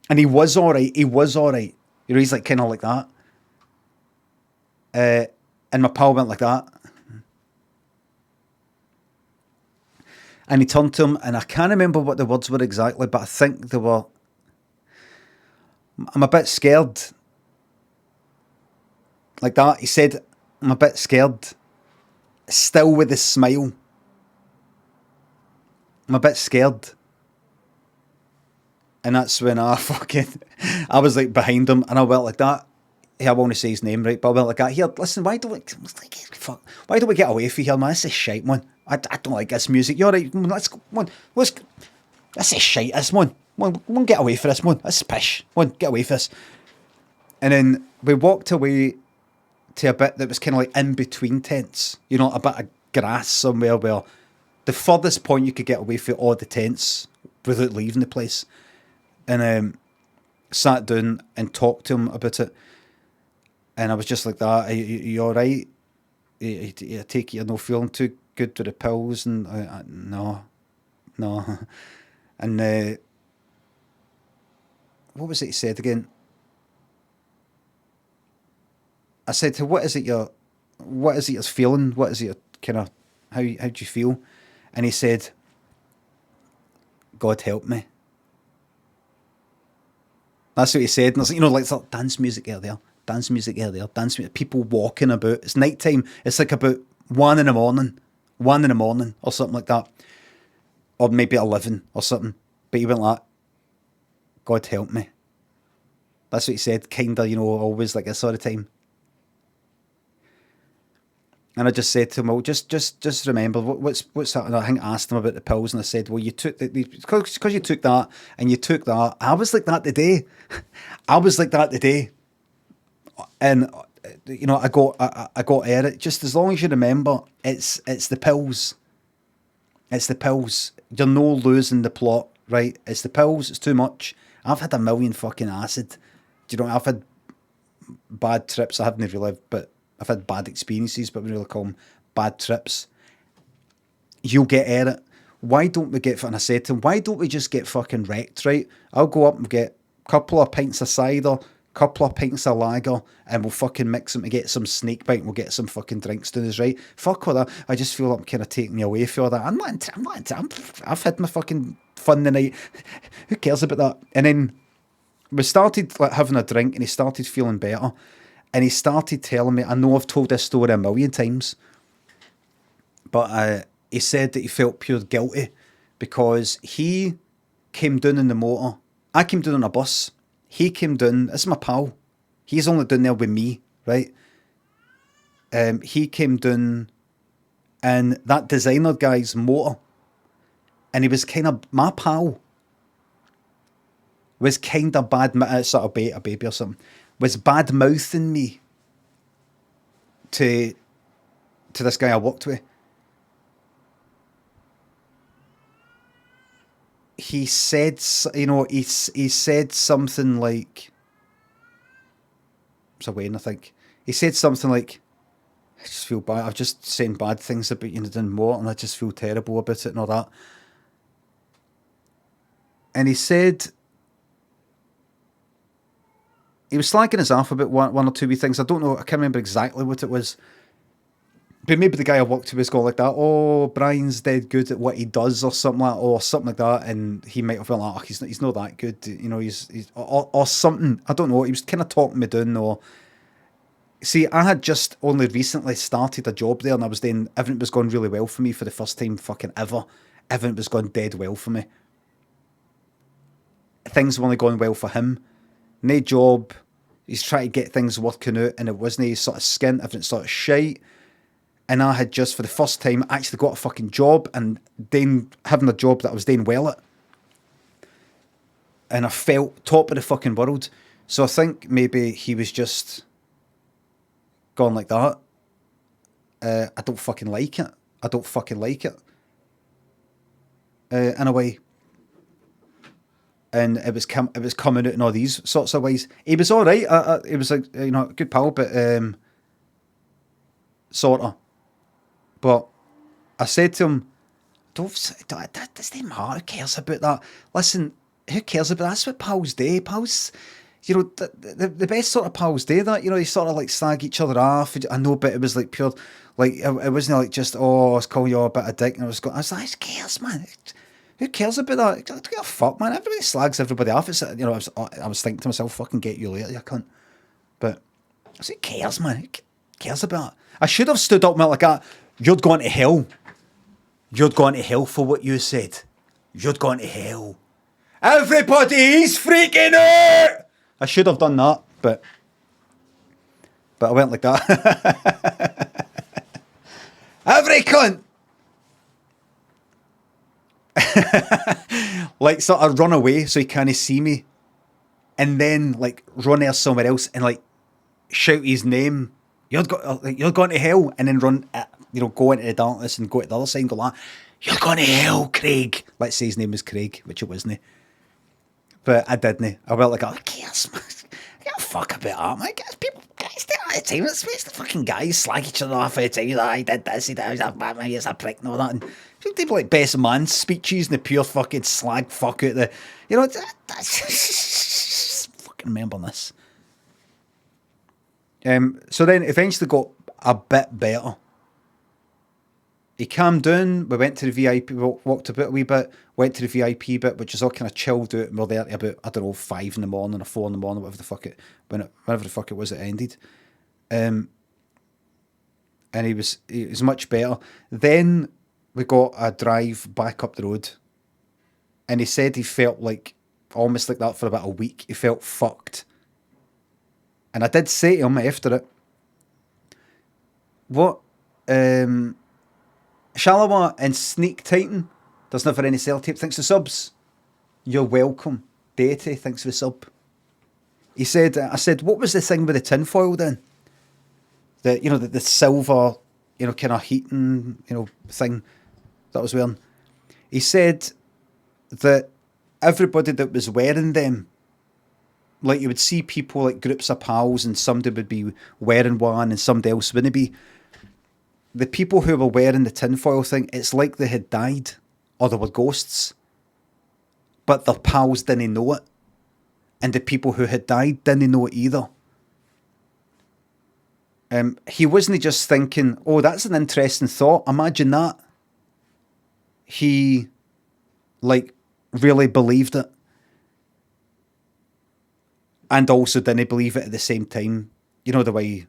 And he was alright. You know, he's like kind of like that. And my pal went like that. And he turned to him, and I can't remember what the words were exactly, but I think they were, I'm a bit scared. Like that. He said, I'm a bit scared. Still with a smile. I'm a bit scared. And that's when I was like behind him, and I went like that. I won't say his name right, but I went like that. Here, listen, why don't we get away from here, man? This is shite, man. I don't like this music. You're right. Let's go, man. This is shite. This, man. We'll get away from this, man. This is pish. Man, get away from this. And then we walked away to a bit that was kind of like in between tents. You know, a bit of grass somewhere where the furthest point you could get away from all the tents without leaving the place. And sat down and talked to him about it. And I was just like that, are you all right? I take it you're not feeling too good with the pills, and no. And what was it he said again? I said to him, what is it you're feeling? What is it kind of, how do you feel? And he said, God help me. That's what he said. And I was like, like it's like dance music out there, dance music out there, dance music, people walking about. It's night time. It's like about 1 in the morning or something like that. Or maybe 11 or something. But he went like, God help me. That's what he said, kinda, always like this all the time. And I just said to him, well, just remember, what's happening? I think I asked him about the pills, and I said, well, you took because you took that, and you took that. I was like that today. And I got at it. Just as long as you remember, it's the pills. It's the pills. You're no losing the plot, right? It's the pills. It's too much. I've had a million fucking acid. I've had bad trips. I haven't relived, but I've had bad experiences, but we really call them bad trips. You'll get at it. Why don't we and I said to him, why don't we just get fucking wrecked, right? I'll go up and get a couple of pints of cider, couple of pints of lager, and we'll fucking mix them to get some snake bite, and we'll get some fucking drinks to us, right? Fuck all that. I just feel I'm kind of taking me away from all that. I've had my fucking fun tonight. Who cares about that? And then we started like having a drink, and he started feeling better. And he started telling me, I know I've told this story a million times, but he said that he felt pure guilty because he came down in the motor. I came down on a bus. He came down. This is my pal. He's only down there with me, right? He came down in that designer guy's motor. And he was kind of, my pal was kind of bad, sort of a baby or something, was bad mouthing me to this guy I worked with. He said, he said something like, it was a Wayne, I think. He said something like, I just feel bad. I've just saying bad things about you doing more, and I just feel terrible about it and all that. And he said, he was slagging us off about one or two wee things. I don't know, I can't remember exactly what it was. But maybe the guy I worked with was going like that, oh, Brian's dead good at what he does or something like that. And he might have felt like, oh, he's not that good, he's or something. I don't know. He was kind of talking me down. Or see, I had just only recently started a job there, and I was then, everything was going really well for me for the first time fucking ever. Everything was going dead well for me. Things were only going well for him. No job. He's trying to get things working out, and it wasn't. He's sort of skint, everything sort of shite. And I had just, for the first time, actually got a fucking job, and then having a job that I was doing well at. And I felt top of the fucking world. So I think maybe he was just gone like that. I don't fucking like it. In a way. And it was coming out in all these sorts of ways. He was all right. He was like, a good pal, but sort of. But I said to him, that doesn't matter. Who cares about that? Listen, who cares about that? That's what pals do. Pals, the best sort of pals do that. They sort of like slag each other off. I know, but it was like pure, like, it wasn't like just, oh, I was calling you a bit of dick. And I was like, who cares, man? Who cares about that? Don't give a fuck, man. Everybody slags everybody off. It's, I was thinking to myself, fucking get you later, you cunt. But I said, who cares, man? Who cares about that? I should have stood up and went like that. You're going to hell. You're going to hell for what you said. You're going to hell. Everybody's freaking out! I should have done that, but I went like that. Every cunt! Like sort of run away so he can't see me, and then like run there somewhere else and like shout his name. You're going to hell, and then run, go into the darkness and go to the other side and go like, you're going to hell, Craig. Let's say his name was Craig, which it wasn't. But I didn't. I went like, who cares, man? Give a fuck about art, mate. Guys do it all the time. It's the fucking guys slag each other off all the time. He's like, I did this, he did, he's a prick and all that. And people like best man speeches and the pure fucking slag fuck out the, you know, that's fucking remember this. So then eventually got a bit better. He calmed down, we went to the VIP, we walked a bit a wee bit, went to the VIP bit, which is all kind of chilled out, and we were there about, I don't know, 5 in the morning or 4 in the morning, whatever the fuck it was, it ended. And he was much better. Then we got a drive back up the road, and he said he felt like, almost like that for about a week, he felt fucked. And I did say to him after it, what, Shalawa and Sneak Titan, there's never any cell tape, thanks for subs. You're welcome. Deity, thanks for the sub. He said, I said, what was the thing with the tinfoil then? The, you know, the silver, you know, kind of heating, you know, thing that I was wearing. He said that everybody that was wearing them, like you would see people like groups of pals and somebody would be wearing one and somebody else wouldn't be. The people who were wearing the tinfoil thing, it's like they had died or they were ghosts. But their pals didn't know it. And the people who had died didn't know it either. He wasn't just thinking, oh, that's an interesting thought. Imagine that. He, like, really believed it. And also didn't believe it at the same time. You know, the way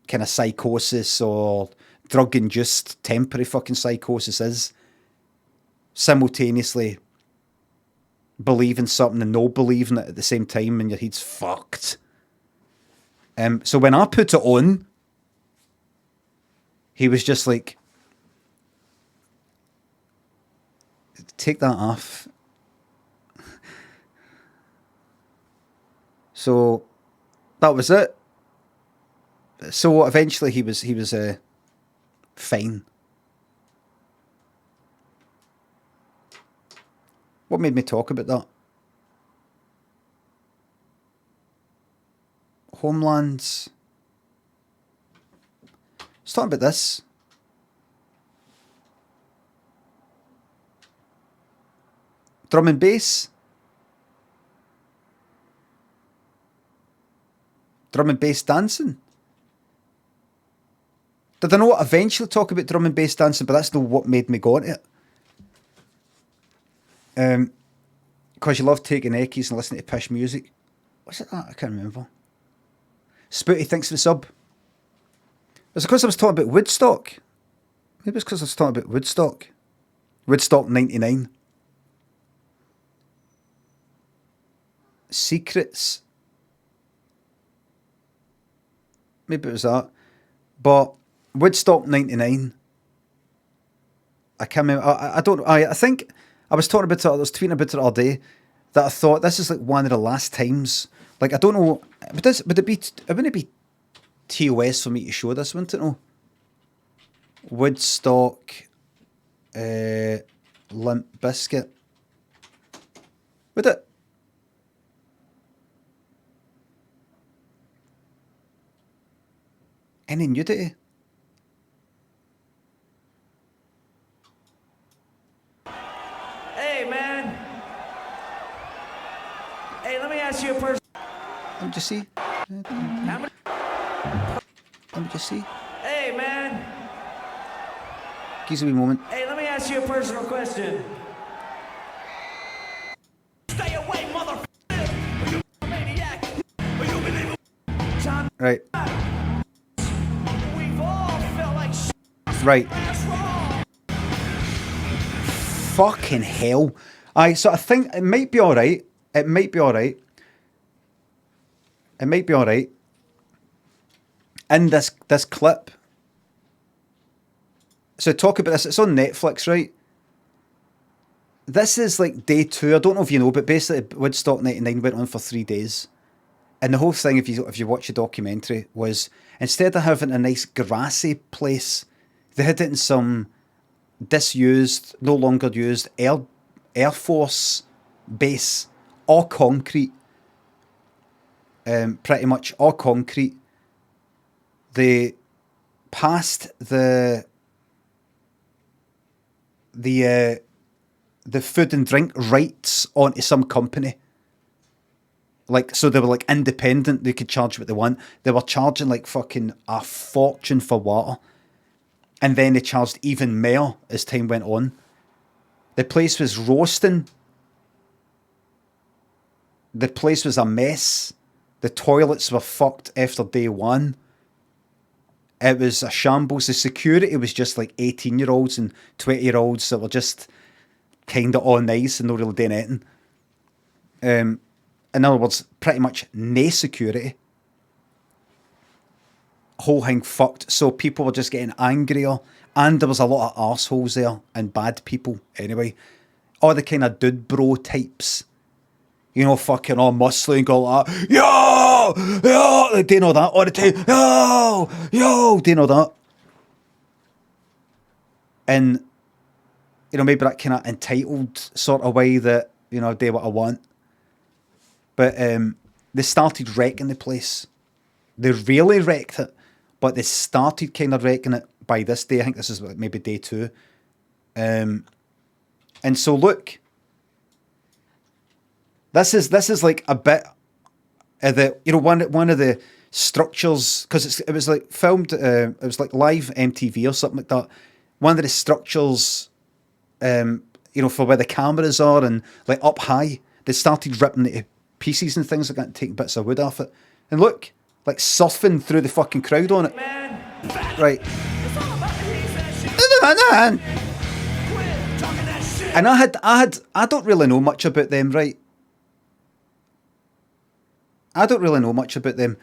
kind of psychosis or drug-induced temporary fucking psychosis is. Simultaneously believing something and no believing it at the same time, and your head's fucked. So when I put it on, he was just like, take that off. So that was it. So eventually he was fine. What made me talk about that? Homelands. Let's talk about this. Drum and bass. Drum and bass dancing. Did I not eventually talk about drum and bass dancing, but that's not what made me go into it. Because you love taking eckies and listening to pish music. Was it that? I can't remember. Spooty, thanks for the sub. Was it because I was talking about Woodstock? Maybe it's because I was talking about Woodstock. Woodstock 99. Secrets. Maybe it was that. But Woodstock 99. I can't remember. I don't. I think I was talking about it. I was tweeting about it all day. That I thought this is like one of the last times. Like I don't know. Would it be? It wouldn't be TOS for me to show this, wouldn't it? No. Woodstock. Limp Biscuit. Would it? Any nudity? Hey, man. Hey, let me ask you a person. Let me just see. Let me just see. Hey, man. Give us a wee moment. Hey, let me ask you a personal question. Stay away, motherfucker. Are you a maniac? Are you believable? John. Right. We've all felt like shit. Right. That's wrong. Fucking hell. So I think it might be alright. It might be alright. It might be alright. In this clip. So talk about this. It's on Netflix, right? This is like day 2. I don't know if you know, but basically Woodstock 99 went on for 3 days. And the whole thing, if you watch the documentary, was instead of having a nice grassy place, they had it in some disused, no longer used Air Force base, all concrete. pretty much all concrete. They passed the food and drink rights onto some company. Like, so they were like independent, they could charge what they want. They were charging like fucking a fortune for water. And then they charged even more as time went on. The place was roasting. The place was a mess. The toilets were fucked after day one. It was a shambles. The security was just like 18-year-olds and 20-year-olds that were just kind of all nice and not really doing anything. In other words, pretty much no security. Whole thing fucked. So people were just getting angrier. And there was a lot of arseholes there and bad people anyway. All the kind of dude bro types. You know, fucking all muscly and go like that. Yo! Yo! They do all that all the time. Yo! Yo! Do all that. And, you know, maybe that kind of entitled sort of way that, you know, do what I want. But they started wrecking the place. They really wrecked it. But they started kind of wrecking it by this day. I think this is maybe day 2. And so look, this is like a bit of the, you know, one of the structures, because it was like filmed, it was like live MTV or something like that. One of the structures, you know, for where the cameras are and like up high, they started ripping it to pieces and things like that and taking bits of wood off it. And look, like surfing through the fucking crowd on it. Right. And I don't really know much about them, right? I don't really know much about them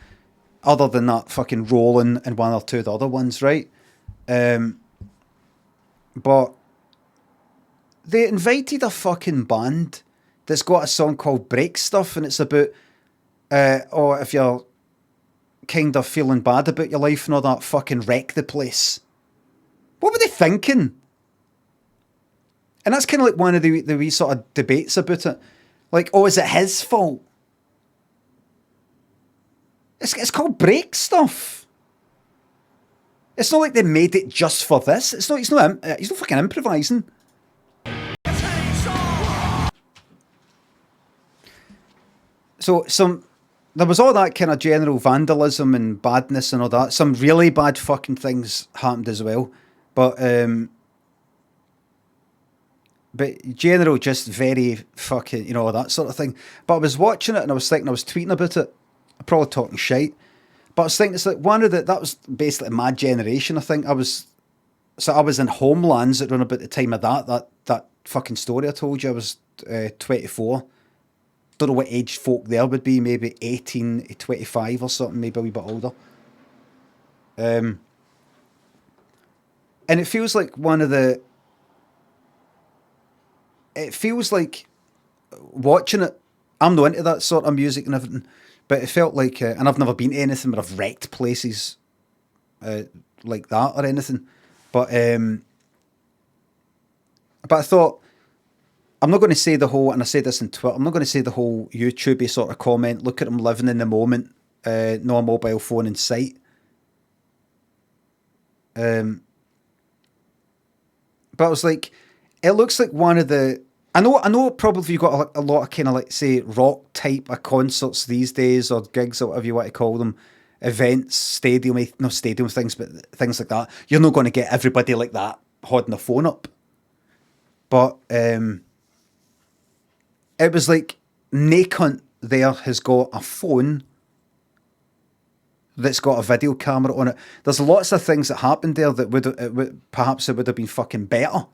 other than that fucking Rolling and one or two of the other ones, right? But they invited a fucking band that's got a song called Break Stuff, and it's about, or if you're kind of feeling bad about your life and all that, fucking wreck the place. What were they thinking? And that's kind of like one of the wee sort of debates about it. Like, oh, is it his fault? It's called Break Stuff. It's not like they made it just for this. He's not fucking improvising. So there was all that kind of general vandalism and badness and all that. Some really bad fucking things happened as well. But general, just very fucking, you know, that sort of thing. But I was watching it and I was thinking, I was tweeting about it. I'm probably talking shite. But I was thinking, it's like that was basically my generation, I think. I was in Homelands at around about the time of that fucking story I told you. I was 24. Don't know what age folk there would be, maybe 18 to 25 or something, maybe a wee bit older. And it feels like it feels like watching it, I'm not into that sort of music and everything, but it felt like, and I've never been to anything where I've wrecked places like that or anything, but I thought, I'm not going to say the whole, and I say this on Twitter, I'm not going to say the whole YouTube sort of comment, look at them living in the moment, no mobile phone in sight. But I was like, it looks like one of the, I know probably you've got a lot of kind of like, say, rock type of concerts these days, or gigs or whatever you want to call them, events, stadium things, but things like that. You're not going to get everybody like that holding their phone up. But it was like, nae cunt there has got a phone that's got a video camera on it. There's lots of things that happened there that perhaps it would have been fucking better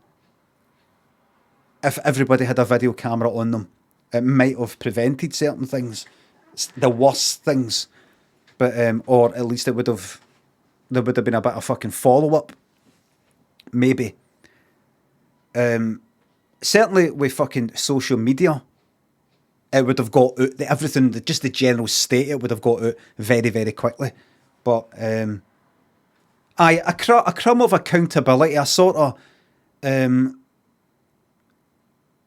if everybody had a video camera on them. It might have prevented certain things, the worst things, but or at least there would have been a bit of fucking follow up, maybe. Certainly with fucking social media, it would have got out, everything, just the general state, it would have got out very, very quickly. But a crumb of accountability, a sort of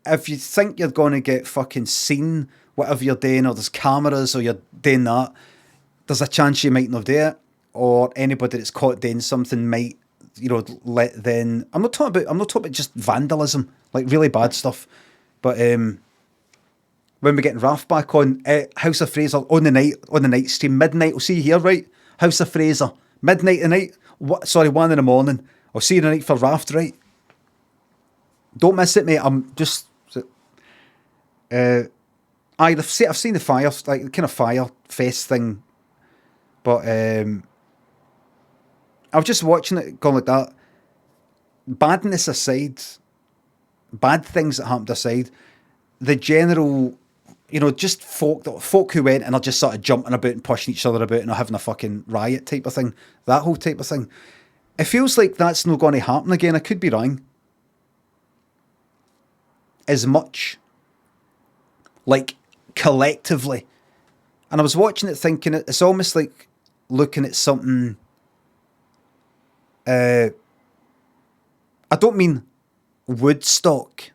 if you think you're going to get fucking seen, whatever you're doing, or there's cameras, or you're doing that, there's a chance you might not do it, or anybody that's caught doing something might, you know, then. I'm not talking about just vandalism, like really bad stuff, but when we're getting Ralph back on House of Fraser on the night stream, midnight. I'll see you here, right? House of Fraser, midnight tonight. 1 in the morning. I'll see you tonight for Raft, right? Don't miss it, mate. I'm just. I've seen the fire, like kind of fire fest thing, but I was just watching it going like that. Badness aside, bad things that happened aside, the general, you know, just folk who went and are just sort of jumping about and pushing each other about and are having a fucking riot type of thing, that whole type of thing. It feels like that's not going to happen again. I could be wrong. As much, like, collectively. And I was watching it thinking it's almost like looking at something. I don't mean Woodstock.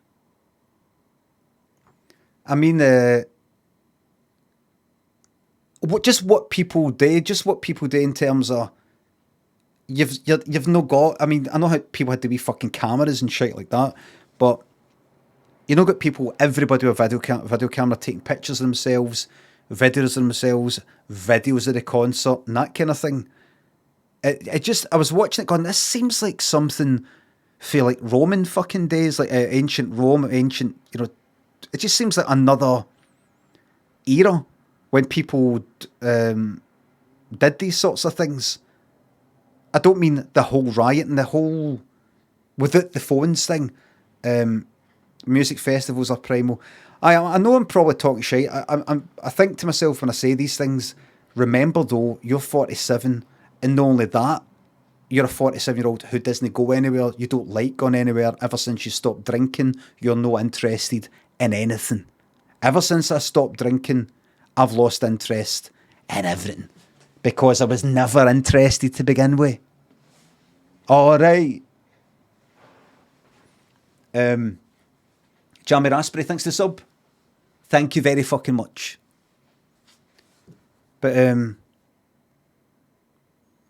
I mean what people do in terms of you've no got. I mean, I know how people had to be fucking cameras and shit like that, but you know, got people, everybody with video camera taking pictures of themselves, videos of themselves, videos of the concert, and that kind of thing. It just, I was watching it going, this seems like something for like Roman fucking days, like ancient Rome, you know, it just seems like another era when people did these sorts of things. I don't mean the whole riot and the whole, without the phones thing. Music festivals are primal. I know I'm probably talking shit. I think to myself when I say these things, remember though, you're 47, and not only that, you're a 47-year-old who doesn't go anywhere, you don't like going anywhere. Ever since you stopped drinking, you're no interested in anything. Ever since I stopped drinking, I've lost interest in everything. Because I was never interested to begin with. Alright. Jamie Raspberry, thanks to sub. Thank you very fucking much. But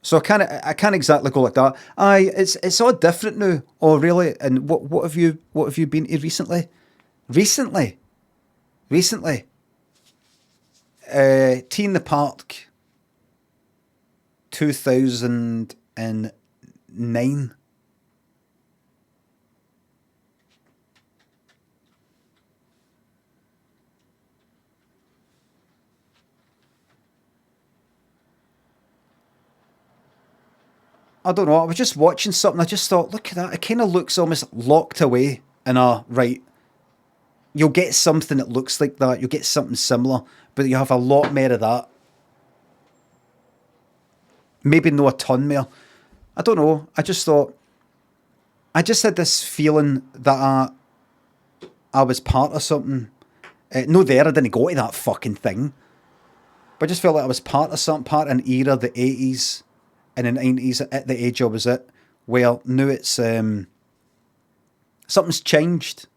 so I can't exactly go like that. It's all different now. Oh really? And what have you been to recently? Recently. Tea in the Park 2009. I don't know, I was just watching something, I just thought, look at that, it kind of looks almost locked away in a, right, you'll get something that looks like that, you'll get something similar, but you have a lot more of that. Maybe not a ton more. I don't know, I just thought, I just had this feeling that I was part of something. No there, I didn't go to that fucking thing. But I just felt like I was part of something, part of an era, the 80s, and in the 90s, at the age I was at, well, now it's, something's changed.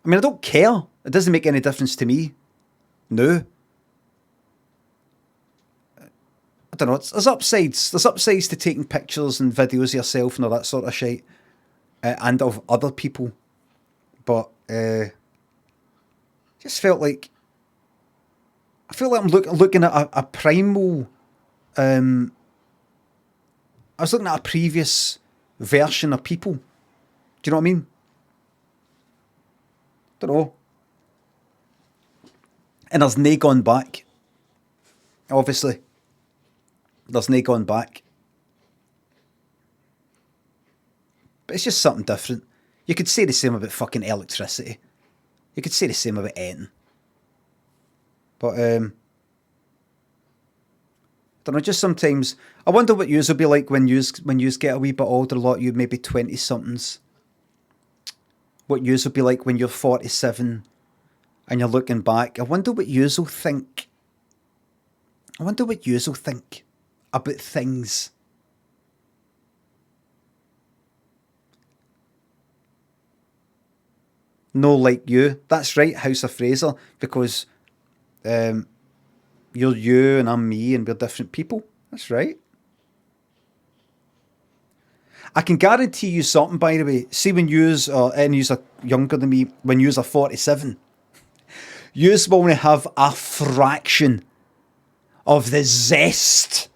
I mean, I don't care. It doesn't make any difference to me. No. I don't know, there's upsides. There's upsides to taking pictures and videos of yourself and all that sort of shit. And of other people. But, just felt like, I feel like I'm looking at a primal... I was looking at a previous version of people. Do you know what I mean? Don't know. And there's nae gone back. Obviously. There's nae gone back. But it's just something different. You could say the same about fucking electricity. You could say the same about anything. But, don't know, just sometimes I wonder what yous will be like when yous get a wee bit older, a lot of you maybe 20-somethings. What yous will be like when you're 47 and you're looking back. I wonder what yous will think. I wonder what yous will think about things. No like you. That's right, House of Fraser, because you're you and I'm me and we're different people. That's right. I can guarantee you something, by the way. See, when yous are, and yous are younger than me, when yous are 47, yous will only have a fraction of the zest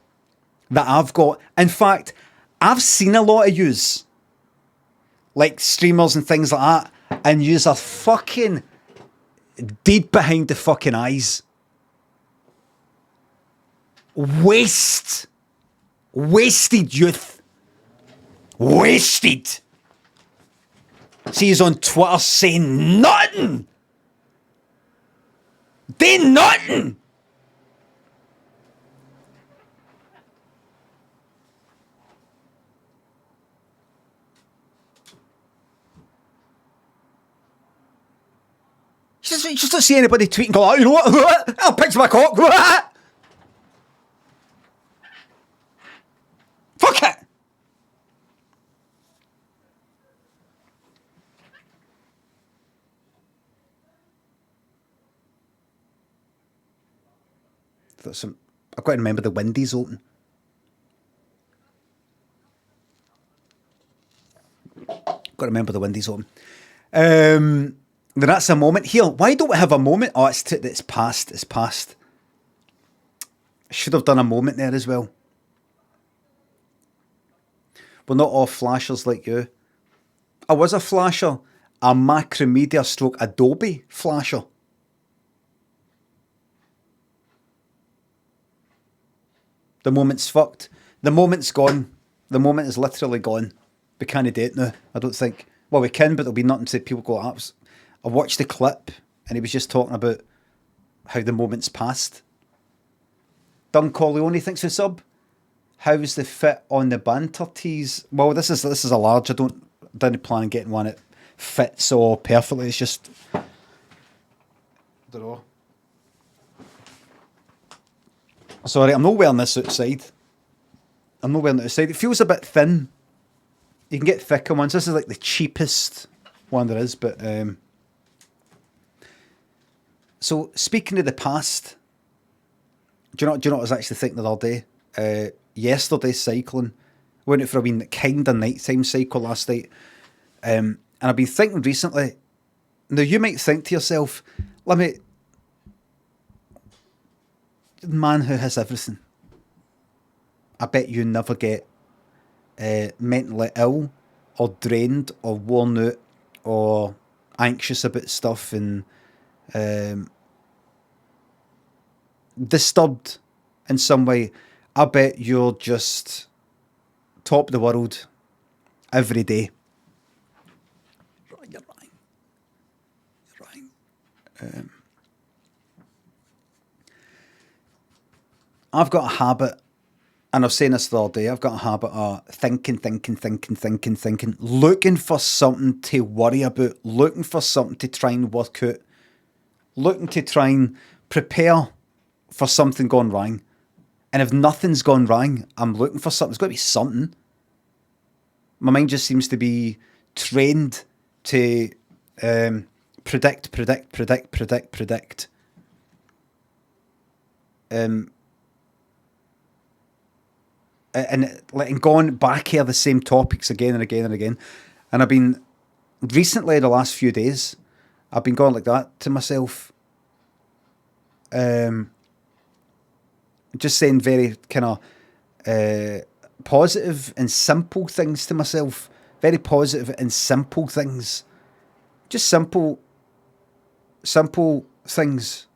that I've got. In fact, I've seen a lot of yous, like streamers and things like that, and yous are fucking dead behind the fucking eyes. Wasted youth. Wasted. See, he's on Twitter saying nothing. They nothing. You just don't see anybody tweet and go, oh, you know what? I'll pitch my cock. Fuck it. I've got to remember the Wendy's open. Got to remember the Wendy's open. Then that's a moment here. Why don't we have a moment? Oh, it's past. It's past. I should have done a moment there as well. We're not all flashers like you. I was a flasher. A Macromedia stroke Adobe flasher. The moment's fucked. The moment's gone. The moment is literally gone. We can't do it now, I don't think. Well, we can, but there'll be nothing to people go, apps. I watched the clip and he was just talking about how the moment's passed. Dun Corleone thinks for sub. How's the fit on the banter tees? Well, this is a large. I didn't plan on getting one that fits all perfectly. It's just, I don't know. Sorry, I'm not wearing this outside. I'm not wearing it outside. It feels a bit thin. You can get thicker ones. This is like the cheapest one there is, but so speaking of the past, do you know what I was actually thinking the other day? Yesterday cycling. Went out for a wee kind of nighttime cycle last night. And I've been thinking recently, now you might think to yourself, man who has everything. I bet you never get mentally ill or drained or worn out or anxious about stuff and disturbed in some way. I bet you're just top of the world every day. You're right. I've got a habit, and I was saying this the other day, I've got a habit of thinking, looking for something to worry about, looking for something to try and work out, looking to try and prepare for something gone wrong. And if nothing's gone wrong, I'm looking for something. There's got to be something. My mind just seems to be trained to predict. And going back here the same topics again and again and again. And I've been, recently, the last few days, I've been going like that to myself. Just saying very kind of positive and simple things to myself. Very positive and simple things. Just simple things.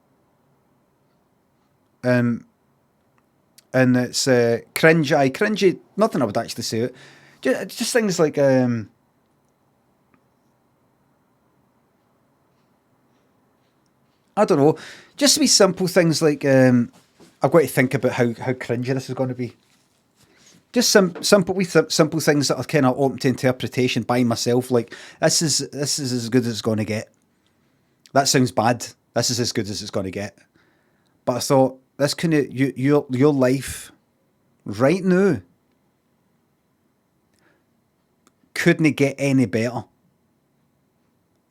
And it's cringy, nothing I would actually say it. Just things like I don't know, just to be simple things like I've got to think about how cringy this is going to be. Just simple things that are kind of open to interpretation by myself. Like this is as good as it's going to get. That sounds bad. This is as good as it's going to get. But I thought this kind of your life right now couldn't get any better.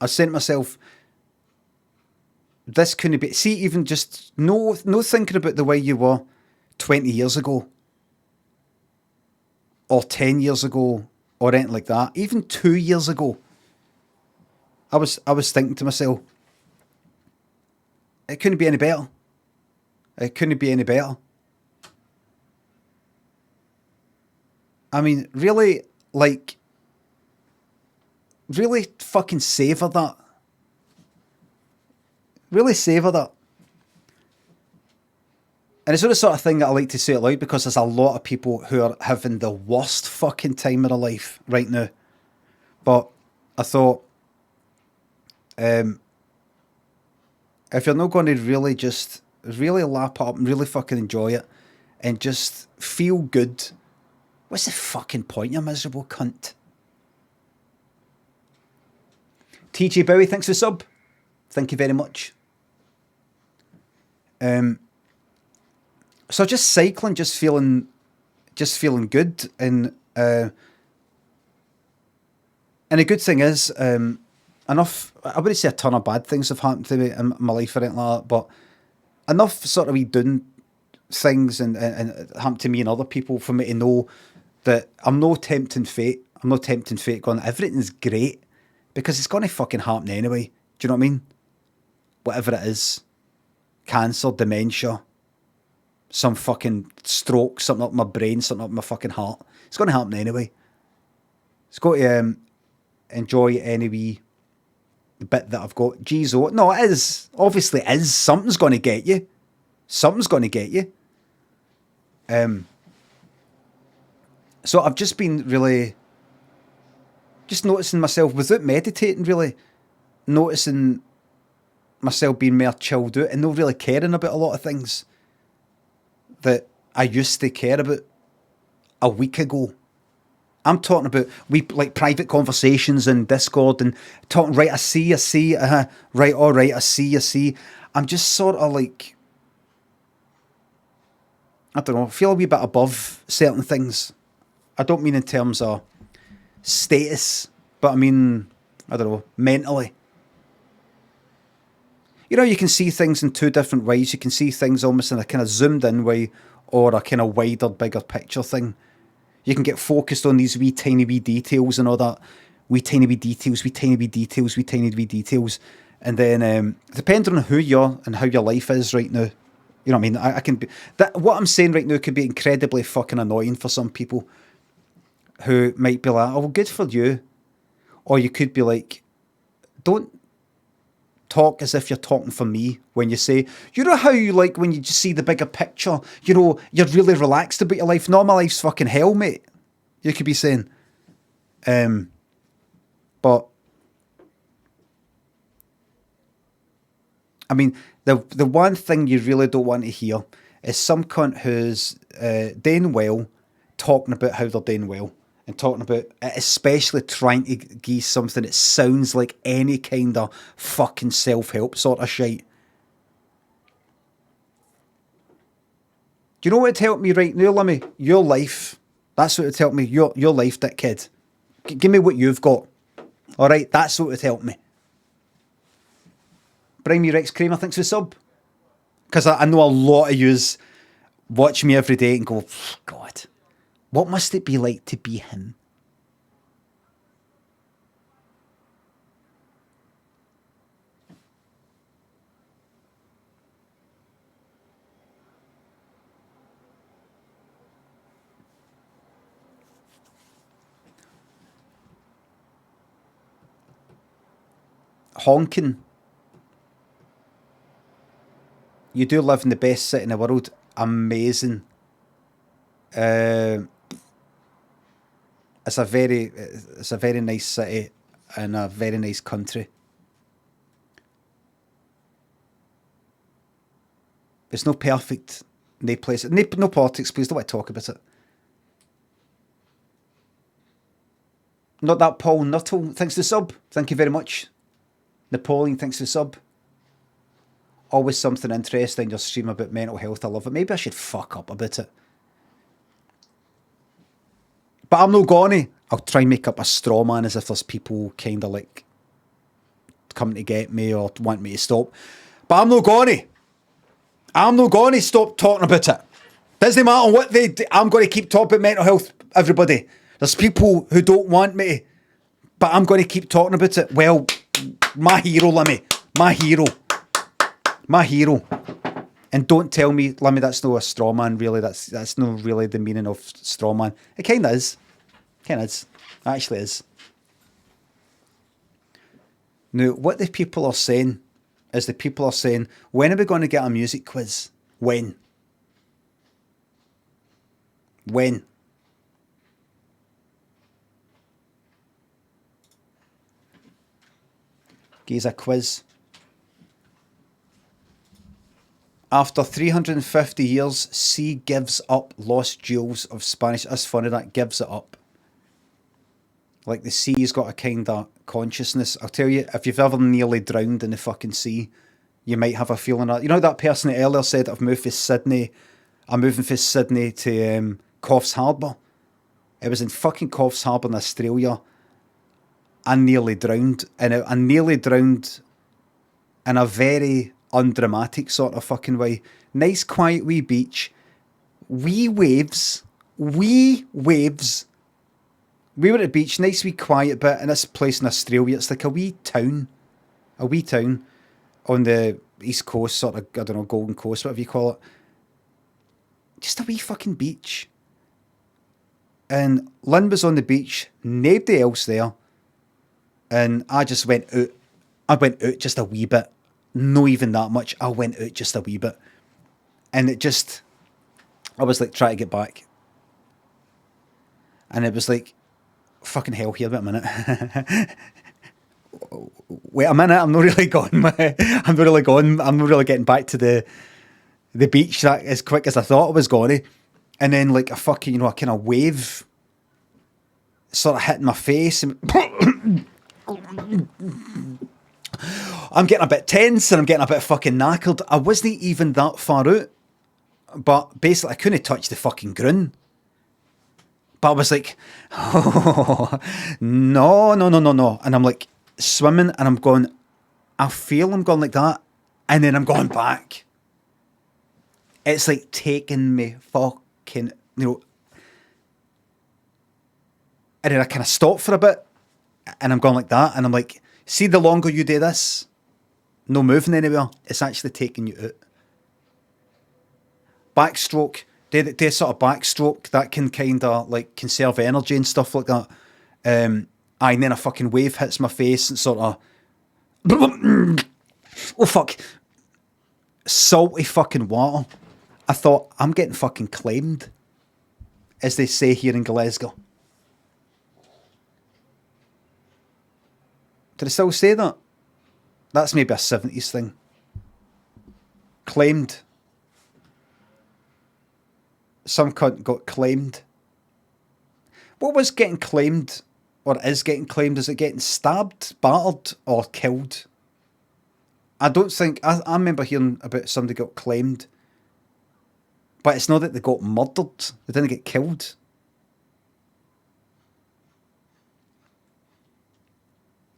I was saying to myself, this couldn't be. See, even just no thinking about the way you were 20 years ago, or 10 years ago, or anything like that. Even 2 years ago, I was thinking to myself, it couldn't be any better. It couldn't be any better. I mean, really, like, really fucking savour that. Really savour that. And it's not the sort of thing that I like to say out loud, because there's a lot of people who are having the worst fucking time of their life right now. But I thought, if you're not going to really just really lap up and really fucking enjoy it and just feel good, what's the fucking point, you miserable cunt? TJ Bowie, thanks for the sub. Thank you very much. So just cycling, just feeling good, and a good thing is, enough. I wouldn't say a ton of bad things have happened to me in my life or anything like that, but enough sort of wee doing things and happened to me and other people for me to know that I'm no tempting fate. I'm not tempting fate going, everything's great, because it's going to fucking happen anyway. Do you know what I mean? Whatever it is. Cancer, dementia, some fucking stroke, something up my brain, something up my fucking heart. It's going to happen anyway. It's got to enjoy any wee bit that I've got. Geez, oh, no, it is. Obviously it is. Something's going to get you. Something's going to get you. So I've just been really just noticing myself, without meditating really, noticing myself being more chilled out and not really caring about a lot of things that I used to care about a week ago. I'm talking about like private conversations in Discord and talking, right, I see, right, all right, I see. I'm just sort of like, I don't know, I feel a wee bit above certain things. I don't mean in terms of status, but I mean, I don't know, mentally. You know, you can see things in two different ways. You can see things almost in a kind of zoomed in way or a kind of wider, bigger picture thing. You can get focused on these wee tiny wee details and all that. Wee tiny wee details. And then, depending on who you are and how your life is right now, you know what I mean? I can be, that what I'm saying right now could be incredibly fucking annoying for some people who might be like, oh, well, good for you. Or you could be like, don't talk as if you're talking for me when you say, you know how you like when you just see the bigger picture, you know, you're really relaxed about your life. No, my life's fucking hell, mate. You could be saying. But I mean, the one thing you really don't want to hear is some cunt who's doing well, talking about how they're doing well. And talking about, especially trying to give something that sounds like any kind of fucking self-help sort of shite. Do you know what would help me right now, Limmy? Your life. That's what would help me. Your life, dickhead. Give me what you've got. All right, that's what would help me. Bring me Rex Kramer, thanks for the sub. Because I know a lot of yous watch me every day and go, God, what must it be like to be him? Honking. You do live in the best city in the world. Amazing. It's a very nice city and a very nice country. It's no perfect. No place. No politics, please. Don't want to talk about it. Not that Paul Nuttall. Thanks for the sub. Thank you very much. Napoleon, thanks for the sub. Always something interesting in your stream about mental health. I love it. Maybe I should fuck up about it. But I'm not gonna. I'll try and make up a straw man as if there's people kind of like coming to get me or want me to stop. But I'm not going to stop talking about it. Doesn't matter what they do, I'm going to keep talking about mental health, everybody. There's people who don't want me, but I'm going to keep talking about it. Well, my hero, Limmy. My hero. My hero. And don't tell me, Limmy, that's not a straw man, really. That's not really the meaning of straw man. It kind of is. It actually is. Now, what the people are saying is when are we going to get a music quiz? When? When? Here's a quiz. After 350 years, C gives up lost jewels of Spanish. That's funny, that gives it up. Like the sea's got a kind of consciousness. I'll tell you, if you've ever nearly drowned in the fucking sea, you might have a feeling of... You know that person that earlier said, I'm moving from Sydney to Coffs Harbour? It was in fucking Coffs Harbour in Australia. I nearly drowned. And I nearly drowned in a very undramatic sort of fucking way. Nice quiet wee beach. Wee waves. We were at the beach, nice wee quiet bit, in this place in Australia. It's like a wee town on the east coast, sort of, I don't know, Golden Coast, whatever you call it. Just a wee fucking beach. And Lynn was on the beach, nobody else there. And I just went out. I went out just a wee bit. Not even that much. I went out just a wee bit. And I was like trying to get back. And it was like, fucking hell here, wait a minute. Wait a minute, I'm not really getting back to the beach that as quick as I thought I was going to. And then like a fucking, a kind of wave sort of hitting my face. And I'm getting a bit tense and I'm getting a bit fucking knackered. I wasn't even that far out. But basically I couldn't touch the fucking ground. But I was like, oh, no. And I'm like swimming and I'm going, I feel I'm going like that. And then I'm going back. It's like taking me fucking, And then I kind of stop for a bit and I'm going like that. And I'm like, see, the longer you do this, no moving anywhere, it's actually taking you out. Backstroke. Do a sort of backstroke that can kind of like conserve energy and stuff like that. And then a fucking wave hits my face and sort of, oh fuck, salty fucking water. I thought, I'm getting fucking claimed, as they say here in Glasgow. Did I still say that? That's maybe a 70s thing. Claimed. Some cunt got claimed. What was getting claimed, or is getting claimed? Is it getting stabbed, battered, or killed? I don't think... I remember hearing about somebody got claimed. But it's not that they got murdered. They didn't get killed.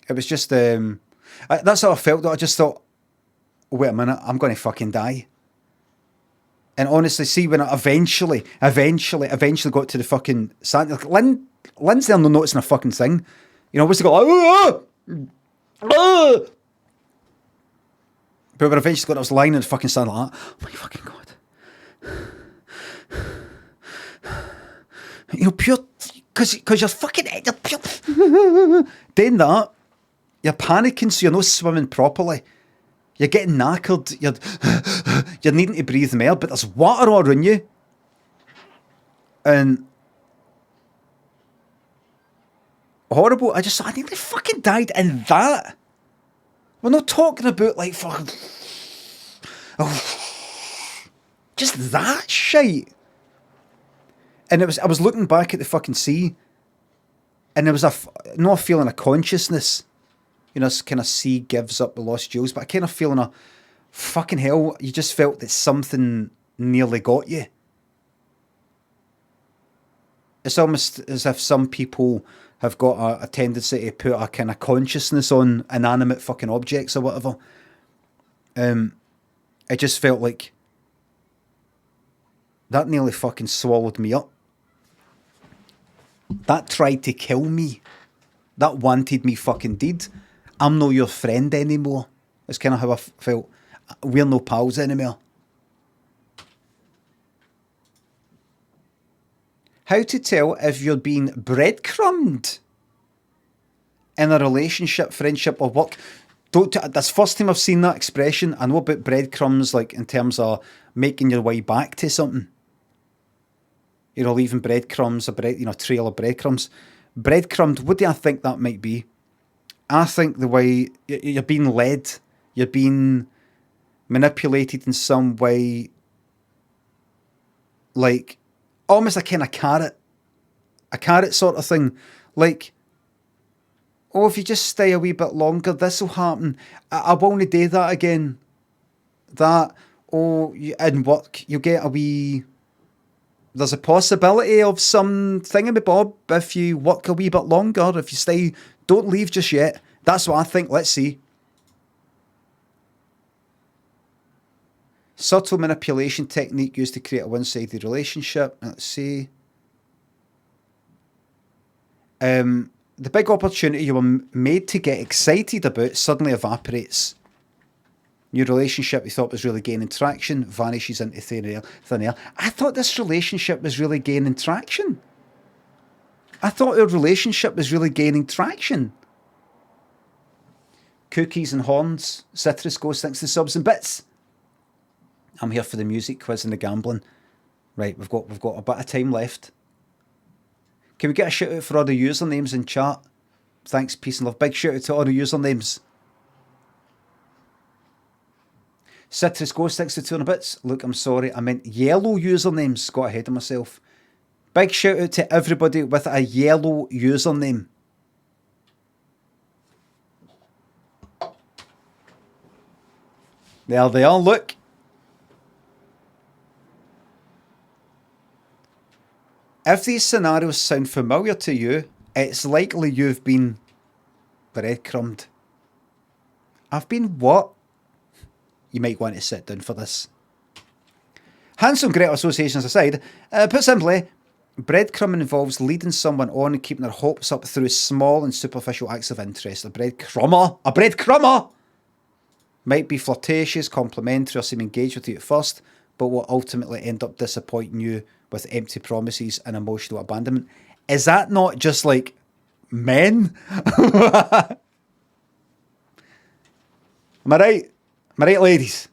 It was just... that's how I felt. I just thought, wait a minute, I'm going to fucking die. And honestly, see, when I eventually got to the fucking sand, like Lynn's there, no noticing a fucking thing. Was to go like, ah! But when I eventually got, I was lying in the fucking sand like that. Oh my fucking god! Pure, because you're fucking, you're pure. Doing that, you're panicking, so you're not swimming properly. You're getting knackered, you're needing to breathe more, but there's water all around you. And horrible, I nearly fucking died in that. We're not talking about like fucking, just that shit. And I was looking back at the fucking sea, and there was not a feeling of consciousness. This kind of sea gives up the lost jewels, but I kind of feeling a fucking hell. You just felt that something nearly got you. It's almost as if some people have got a tendency to put a kind of consciousness on inanimate fucking objects or whatever. It just felt like that nearly fucking swallowed me up. That tried to kill me. That wanted me fucking dead. I'm not your friend anymore. It's kind of how I felt. We're no pals anymore. How to tell if you're being breadcrumbed in a relationship, friendship, or work. That's the first time I've seen that expression. I know about breadcrumbs, like in terms of making your way back to something. You know, leaving breadcrumbs, trail of breadcrumbs. Breadcrumbed, what do I think that might be? I think the way you're being led, you're being manipulated in some way, like almost a kind of carrot sort of thing. Like, oh, if you just stay a wee bit longer, this will happen. I won't do that again. That, in work, you get a wee... There's a possibility of some thingamabob if you work a wee bit longer. If you stay, don't leave just yet. That's what I think. Let's see. Subtle manipulation technique used to create a one-sided relationship. Let's see. The big opportunity you were made to get excited about suddenly evaporates. Your relationship you thought was really gaining traction vanishes into thin air. I thought this relationship was really gaining traction. I thought our relationship was really gaining traction. Cookies and horns. Citrus Ghost, thanks to subs and bits. I'm here for the music quiz and the gambling. Right, we've got a bit of time left. Can we get a shout out for all the usernames in chat? Thanks, peace and love. Big shout out to all the usernames. Citrus Ghost, thanks to 200 bits. Look, I'm sorry, I meant yellow usernames. Got ahead of myself. Big shout out to everybody with a yellow username. There they are, look. If these scenarios sound familiar to you, it's likely you've been breadcrumbed. I've been what? You might want to sit down for this. Handsome great associations aside, put simply, breadcrumbing involves leading someone on and keeping their hopes up through small and superficial acts of interest. A breadcrumber might be flirtatious, complimentary, or seem engaged with you at first, but will ultimately end up disappointing you with empty promises and emotional abandonment. Is that not just like men? Am I right? Am I right, ladies?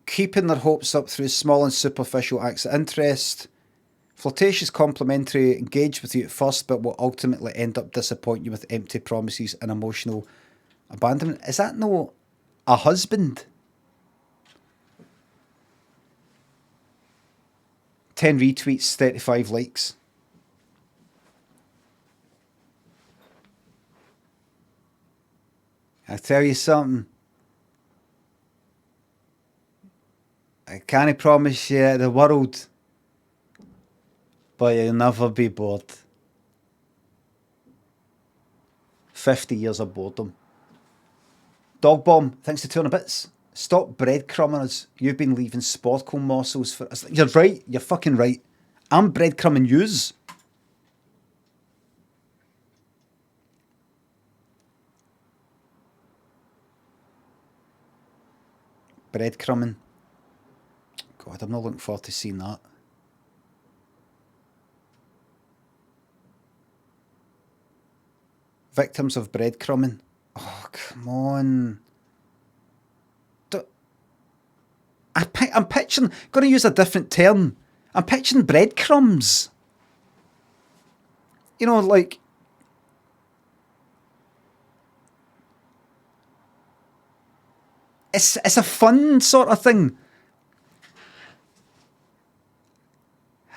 Keeping their hopes up through small and superficial acts of interest. Flirtatious, complimentary, engaged with you at first, but will ultimately end up disappointing you with empty promises and emotional abandonment. Is that no a husband? 10 retweets, 35 likes. I tell you something. I can't promise you the world, but you'll never be bored. 50 years of boredom. Dog Bomb, thanks to 200 bits. Stop breadcrumbing us. You've been leaving sporkle morsels for us. You're right. You're fucking right. I'm breadcrumbing yous. Breadcrumbing. God, I'm not looking forward to seeing that. Victims of breadcrumbing. Oh, come on. I'm picturing, going to use a different term. I'm picturing breadcrumbs. You know, like, it's a fun sort of thing.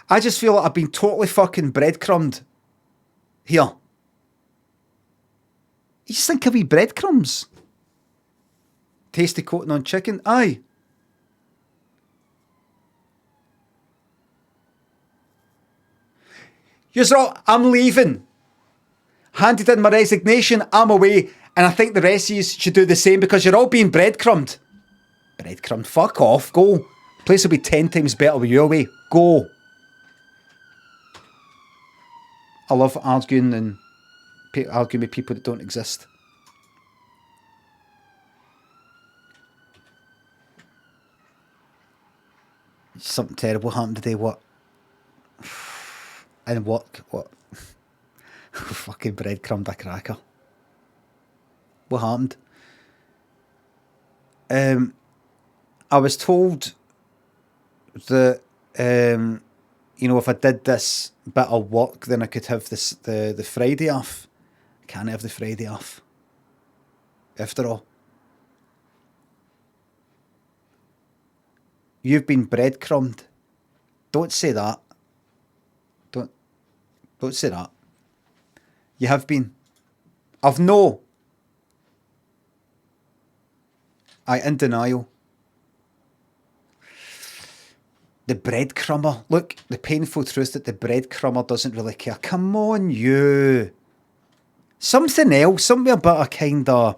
I just feel like I've been totally fucking breadcrumbed here. You just think of wee breadcrumbs. Tasty coating on chicken. Aye. You're all, I'm leaving. Handed in my resignation, I'm away, and I think the rest of you should do the same because you're all being breadcrumbed. Breadcrumbed, fuck off, go. Place will be 10 times better with you away. Go. I love arguing and arguing with people that don't exist. Something terrible happened today, what? In work, what? Fucking breadcrumbed a cracker. What happened? I was told that, you know, if I did this bit of work, then I could have the Friday off. I can't have the Friday off. After all. You've been breadcrumbed. Don't say that. Don't say that. You have been. I've no. In denial. The breadcrumber. Look, the painful truth that the breadcrumber doesn't really care. Come on, you. Something else. Something about a kind of...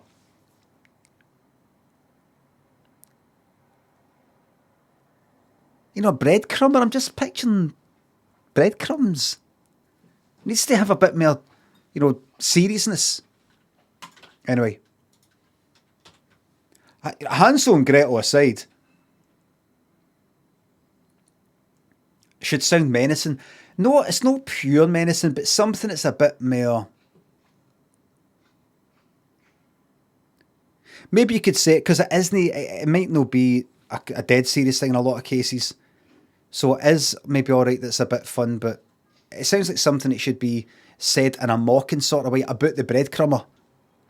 You know, breadcrumber. I'm just picturing breadcrumbs. Needs to have a bit more, you know, seriousness. Anyway. Hansel and Gretel aside, should sound menacing. No, it's not pure menacing, but something that's a bit more... Maybe you could say it, because it might not be a dead serious thing in a lot of cases. So it is maybe alright that's a bit fun, but it sounds like something that should be said in a mocking sort of way about the breadcrumber.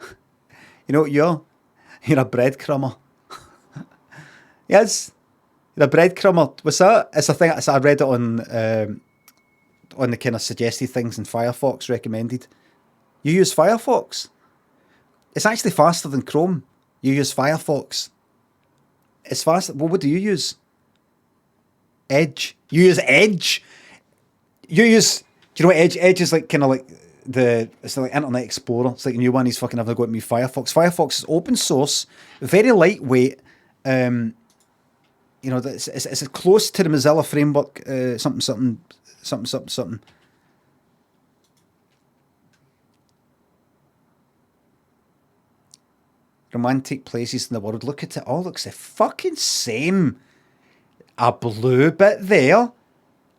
You know what you're? You're a breadcrumber. Yes, you're a breadcrumber. What's that? It's a thing. I read it on the kind of suggested things in Firefox recommended. You use Firefox? It's actually faster than Chrome. You use Firefox. It's faster. Well, what do you use? Edge. You use Edge. You use. Do you know what Edge? Edge is like kind of like it's like Internet Explorer. It's like a new one. He's fucking having to go at me. Firefox. Firefox is open source, very lightweight. You know, it's close to the Mozilla framework. Something. Romantic places in the world. Look at it. All looks the fucking same. A blue bit there,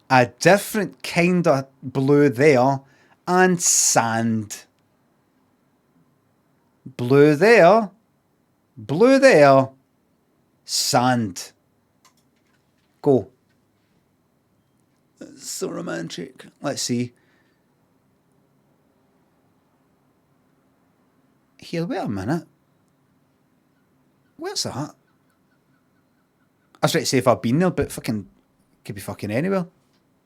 a different kind of blue there, and sand. Blue there, sand. Go. It's so romantic. Let's see. Here, wait a minute. Where's that? I was right to say if I've been there, but fucking could be fucking anywhere.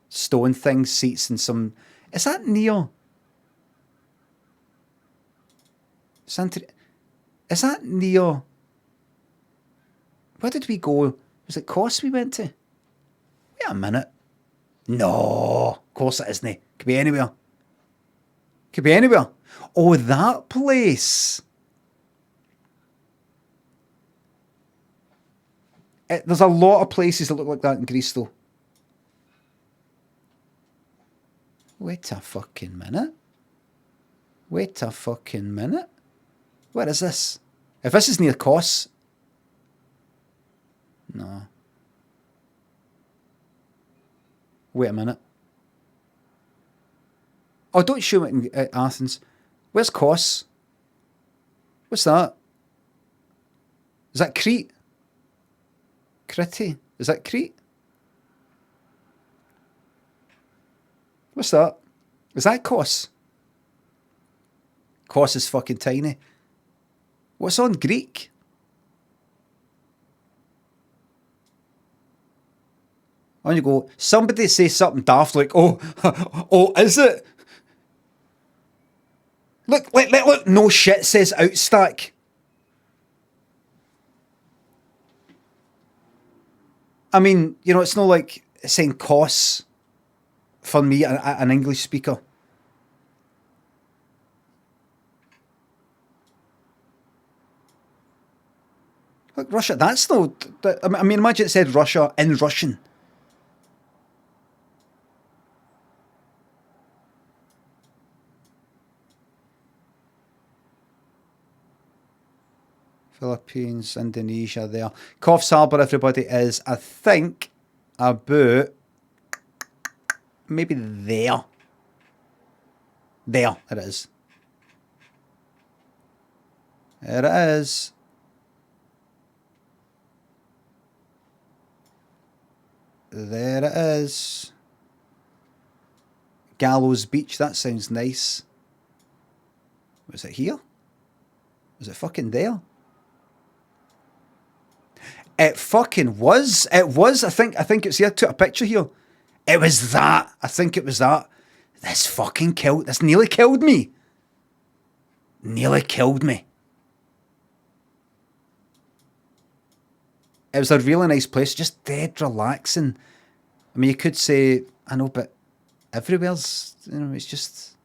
Stone things, seats, and some. Is that near? Is that near? Where did we go? Was it Kos we went to? Wait a minute. No, of course it isn't. Could be anywhere. Could be anywhere. Oh, that place. There's a lot of places that look like that in Greece, though. Wait a fucking minute. Where is this? If this is near Kos... No. Wait a minute. Oh, don't show it in Athens. Where's Kos? What's that? Is that Crete? Crete? Is that Crete? What's that? Is that Kos? Kos is fucking tiny. What's on Greek? On you go. Somebody say something daft like, oh, oh, is it? Look, no shit says outstack. I mean, you know, it's not like saying costs for me, an English speaker. Look, Russia, that's no... I mean, imagine it said Russia in Russian. Philippines, Indonesia, there. Coffs Harbour, everybody, is, I think, about... maybe there. There, it is. There it is. There it is. Gallows Beach, that sounds nice. Was it here? Was it fucking there? It fucking was. It was. I think it's here. I took a picture here. It was that. I think it was that. This fucking killed. This nearly killed me. Nearly killed me. It was a really nice place, just dead relaxing. I mean, you could say, I know, but everywhere's, you know, it's just...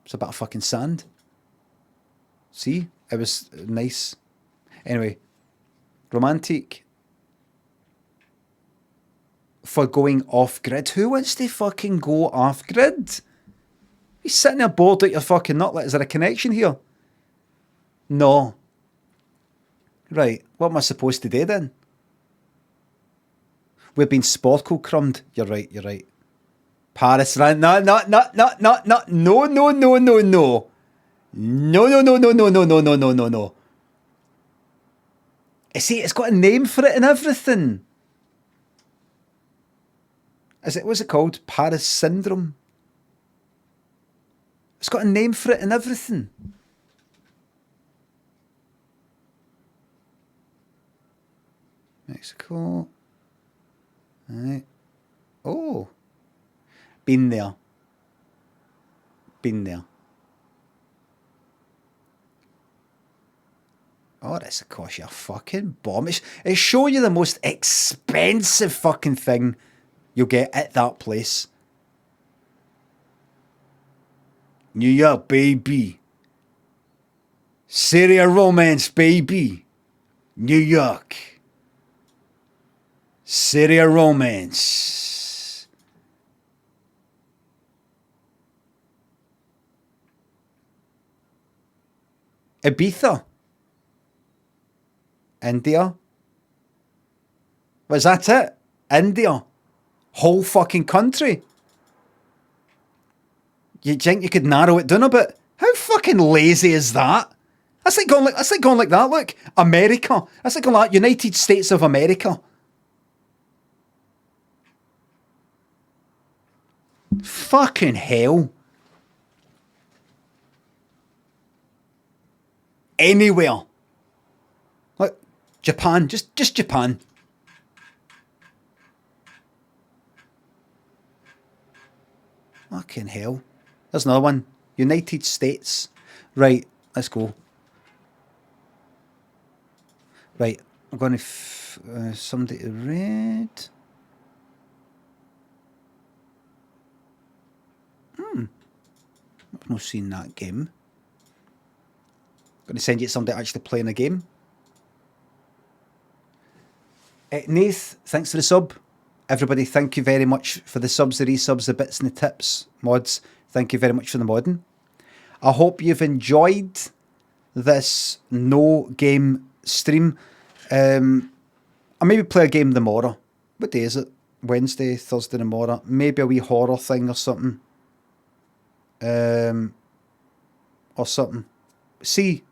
it's a bit of fucking sand. See? It was nice. Anyway, romantic for going off-grid. Who wants to fucking go off-grid? You're sitting there bored out your fucking nut. Is there a connection here? No. Right, what am I supposed to do then? We've been sporkle crumbed. You're right, you're right. Paris, right? No. No. See, it's got a name for it and everything. What's it called? Paris Syndrome. It's got a name for it and everything. Mexico. Right. Oh. Been there. Been there. Oh, this will cost you a fucking bomb. It's showing you the most expensive fucking thing you'll get at that place. New York, baby. City of romance, baby. New York. City of romance. Ibiza. India. Was that it? India. Whole fucking country. You think you could narrow it down a bit? How fucking lazy is that? That's like going like that. Look, America. That's like going like United States of America. Fucking hell. Anywhere. Like Japan, just Japan. Fucking hell. There's another one. United States. Right, let's go. Right, I'm going to somebody to read. I've not seen that game. Going to send you somebody actually playing a game. Nath, thanks for the sub. Everybody, thank you very much for the subs, the resubs, the bits and the tips. Mods, thank you very much for the modding. I hope you've enjoyed this no game stream. I'll maybe play a game tomorrow. What day is it? Wednesday, Thursday tomorrow. Maybe a wee horror thing or something. Or something. See,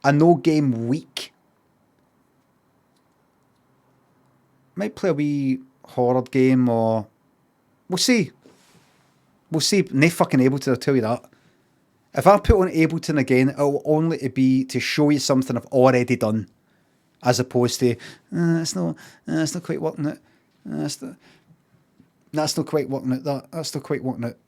a no game week. Might play a wee horror game or... We'll see. We'll see. No fucking Ableton, I'll tell you that. If I put on Ableton again, it'll only be to show you something I've already done. as opposed to it's not quite working it. That's not quite working it. That's not quite working it.